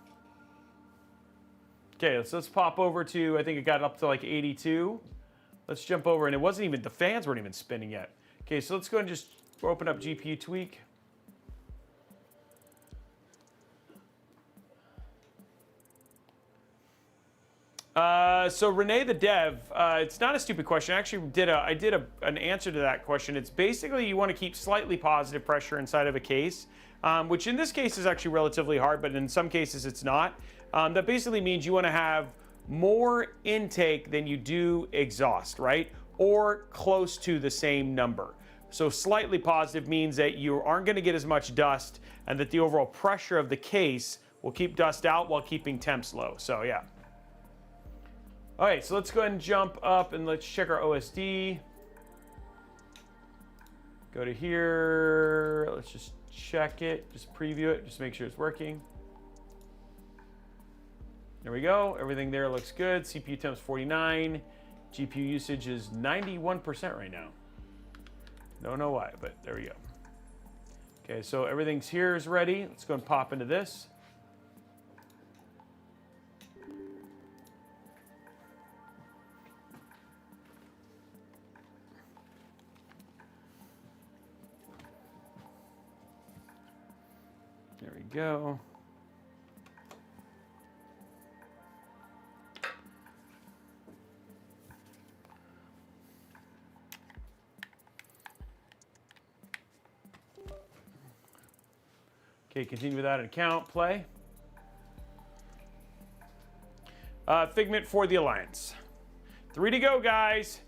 Okay, so let's pop over to, I think it got up to like 82. Let's jump over, and it wasn't even, the fans weren't even spinning yet. Okay, so let's go and just open up GPU tweak. So Renee the dev, it's not a stupid question. I actually did an answer to that question. It's basically you want to keep slightly positive pressure inside of a case, which in this case is actually relatively hard, but in some cases it's not. That basically means you want to have more intake than you do exhaust, right? Or close to the same number. So slightly positive means that you aren't going to get as much dust and that the overall pressure of the case will keep dust out while keeping temps low. So yeah. All right, so let's go ahead and jump up and let's check our OSD. Go to here, let's just check it, just preview it, just make sure it's working. There we go, everything there looks good. CPU temps 49, GPU usage is 91% right now. Don't know why, but there we go. Okay, so everything's here is ready. Let's go and pop into this. There we go. Okay, continue without an account, play. Figment for the Alliance. 3 to go, guys.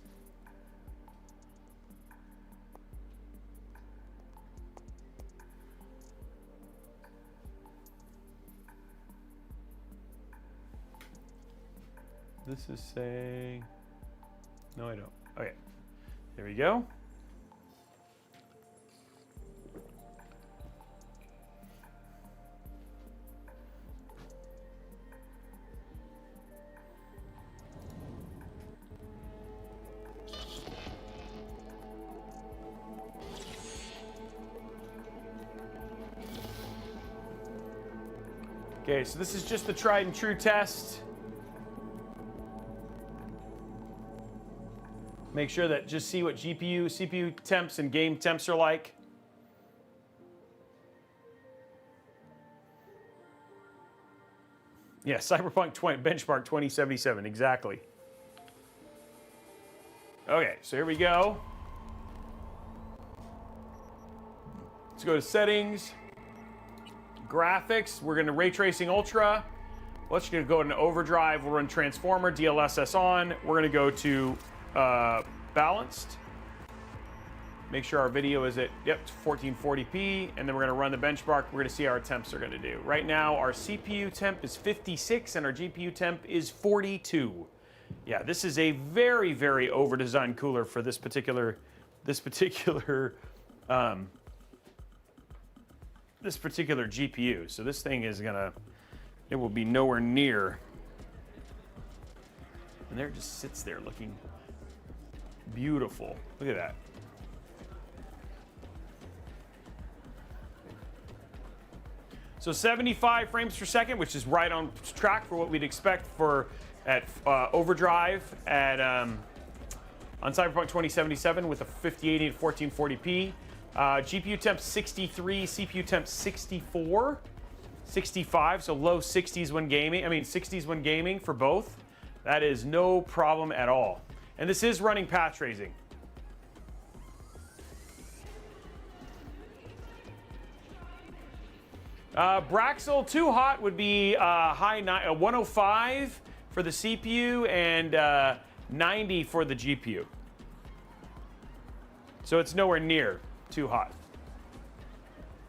This is saying, no, I don't. Okay, there we go. Okay, so this is just the tried and true test. Make sure that just see what GPU, CPU temps and game temps are like. Yeah, Cyberpunk benchmark 2077, exactly. Okay, so here we go. Let's go to settings, graphics. We're going to ray tracing ultra. Let's go into overdrive. We'll run transformer, DLSS on. We're going to go to balanced. Make sure our video is at 1440p, and then we're going to run the benchmark. We're going to see how our temps are going to do. Right now, our CPU temp is 56, and our GPU temp is 42. Yeah, this is a very, very over-designed cooler for this particular GPU. So this thing is it will be nowhere near. And there it just sits there looking beautiful. Look at that. So 75 frames per second, which is right on track for what we'd expect at overdrive on Cyberpunk 2077 with a 5080 and 1440p. GPU temp 63, CPU temp 64, 65, so low 60s when gaming. 60s when gaming for both. That is no problem at all. And this is running path tracing. Braxel too hot would be 105 for the CPU and 90 for the GPU. So it's nowhere near too hot.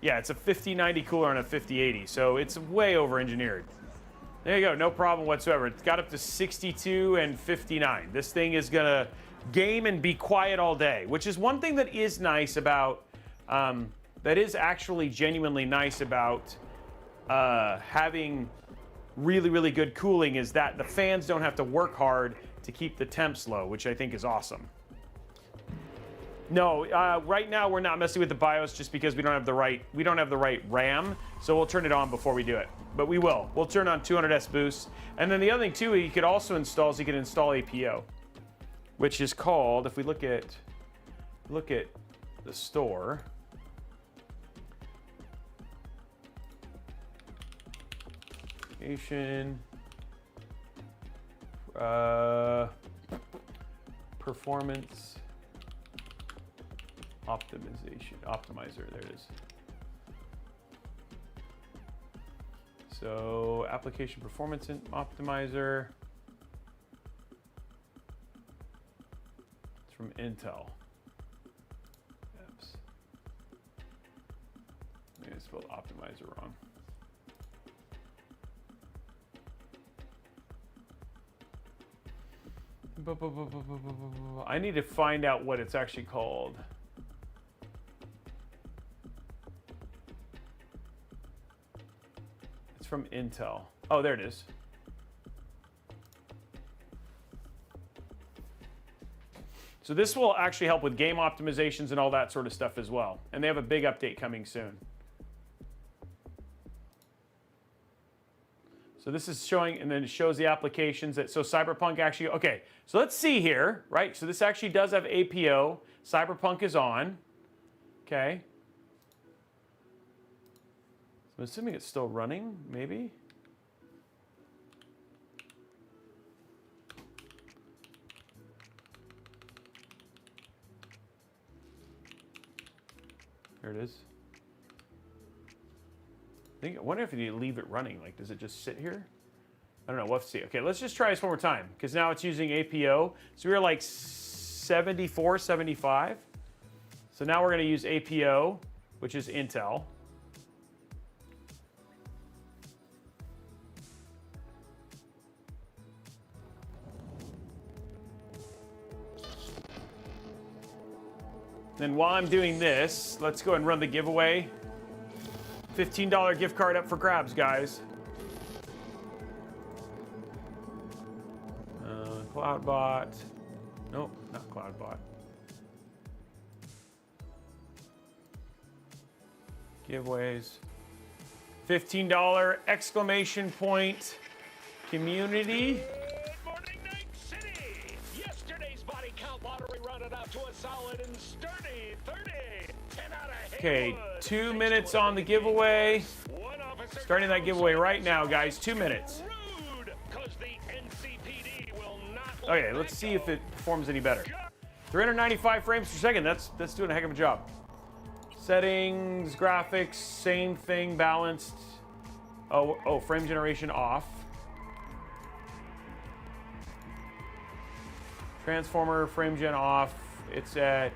Yeah, it's a 5090 cooler and a 5080, so it's way over engineered. There you go, no problem whatsoever. It's got up to 62 and 59. This thing is gonna game and be quiet all day, which is one thing that is nice about, that is actually genuinely nice about having really, really good cooling, is that the fans don't have to work hard to keep the temps low, which I think is awesome. No, right now we're not messing with the BIOS just because we don't have the right RAM, so we'll turn it on before we do it. But we will. We'll turn on 200S boost. And then the other thing too, you could also install is you can install APO, which is called, if we look at the store, performance optimizer, there it is. So application performance optimizer. It's from Intel. Oops. Maybe I spelled optimizer wrong. I need to find out what it's actually called. It's from Intel. Oh, there it is. So this will actually help with game optimizations and all that sort of stuff as well. And they have a big update coming soon. So this is showing, and then it shows the applications that, so Cyberpunk actually, okay, so let's see here, right? So this actually does have APO. Cyberpunk is on, okay. So I'm assuming it's still running, maybe. There it is. I wonder if you leave it running. Like, does it just sit here? I don't know. We'll have to see. Okay, let's just try this one more time, because now it's using APO. So we were like 74, 75. So now we're going to use APO, which is Intel. Then while I'm doing this, let's go and run the giveaway. $15 gift card up for grabs, guys. CloudBot. Nope, not CloudBot. Giveaways. $15 exclamation point community. Good morning, Night City! Yesterday's body count lottery rounded out to a solid and sturdy 30. 10 out of Okay, Haywood. 2 minutes on the giveaway. One officer Starting that giveaway right now, guys. 2 minutes. rude, 'cause the NCPD will not Okay, let let's that see if go. it performs any better. 395 frames per second. That's doing a heck of a job. Settings, graphics, same thing, balanced. Oh, frame generation off. Transformer frame gen off. It's at.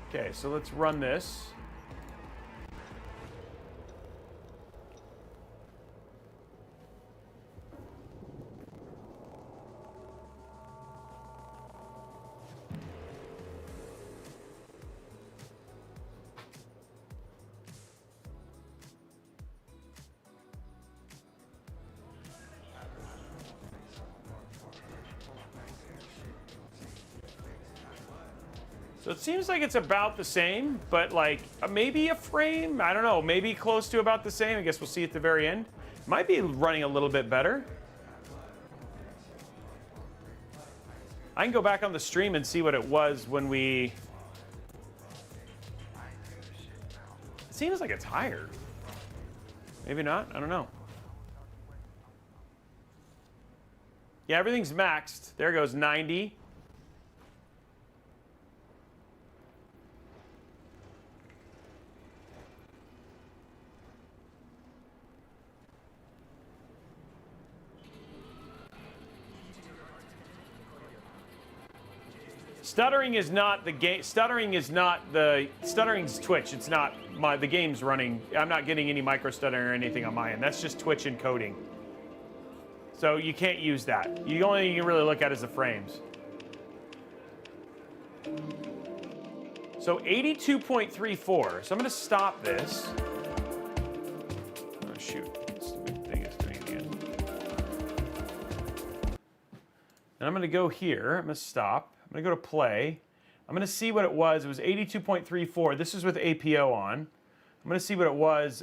Okay, so let's run this. So it seems like it's about the same, but like maybe a frame, I don't know, maybe close to about the same. I guess we'll see at the very end. Might be running a little bit better. I can go back on the stream and see what it was when we... It seems like it's higher. Maybe not, I don't know. Yeah, everything's maxed. There goes 90. Stuttering is not the game. Stuttering's Twitch. It's not the game's running. I'm not getting any micro stuttering or anything on my end. That's just Twitch encoding. So you can't use that. The only thing you can really look at is the frames. So 82.34. So I'm gonna stop this. Oh shoot, this stupid thing is doing it again. And I'm gonna go here. I'm gonna stop. I'm gonna go to play. I'm gonna see what it was. It was 82.34. This is with APO on. I'm gonna see what it was.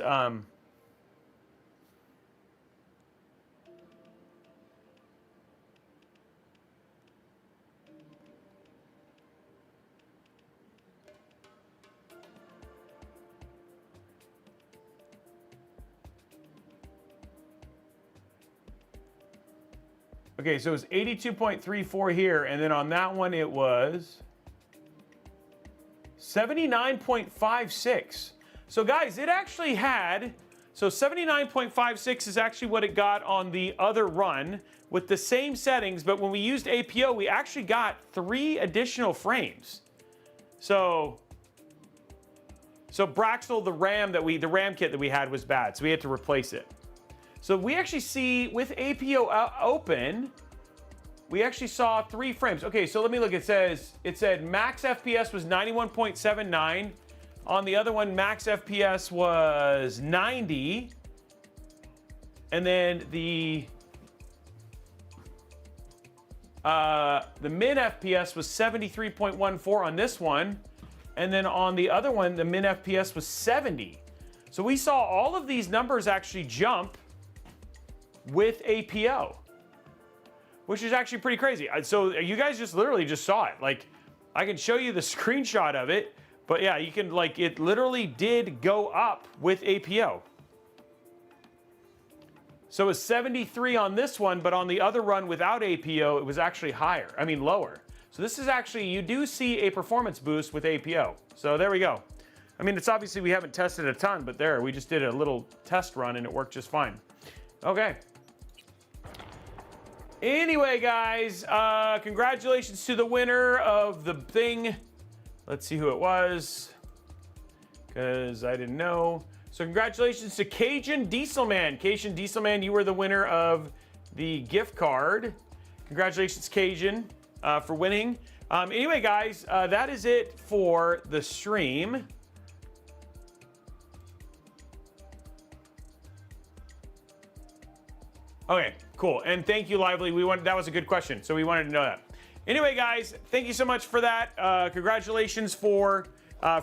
Okay, so it was 82.34 here, and then on that one it was 79.56. So guys, it actually had, so 79.56 is actually what it got on the other run with the same settings, but when we used APO, we actually got 3 additional frames. So Braxel, the RAM kit that we had was bad, so we had to replace it. So we actually see with APO open, we actually saw 3 frames. Okay, so let me look. It said max FPS was 91.79. On the other one, max FPS was 90. And then the min FPS was 73.14 on this one. And then on the other one, the min FPS was 70. So we saw all of these numbers actually jump with APO, which is actually pretty crazy. So you guys just literally just saw it. Like, I can show you the screenshot of it, but yeah, you can, like, it literally did go up with APO. So it's 73 on this one, but on the other run without APO, it was actually higher. I mean, lower. So this is actually, you do see a performance boost with APO. So there we go. I mean, it's obviously we haven't tested a ton, but there, we just did a little test run and it worked just fine. Okay. Anyway, guys, congratulations to the winner of the thing. Let's see who it was, because I didn't know. So congratulations to Cajun Dieselman. Cajun Dieselman, you were the winner of the gift card. Congratulations, Cajun, for winning. Anyway, guys, that is it for the stream. Okay, cool. And thank you, Lively. That was a good question, so we wanted to know that. Anyway, guys, thank you so much for that. Congratulations for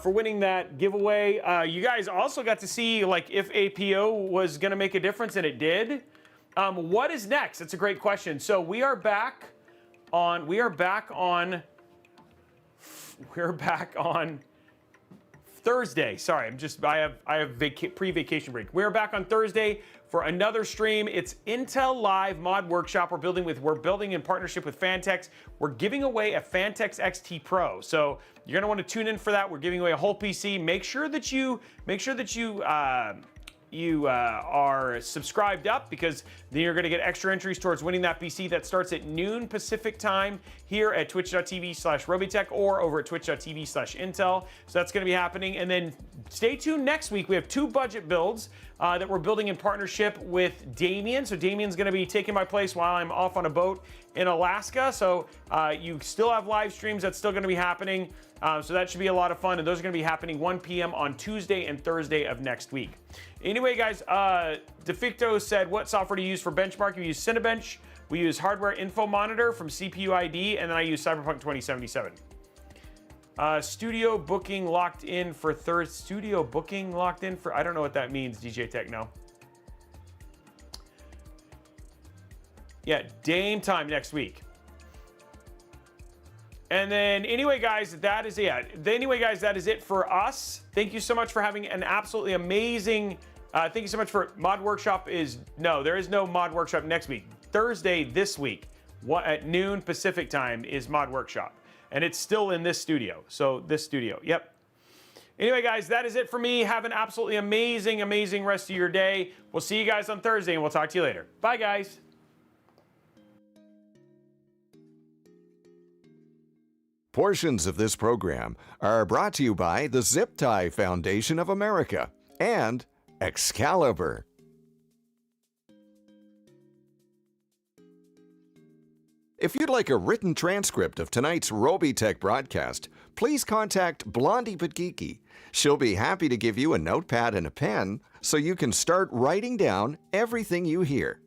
for winning that giveaway. You guys also got to see like if APO was going to make a difference, and it did. What is next? That's a great question. So we are back on Thursday. Sorry, I have pre-vacation break. We're back on Thursday for another stream. It's Intel Live Mod Workshop. We're building in partnership with Fantex. We're giving away a Fantex XT Pro. So you're gonna want to tune in for that. We're giving away a whole PC. Make sure that you are subscribed up, because then you're going to get extra entries towards winning that PC. That starts at noon Pacific time here at twitch.tv/Robeytech or over at twitch.tv/Intel. So that's going to be happening. And then stay tuned next week. We have 2 budget builds that we're building in partnership with Damien. So Damien's going to be taking my place while I'm off on a boat in Alaska. So you still have live streams that's still going to be happening. So that should be a lot of fun, and those are going to be happening 1 p.m. on Tuesday and Thursday of next week. Anyway, guys, Deficto said, what software do you use for benchmarking? We use Cinebench. We use Hardware Info Monitor from CPU ID, and then I use Cyberpunk 2077. Studio booking locked in for I don't know what that means, DJ Techno. Yeah, Dame time next week. And then, anyway, guys, that is it for us. Thank you so much for having an absolutely amazing. Thank you so much for Mod Workshop. There is no Mod Workshop next week. Thursday this week, at noon Pacific time, is Mod Workshop, and it's still in this studio. So this studio, yep. Anyway, guys, that is it for me. Have an absolutely amazing, amazing rest of your day. We'll see you guys on Thursday, and we'll talk to you later. Bye, guys. Portions of this program are brought to you by the Zip Tie Foundation of America and Excalibur. If you'd like a written transcript of tonight's Robeytech broadcast, please contact Blondie but Geeky. She'll be happy to give you a notepad and a pen so you can start writing down everything you hear.